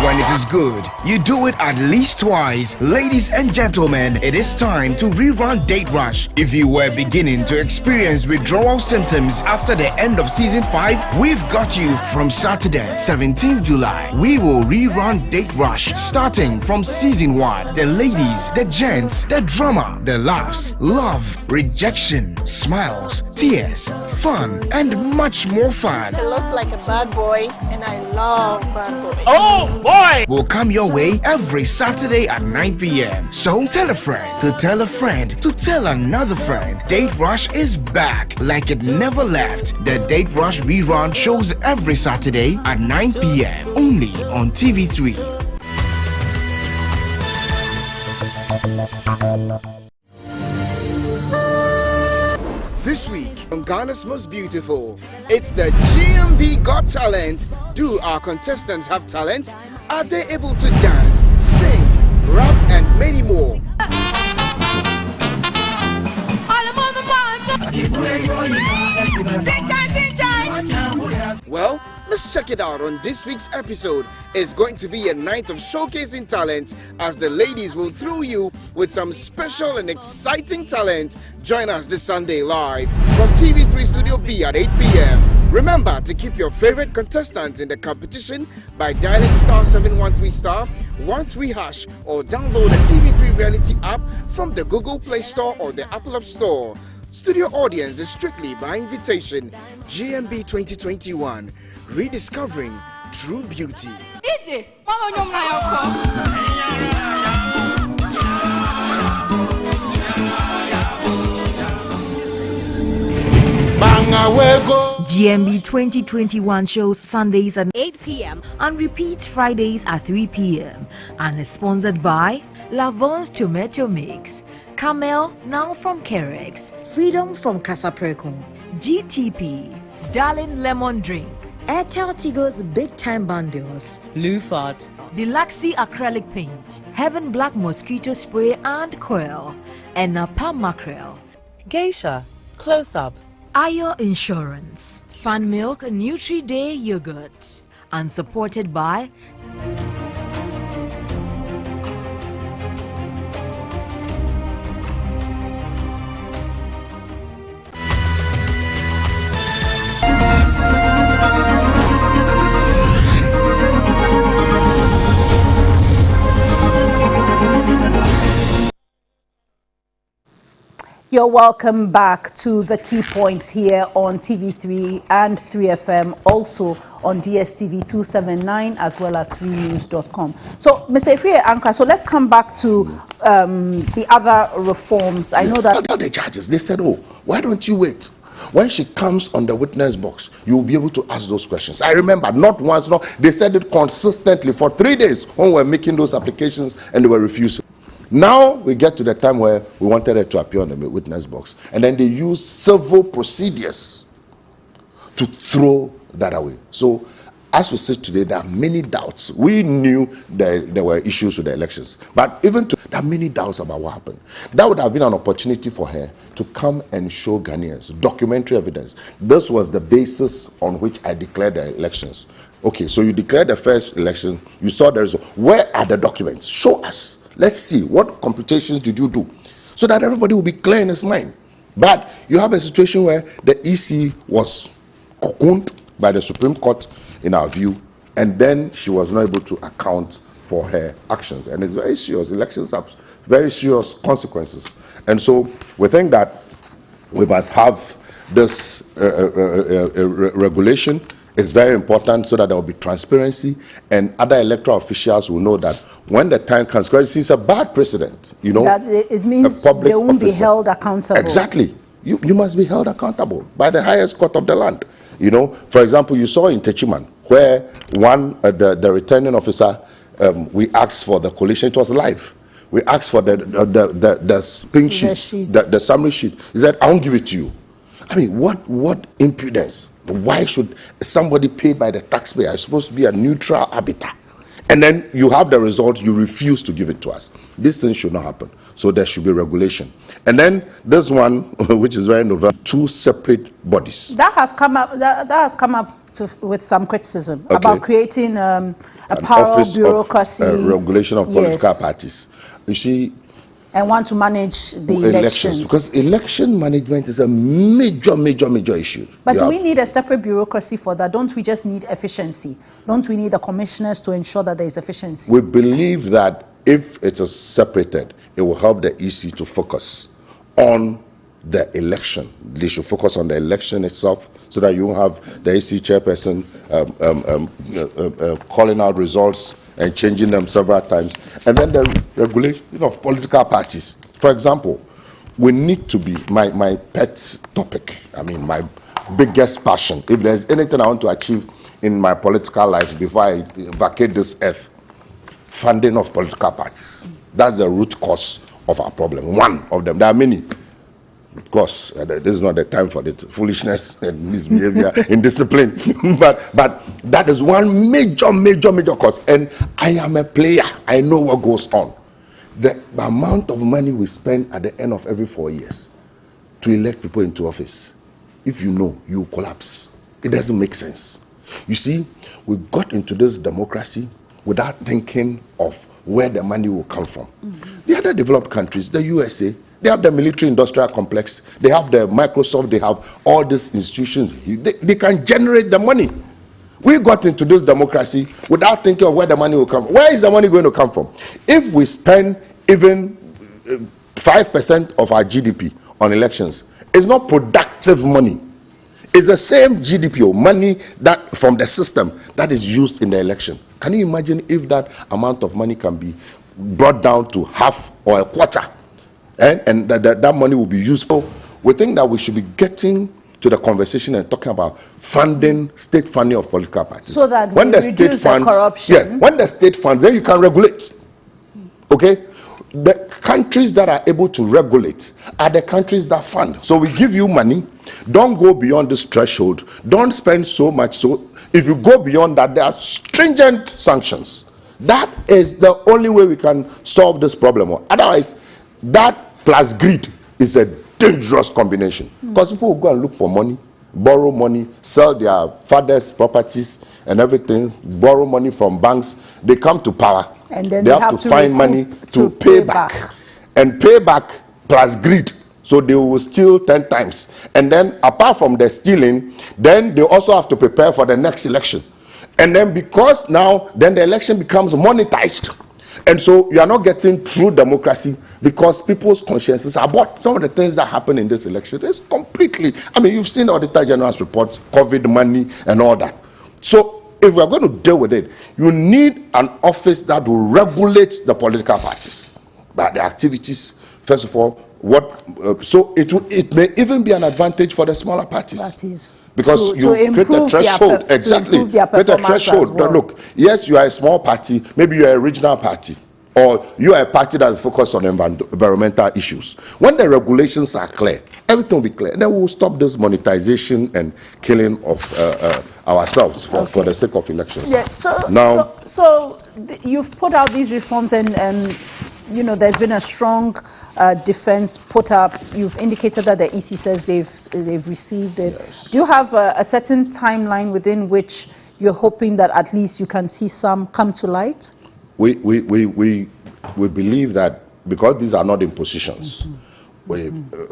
When it is good, you do it at least twice. Ladies and gentlemen, it is time to rerun Date Rush. If you were beginning to experience withdrawal symptoms after the end of season 5, we've got you. From Saturday, 17th July, we will rerun Date Rush, starting from season 1. The ladies, the gents, the drama, the laughs, love, rejection, smiles, tears, fun, and much more fun. It looks like a bad boy, and I love bad boys. Oh boy! Will come your way every Saturday at 9 p.m. So tell a friend to tell a friend to tell another friend. Date Rush is back like it never left. The Date Rush rerun shows every Saturday at 9 p.m. only on TV3. This week on Ghana's Most Beautiful, it's the GMB Got Talent. Do our contestants have talent? Are they able to dance, sing, rap, and many more? Well, let's Let's check it out on this week's episode. It's going to be a night of showcasing talent as the ladies will thrill you with some special and exciting talent. Join us this Sunday live from TV3 Studio B at 8 p.m. Remember to keep your favorite contestants in the competition by dialing *713*13# or download the TV3 Reality app from the Google Play Store or the Apple App Store. Studio audience is strictly by invitation. GMB 2021, rediscovering true beauty. DJ, mama nyom na yoko. GMB 2021 shows Sundays at 8 p.m. and repeats Fridays at 3 p.m. and is sponsored by Lavon's Tomato Mix, Camel now from Kerex, Freedom from Casapreco, GTP, Darling Lemon Drink, Airtel Tigo's Big Time Bundles, Lufat, Deluxy Acrylic Paint, Heaven Black Mosquito Spray and Coil, and Napa Mackerel, Geisha, Close Up, Ayo Insurance, Fun Milk Nutri Day Yogurt, and supported by You're welcome back to the key points here on TV3 and 3FM, also on DSTV 279 as well as 3news.com. So, Mr. Efriye Ankra, so let's come back to the other reforms. I know that the judges, they said, oh, why don't you wait? When she comes on the witness box, you will be able to ask those questions. I remember, not once, no, they said it consistently for 3 days when we were making those applications and they were refusing. Now we get to the time where we wanted her to appear on the witness box, and then they use civil procedures to throw that away. So as we sit today, there are many doubts. We knew there were issues with the elections, but even there are many doubts about what happened. That would have been an opportunity for her to come and show Ghanaians documentary evidence. This was the basis on which I declared the elections. Okay, so you declared the first election, you saw the result. Where are the documents? Show us. Let's see, what computations did you do? So that everybody will be clear in his mind. But you have a situation where the EC was cocooned by the Supreme Court, in our view, and then she was not able to account for her actions. And it's very serious. Elections have very serious consequences. And so we think that we must have this regulation. It's very important so that there will be transparency and other electoral officials will know that when the time comes, because it's a bad precedent, you know. That it means they won't be held accountable. Exactly. You must be held accountable by the highest court of the land. You know, for example, you saw in Techiman where the returning officer, we asked for the collation, it was live. We asked for the pink sheet, the summary sheet. He said, I won't give it to you. I mean, what impudence? Why should somebody paid by the taxpayer is supposed to be a neutral arbiter? And then you have the result, you refuse to give it to us. These things should not happen. So there should be regulation. And then this one, which is very novel, 2 separate bodies. That has come up. That has come up with some criticism about creating a power bureaucracy, regulation of political parties. You see. And want to manage the elections. Because election management is a major issue. But do we need a separate bureaucracy for that? Don't we just need efficiency? Don't we need the commissioners to ensure that there is efficiency? We believe that if it is separated, it will help the EC to focus on the election. They should focus on the election itself so that you have the EC chairperson calling out results and changing them several times. And then the regulation of political parties. For example, we need to be, my pet topic, I mean, my biggest passion, if there's anything I want to achieve in my political life before I vacate this earth, funding of political parties. That's the root cause of our problem. One of them. There are many. Of course, this is not the time for it. Foolishness and misbehavior, indiscipline. but that is one major cause. And I am a player. I know what goes on. The amount of money we spend at the end of every 4 years to elect people into office, if you know, you collapse. It doesn't make sense. You see, we got into this democracy without thinking of where the money will come from. The other developed countries, the USA, they have the military industrial complex, they have the Microsoft, they have all these institutions. They can generate the money. We got into this democracy without thinking of where the money will come. Where is the money going to come from? If we spend even 5% of our GDP on elections, it's not productive money. It's the same GDP or money that from the system that is used in the election. Can you imagine if that amount of money can be brought down to half or a quarter, and that money will be useful? We think that we should be getting to the conversation and talking about funding, state funding of political parties. So that when we the reduce state funds, the corruption. Yeah, when the state funds, then you can regulate. Okay? The countries that are able to regulate are the countries that fund. So we give you money, don't go beyond this threshold, don't spend so much. So if you go beyond that, there are stringent sanctions. That is the only way we can solve this problem. Otherwise, that plus greed is a dangerous combination, because people will go and look for money, borrow money, sell their father's properties and everything, borrow money from banks. They come to power, and then they have to find money to pay back, and pay back plus greed. So they will steal 10 times, and then apart from the stealing, then they also have to prepare for the next election. And then because now then the election becomes monetized, and so you are not getting true democracy, because people's consciences are bought. Some of the things that happen in this election is completely, I mean, you've seen Auditor General's reports, COVID money and all that. So if we're going to deal with it, you need an office that will regulate the political parties, but the activities, first of all, so it may even be an advantage for the smaller parties. Because you create a threshold, exactly. Create a threshold. Well. Look, yes, you are a small party, maybe you are a regional party, or you are a party that is focused on environmental issues. When the regulations are clear, everything will be clear. And then we will stop this monetization and killing of ourselves for the sake of elections. Yeah, so you've put out these reforms, and you know, there's been a strong defense put up. You've indicated that the EC says they've received it. Yes. Do you have a certain timeline within which you're hoping that at least you can see some come to light? We believe that because these are not impositions,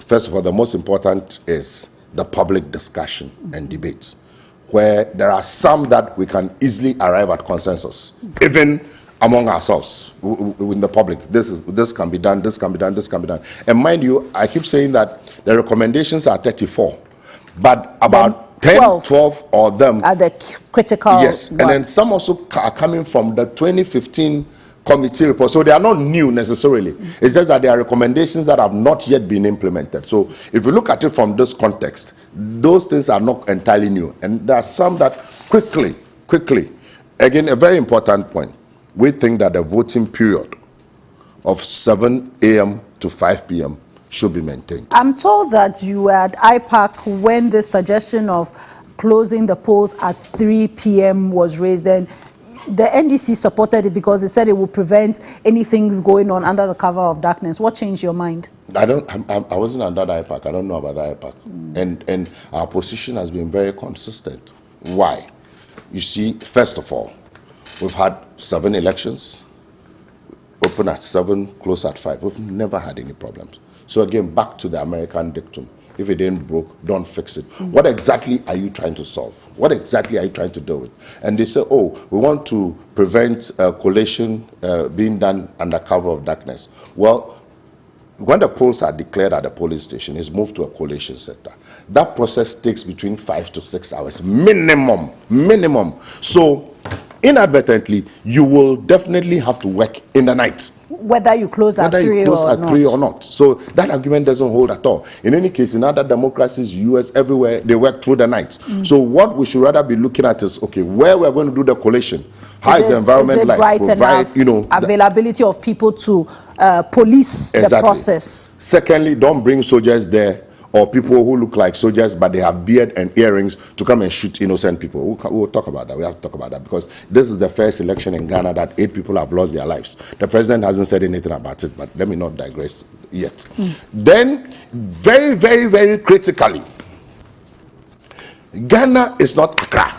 first of all, the most important is the public discussion and debate, where there are some that we can easily arrive at consensus, even among ourselves, in the public. This can be done, this can be done, this can be done. And mind you, I keep saying that the recommendations are 34, but about 12 of them are the critical. Yes, and then some also are coming from the 2015 committee report. So they are not new necessarily. It's just that there are recommendations that have not yet been implemented. So if you look at it from this context, those things are not entirely new. And there are some that quickly, again, a very important point. We think that the voting period of 7 a.m. to 5 p.m. should be maintained. I'm told that you were at IPAC when the suggestion of closing the polls at 3 p.m. was raised, and the NDC supported it because they said it would prevent anything going on under the cover of darkness. What changed your mind? I wasn't under the IPAC. I don't know about the IPAC. And our position has been very consistent. Why? You see, first of all, we've had 7 elections, open at 7, close at 5. We've never had any problems. So again, back to the American dictum. If it ain't broke, don't fix it. What exactly are you trying to solve? What exactly are you trying to deal with? And they say, oh, we want to prevent collation being done under cover of darkness. Well, when the polls are declared at the polling station, it's moved to a collation center. That process takes between 5 to 6 hours, minimum. So inadvertently, you will definitely have to work in the night. Whether you close at 3 or not. So that argument doesn't hold at all. In any case, in other democracies, US, everywhere, they work through the night. So what we should rather be looking at is, okay, where we're going to do the collation, how is the environment like, right provide, availability of people to police the process. Secondly, don't bring soldiers there, or people who look like soldiers but they have beard and earrings to come and shoot innocent people. We'll talk about that. We have to talk about that because this is the first election in Ghana that 8 people have lost their lives. The president hasn't said anything about it, but let me not digress yet. Then, very, very, very critically, Ghana is not Accra.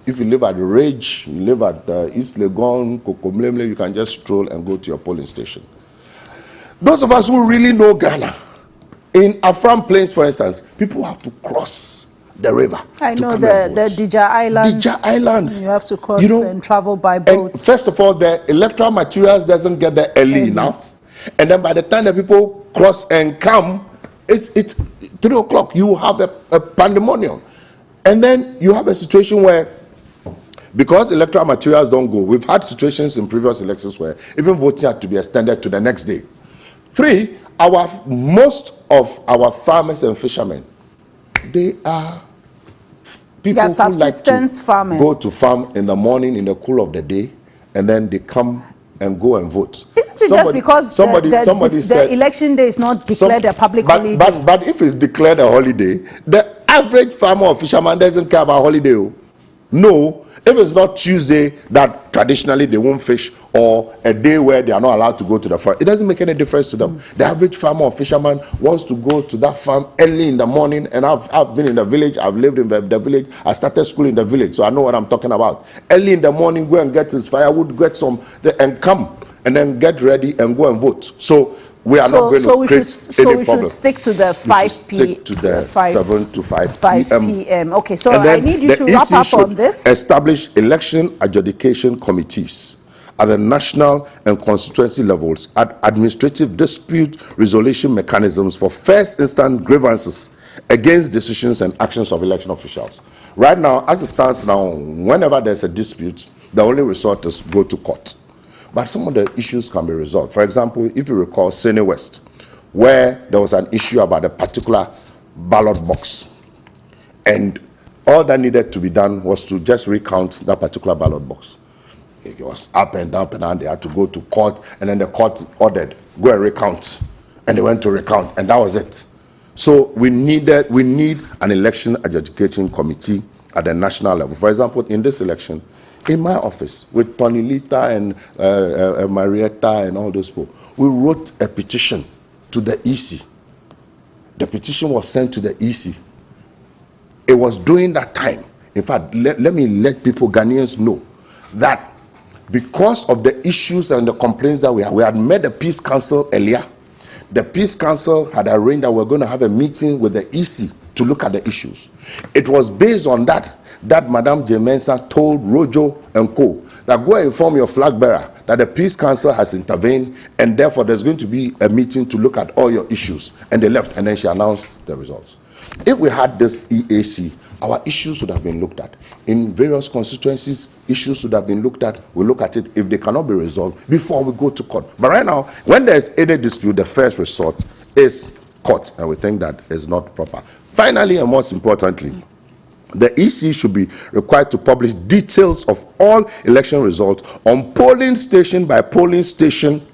If you live at Ridge, you live at East Legon, Kokomlemle, you can just stroll and go to your polling station. Those of us who really know Ghana, in Afram Plains, for instance, people have to cross the river. I know the Dija Islands. Dija Islands. You have to cross and travel by boat. And first of all, the electoral materials doesn't get there early enough. And then by the time the people cross and come, it's 3 o'clock. You have a pandemonium. And then you have a situation where, because electoral materials don't go, we've had situations in previous elections where even voting had to be extended to the next day. 3, most of our farmers and fishermen, they are people who like to farmers. Go to farm in the morning in the cool of the day, and then they come and go and vote. Isn't it just because the election day is not declared a public holiday? But if it's declared a holiday, the average farmer or fisherman doesn't care about holiday. No, if it's not Tuesday that traditionally they won't fish, or a day where they are not allowed to go to the farm, it doesn't make any difference to them. The average farmer or fisherman wants to go to that farm early in the morning, and I've been in the village, I've lived in the village, I started school in the village, so I know what I'm talking about. Early in the morning, go and get his firewood, get some, and come, and then get ready and go and vote. So we are not going to create any problem. So we should stick to the 5 p.m. Stick to the 7 to 5 p.m. Okay, so I need you to wrap up on this. Establish election adjudication committees at the national and constituency levels at administrative dispute resolution mechanisms for first instance grievances against decisions and actions of election officials. Right now, as it stands now, whenever there's a dispute, the only resort is go to court. But some of the issues can be resolved. For example, if you recall Sene West, where there was an issue about a particular ballot box, and all that needed to be done was to just recount that particular ballot box. It was up and down and down. They had to go to court, and then the court ordered, go and recount. And they went to recount, and that was it. So we need an election adjudicating committee at the national level. For example, in this election, in my office, with Tony Lita and Marietta and all those people, we wrote a petition to the EC. The petition was sent to the EC. It was during that time. In fact, let me let people, Ghanaians, know that because of the issues and the complaints that we had met the Peace Council earlier. The Peace Council had arranged that we're going to have a meeting with the EC to look at the issues. It was based on that Madame J. Mensah told Rojo and Co. that go and inform your flag bearer that the Peace Council has intervened, and therefore there's going to be a meeting to look at all your issues. And they left, and then she announced the results. If we had this EAC, our issues would have been looked at. In various constituencies, issues would have been looked at. We look at it if they cannot be resolved before we go to court. But right now, when there's any dispute, the first resort is court, and we think that is not proper. Finally, and most importantly, the EC should be required to publish details of all election results on polling station by polling station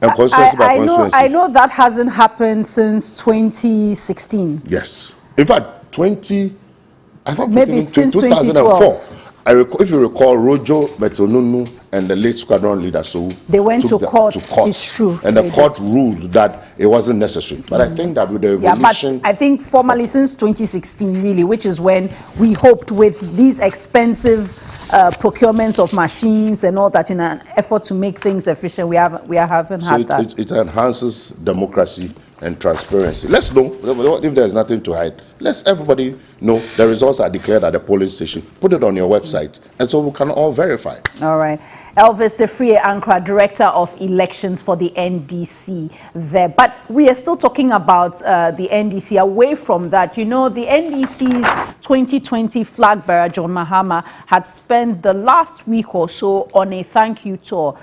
and constituency by constituency. I know that hasn't happened since 2016. Yes. In fact, maybe since 2004. If you recall, Rojo, Betonunu, and the late squadron leader, so they went to court. It's true. And the court ruled that it wasn't necessary. But I think that with the evolution... but I think formally since 2016, really, which is when we hoped with these expensive procurements of machines and all that in an effort to make things efficient, we haven't had that. It enhances democracy and transparency. Let's know if there's nothing to hide. Let's everybody know the results are declared at the polling station. Put it on your website, and so we can all verify. All right. Elvis Sefrie Ankra, Director of Elections for the NDC there. But we are still talking about the NDC. Away from that, you know, the NDC's 2020 flag bearer, John Mahama, had spent the last week or so on a thank you tour,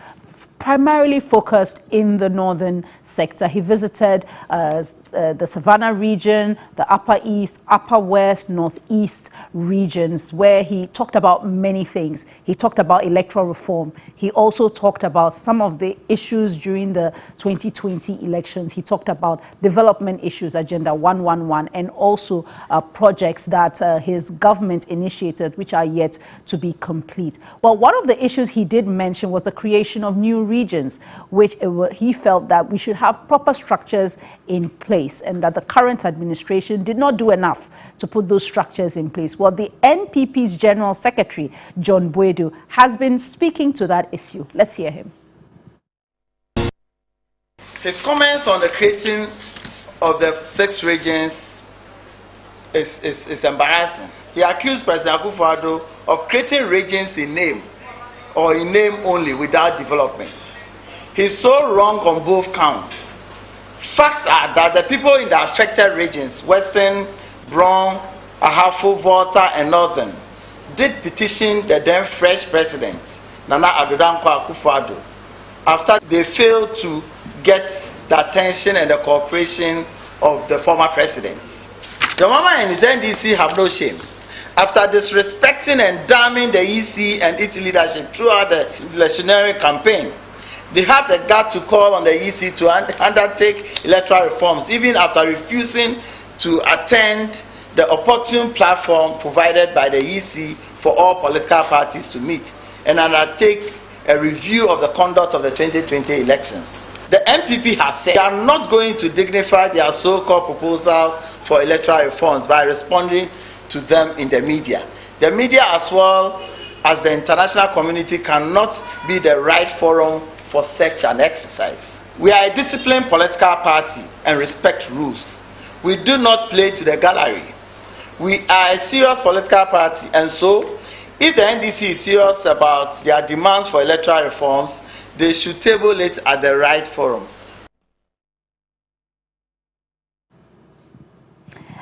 primarily focused in the northern sector. He visited the Savannah region, the Upper East, Upper West, Northeast regions, where he talked about many things. He talked about electoral reform. He also talked about some of the issues during the 2020 elections. He talked about development issues, Agenda 111, and also projects that his government initiated, which are yet to be complete. Well, one of the issues he did mention was the creation of new regions, which he felt that we should have proper structures in place and that the current administration did not do enough to put those structures in place. Well, the NPP's General Secretary, John Boadu, has been speaking to that issue. Let's hear him. His comments on the creating of the 6 regions is embarrassing. He accused President Akufo-Addo of creating regions in name or in name only without development. He's so wrong on both counts. Facts are that the people in the affected regions, Western, Bron, Ahafo, Volta, and Northern, did petition the then fresh president, Nana Addo Dankwa Akufo-Addo, after they failed to get the attention and the cooperation of the former president. The Mama and his NDC have no shame. After disrespecting and damning the EC and its leadership throughout the electioneering campaign, they had the gut to call on the EC to undertake electoral reforms, even after refusing to attend the opportune platform provided by the EC for all political parties to meet and undertake a review of the conduct of the 2020 elections. The MPP has said they are not going to dignify their so-called proposals for electoral reforms by responding to them in the media. The media, as well as the international community, cannot be the right forum for such an exercise. We are a disciplined political party and respect rules. We do not play to the gallery. We are a serious political party, and so if the NDC is serious about their demands for electoral reforms, they should table it at the right forum.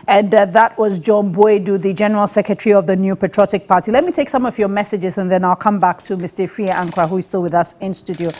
And that was John Boadu, the General Secretary of the New Patriotic Party. Let me take some of your messages and then I'll come back to Mr. Freya Ankra, who is still with us in studio.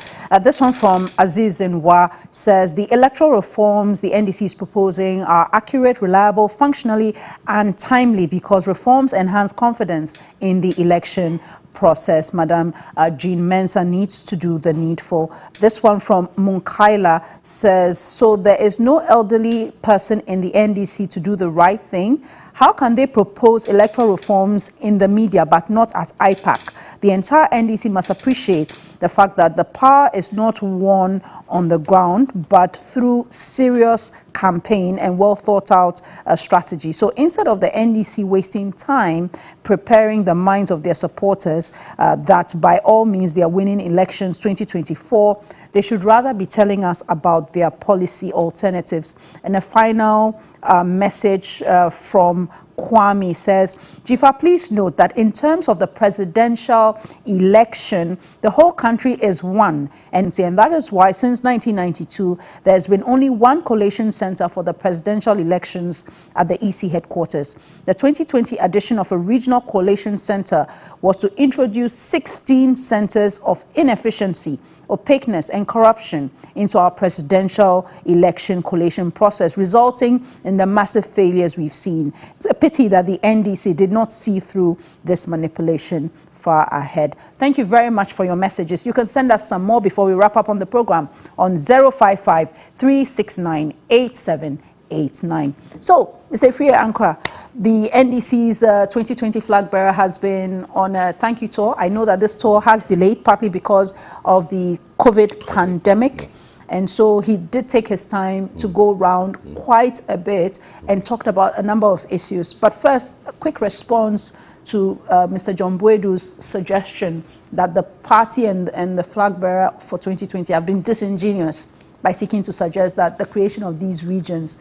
This one from Aziz Nwa says, the electoral reforms the NDC is proposing are accurate, reliable, functionally and timely because reforms enhance confidence in the election process. Madam Jean Mensah needs to do the needful. This one from Munkaila says, so there is no elderly person in the NDC to do the right thing. How can they propose electoral reforms in the media but not at IPAC? The entire NDC must appreciate the fact that the power is not won on the ground, but through serious campaign and well thought out strategy. So instead of the NDC wasting time preparing the minds of their supporters that by all means they are winning elections 2024, they should rather be telling us about their policy alternatives. And a final message from Kwame says, Jifa, please note that in terms of the presidential election, the whole country is one. And that is why since 1992, there's been only one collation center for the presidential elections at the EC headquarters. The 2020 addition of a regional collation center was to introduce 16 centers of inefficiency, opaqueness and corruption into our presidential election collation process, resulting in the massive failures we've seen. It's a pity that the NDC did not see through this manipulation far ahead. Thank you very much for your messages. You can send us some more before we wrap up on the program on 055-369-8789. So, Mr. Freya Ankra, the NDC's 2020 flag bearer has been on a thank you tour. I know that this tour has delayed partly because of the COVID pandemic. And so he did take his time to go around quite a bit and talked about a number of issues. But first, a quick response to Mr. John Boadu's suggestion that the party and the flag bearer for 2020 have been disingenuous by seeking to suggest that the creation of these regions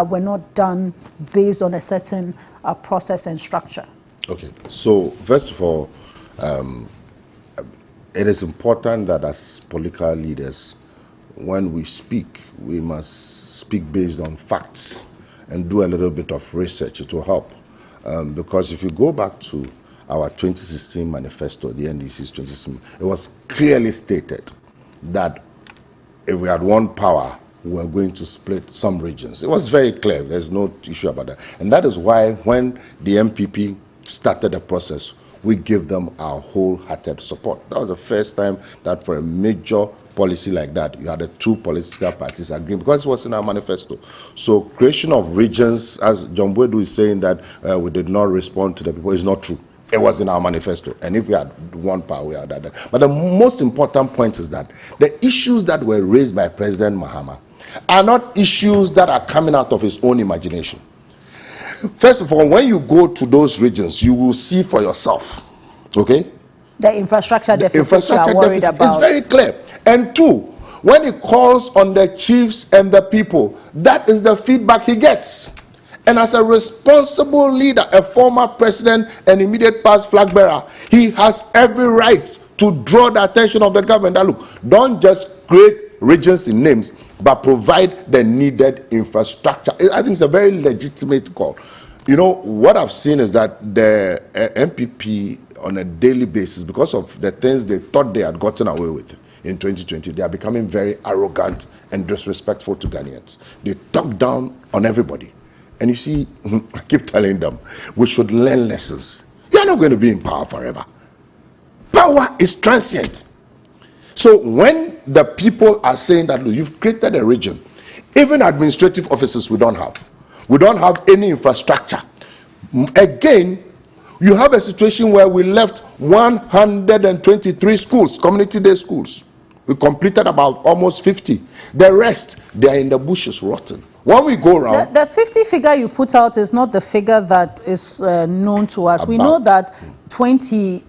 were not done based on a certain process and structure. Okay, so first of all, it is important that as political leaders, when we speak, we must speak based on facts and do a little bit of research to help. Because if you go back to our 2016 manifesto, the NDC's 2016, it was clearly stated that if we had won power, we were going to split some regions. It was very clear. There's no issue about that. And that is why when the MPP started the process, we give them our wholehearted support. That was the first time that for a major policy like that, you had the two political parties agreeing, because it was in our manifesto. So creation of regions, as John Boadu is saying that we did not respond to the people, is not true. It was in our manifesto. And if we had one power, we had that. But the most important point is that the issues that were raised by President Mahama are not issues that are coming out of his own imagination. First of all, when you go to those regions, you will see for yourself, okay? The infrastructure deficit you are worried about. Is very clear. And two, when he calls on the chiefs and the people, that is the feedback he gets. And as a responsible leader, a former president and immediate past flag bearer, he has every right to draw the attention of the government that, look, don't just create regions in names, but provide the needed infrastructure. I think it's a very legitimate call. You know, what I've seen is that the MPP on a daily basis, because of the things they thought they had gotten away with in 2020, they are becoming very arrogant and disrespectful to Ghanaians. They talk down on everybody. And you see, I keep telling them, we should learn lessons. You're not going to be in power forever. Power is transient. So when the people are saying that, look, you've created a region, even administrative offices we don't have. We don't have any infrastructure. Again, you have a situation where we left 123 schools, community day schools. We completed about almost 50. The rest, they are in the bushes rotten. When we go around... The 50 figure you put out is not the figure that is known to us. We know that 20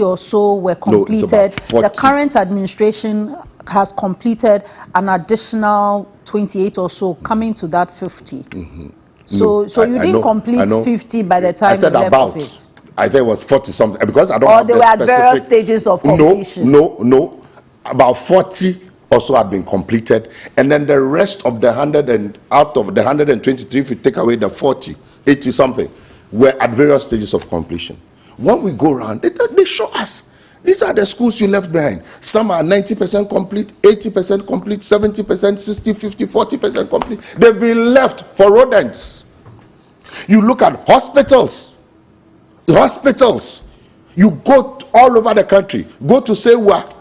or so were completed. No, the current administration has completed an additional 28 or so, coming to that 50. Mm-hmm. So you didn't complete 50 by the time you left office. I think it was 40 something, because I don't have the specific... Or they were at various stages of completion. No. About 40 also had been completed, and then the rest of the 100 and out of the 123, if you take away the 40, 80 something, were at various stages of completion. When we go around, they show us. These are the schools you left behind. Some are 90% complete, 80% complete, 70%, 60, 50, 40% complete. They've been left for rodents. You look at hospitals. You go all over the country. Go to Sewa,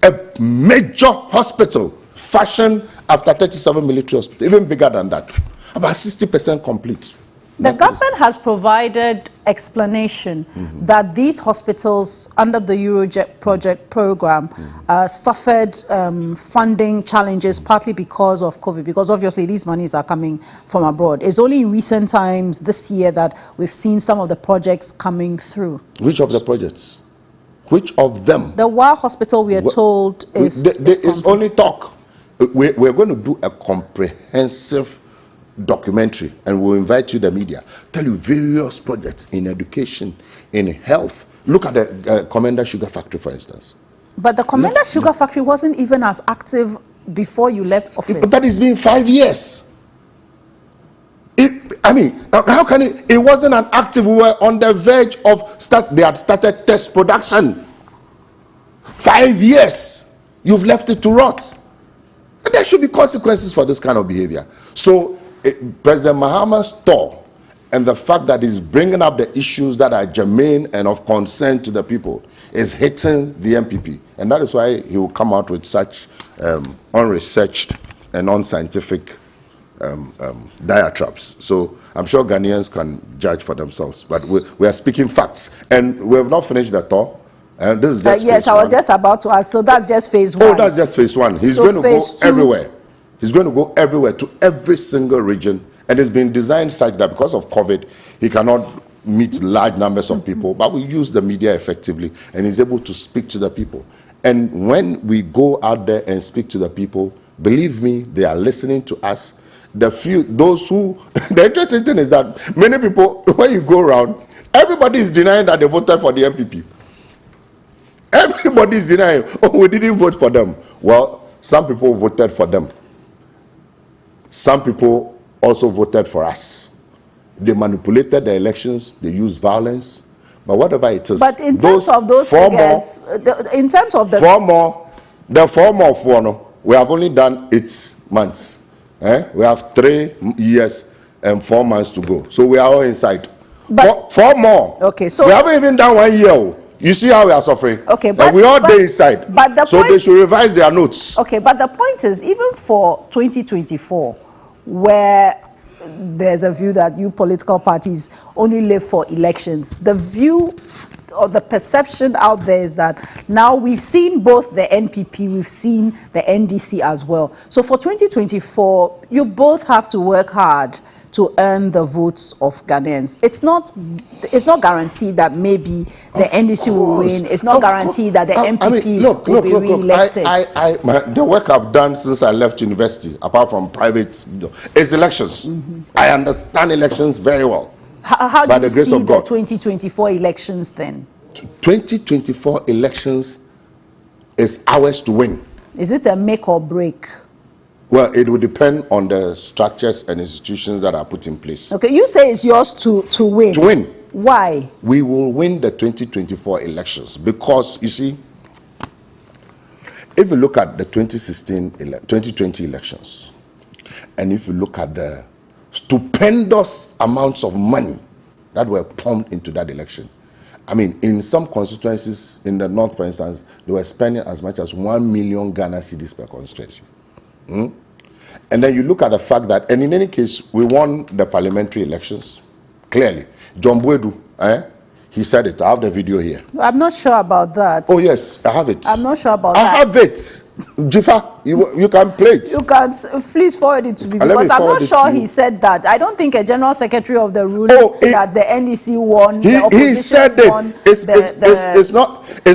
a major hospital fashioned after 37 military hospital, even bigger than that. About 60% complete. The government has provided explanation that these hospitals under the Eurojet project program suffered funding challenges partly because of COVID, because obviously these monies are coming from abroad. It's only in recent times this year that we've seen some of the projects coming through. Which of the projects? Which of them? The Wa Hospital, we are told, is only talk. We're going to do a comprehensive documentary, and we'll invite you, the media, tell you various projects in education, in health. Look at the Commander Sugar Factory, for instance. But the Commander Sugar Factory wasn't even as active before you left office. That has been 5 years. How can it wasn't an active, we were on the verge of they had started test production. 5 years, you've left it to rot. And there should be consequences for this kind of behavior. So President Mahama's thought and the fact that he's bringing up the issues that are germane and of concern to the people is hitting the MPP. And that is why he will come out with such unresearched and unscientific diatribes. So I'm sure Ghanaians can judge for themselves. But we are speaking facts. And we have not finished the tour. And this is just yes, I was just about to ask. So that's just phase one. Oh, that's just phase one. He's going to go everywhere. He's going to go everywhere, to every single region. And it's been designed such that because of COVID, he cannot meet large numbers of people, but we use the media effectively, and he's able to speak to the people. And when we go out there and speak to the people, believe me, they are listening to us. The interesting thing is that many people, when you go around, everybody is denying that they voted for the MPP. Everybody is denying, we didn't vote for them. Well, some people voted for them. Some people also voted for us. They manipulated the elections, they used violence, but whatever it is. But in terms of those figures, in terms of the... The 4 more, we have only done 8 months. We have 3 years and 4 months to go. So we are all inside. But, 4 more. Okay, so... We haven't even done 1 year. You see how we are suffering? Okay, but we all day inside. So they should revise their notes. Okay, but the point is, even for 2024, where there's a view that you political parties only live for elections. The view or the perception out there is that now we've seen both the NPP, we've seen the NDC as well. So for 2024, you both have to work hard to earn the votes of Ghanaians. It's not guaranteed that maybe the NDC will win. It's not guaranteed that the MPP will be re-elected. The work I've done since I left university, apart from private, is elections. I understand elections very well. How do you see the 2024 elections then? 2024 elections is ours to win. Is it a make or break? Well, it will depend on the structures and institutions that are put in place. Okay, you say it's yours to win. To win. Why? We will win the 2024 elections because, you see, if you look at the 2020 elections, and if you look at the stupendous amounts of money that were pumped into that election, I mean, in some constituencies in the north, for instance, they were spending as much as 1 million Ghana cedis per constituency. And then you look at the fact that, and in any case, we won the parliamentary elections, clearly. John Boedu, he said it. I have the video here. I'm not sure about that. Oh, yes, I have it. I'm not sure about that. I have it. Jifa, you can play it. You can, please forward it to me, because I'm not sure he said that. I don't think a general secretary of the ruling that the NDC won, the opposition he said won. It's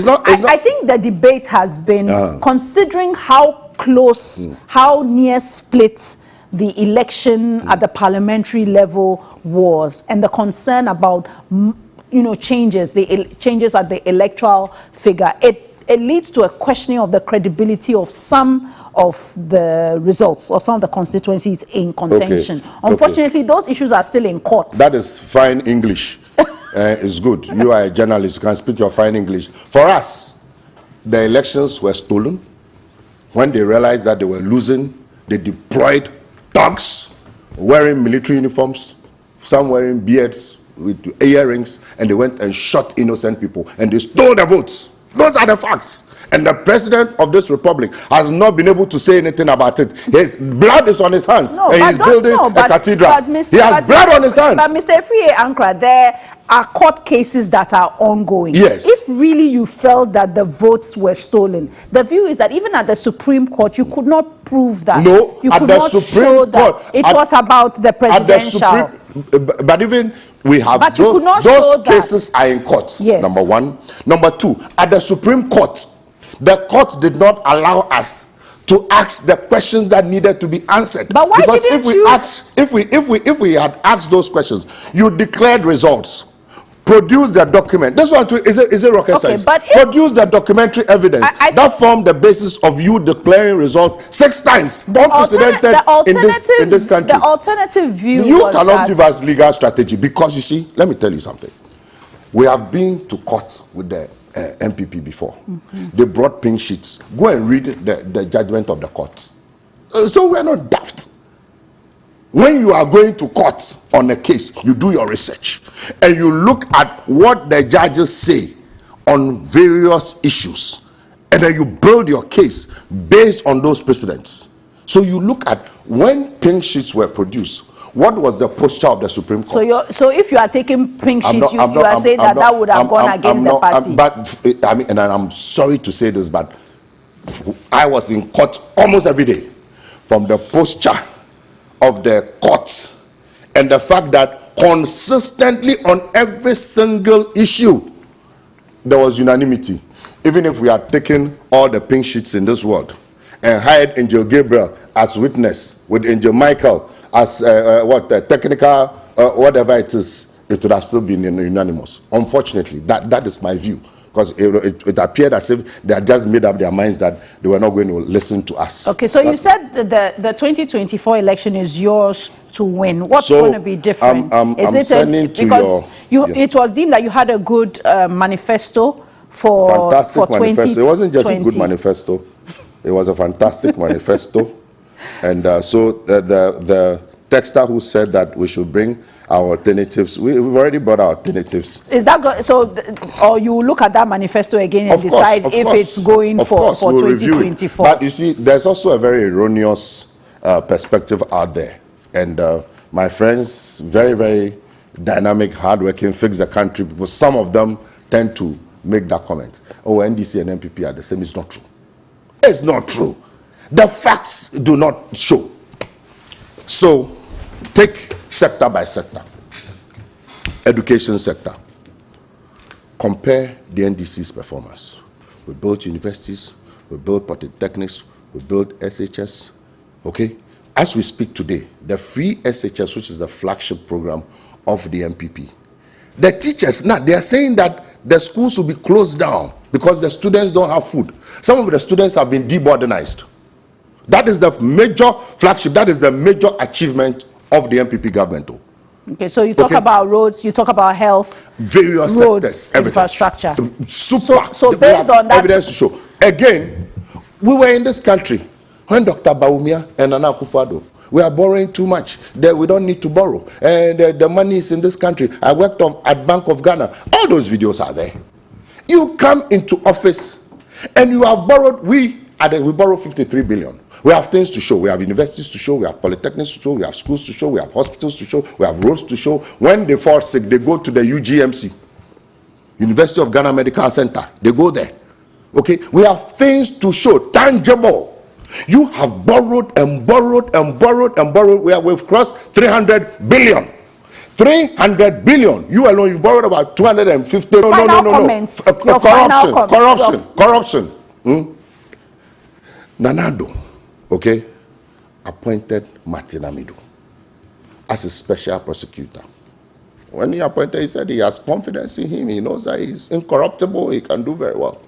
not. I think the debate has been, considering how close, how near split the election at the parliamentary level was, and the concern about changes, the changes at the electoral figure, it leads to a questioning of the credibility of some of the results or some of the constituencies in contention. Unfortunately, those issues are still in court. That is fine English. It's good. You are a journalist, you can speak your fine English. For us, the elections were stolen. When they realized that they were losing, they deployed thugs wearing military uniforms, some wearing beards with earrings, and they went and shot innocent people, and they stole the votes. Those are the facts. And the president of this republic has not been able to say anything about it. His blood is on his hands, and he's building a cathedral. He has blood on his hands. But Mr. Efriye Ankra, there are court cases that are ongoing. Yes. If really you felt that the votes were stolen, the view is that even at the Supreme Court, you could not prove that. No, you at could the not Supreme show that Court, it was about the presidential. But even we have those cases are in court. Yes. Number one. Number two, at the Supreme Court, the court did not allow us to ask the questions that needed to be answered. But why because didn't if we had asked those questions, you declared results. Produce the document. This one too is it rocket science. Produce the documentary evidence that formed the basis of you declaring results 6 times, unprecedented in this country. The alternative view. You cannot give us legal strategy because you see. Let me tell you something. We have been to court with the MPP before. They brought pink sheets. Go and read the judgment of the court. So we are not daft. When you are going to court on a case, you do your research and you look at what the judges say on various issues, and then you build your case based on those precedents. So you look at when pink sheets were produced, what was the posture of the Supreme Court? So if you are taking pink sheets, you are saying that would have gone against the party. But I mean, and I'm sorry to say this, but I was in court almost every day. From the posture of the court and the fact that consistently on every single issue there was unanimity. Even if we had taken all the pink sheets in this world and hired Angel Gabriel as witness with Angel Michael as technical whatever it is, it would have still been unanimous. Unfortunately, that is my view. Because it appeared as if they had just made up their minds that they were not going to listen to us. Okay, so you said the 2024 election is yours to win. What's going to be different? It was deemed that you had a good manifesto for fantastic manifesto. It wasn't just a good 2020. manifesto. It was a fantastic manifesto. And so the texter who said that we should bring our alternatives, we've already brought our alternatives. Is that or you look at that manifesto again and decide if it's going for 2024? But you see, there's also a very erroneous perspective out there, and my friends, very, very dynamic, hardworking, fix the country people, some of them tend to make that comment. Oh, NDC and MPP are the same. It's not true. It's not true. The facts do not show. So, take sector by sector. Education sector. Compare the NDC's performance. We built universities, we built polytechnics, we built SHS. Okay? As we speak today, the free SHS, which is the flagship program of the MPP, the teachers now, they are saying that the schools will be closed down because the students don't have food. Some of the students have been deboardinized. That is the major flagship, that is the major achievement of the MPP government. Okay, so you talk about roads, you talk about health, various roads, sectors, everything. infrastructure. Super. So based on that, evidence to show. Again, we were in this country when Dr. Bawumia and Nana Akufo-Addo, we are borrowing too much. That we don't need to borrow. And the money is in this country. I worked at Bank of Ghana. All those videos are there. You come into office and you have borrowed. We borrow 53 billion. We have things to show. We have universities to show. We have polytechnics to show. We have schools to show. We have hospitals to show. We have roads to show. When they fall sick, they go to the UGMC, University of Ghana Medical Center. They go there. Okay, we have things to show, tangible. You have borrowed and borrowed and borrowed and borrowed. We've crossed 300 billion. 300 billion. You alone, you've borrowed about 250. Corruption. Nanado, okay, appointed Martin Amido as a special prosecutor. When he appointed, he said he has confidence in him. He knows that he's incorruptible. He can do very well.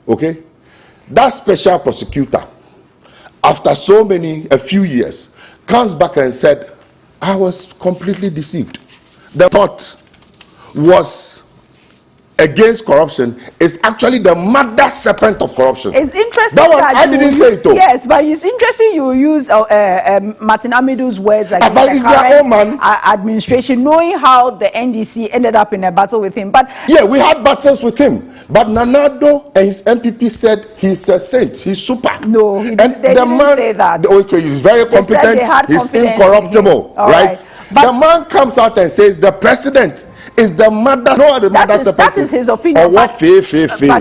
Okay, that special prosecutor, after a few years, comes back and said, I was completely deceived. The thought was against corruption is actually the mother serpent of corruption. It's interesting that I didn't say it though. Yes, but it's interesting you use Martin Amido's words like but it's their own man. Administration, knowing how the NDC ended up in a battle with him. But yeah, we had battles with him. But Nanado and his MPP said he's a saint, he's super. No, they didn't say that. Okay, he's very competent, he's incorruptible, right? The man comes out and says the president is the mother, that is his opinion. But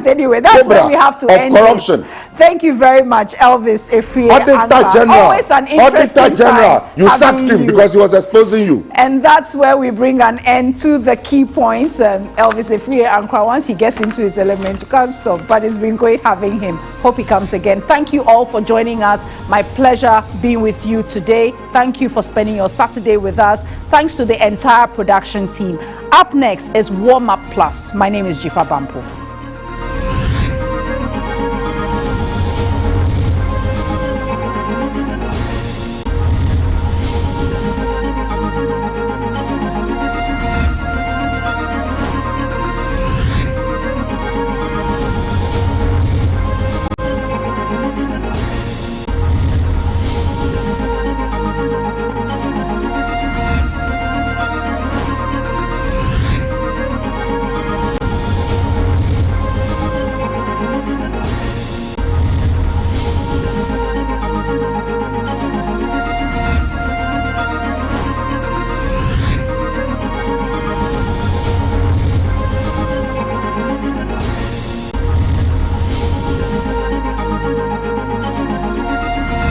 anyway, that's where we have to end corruption. Thank you very much, Elvis Efrie. Auditor General. Always an interesting Auditor General. You sacked him because he was exposing you. And that's where we bring an end to the key points. Elvis Efrie Ankra, once he gets into his element, you can't stop. But it's been great having him. Hope he comes again. Thank you all for joining us. My pleasure being with you today. Thank you for spending your Saturday with us. Thanks to the entire production team. Up next is Warm Up Plus. My name is Jifa Bampo.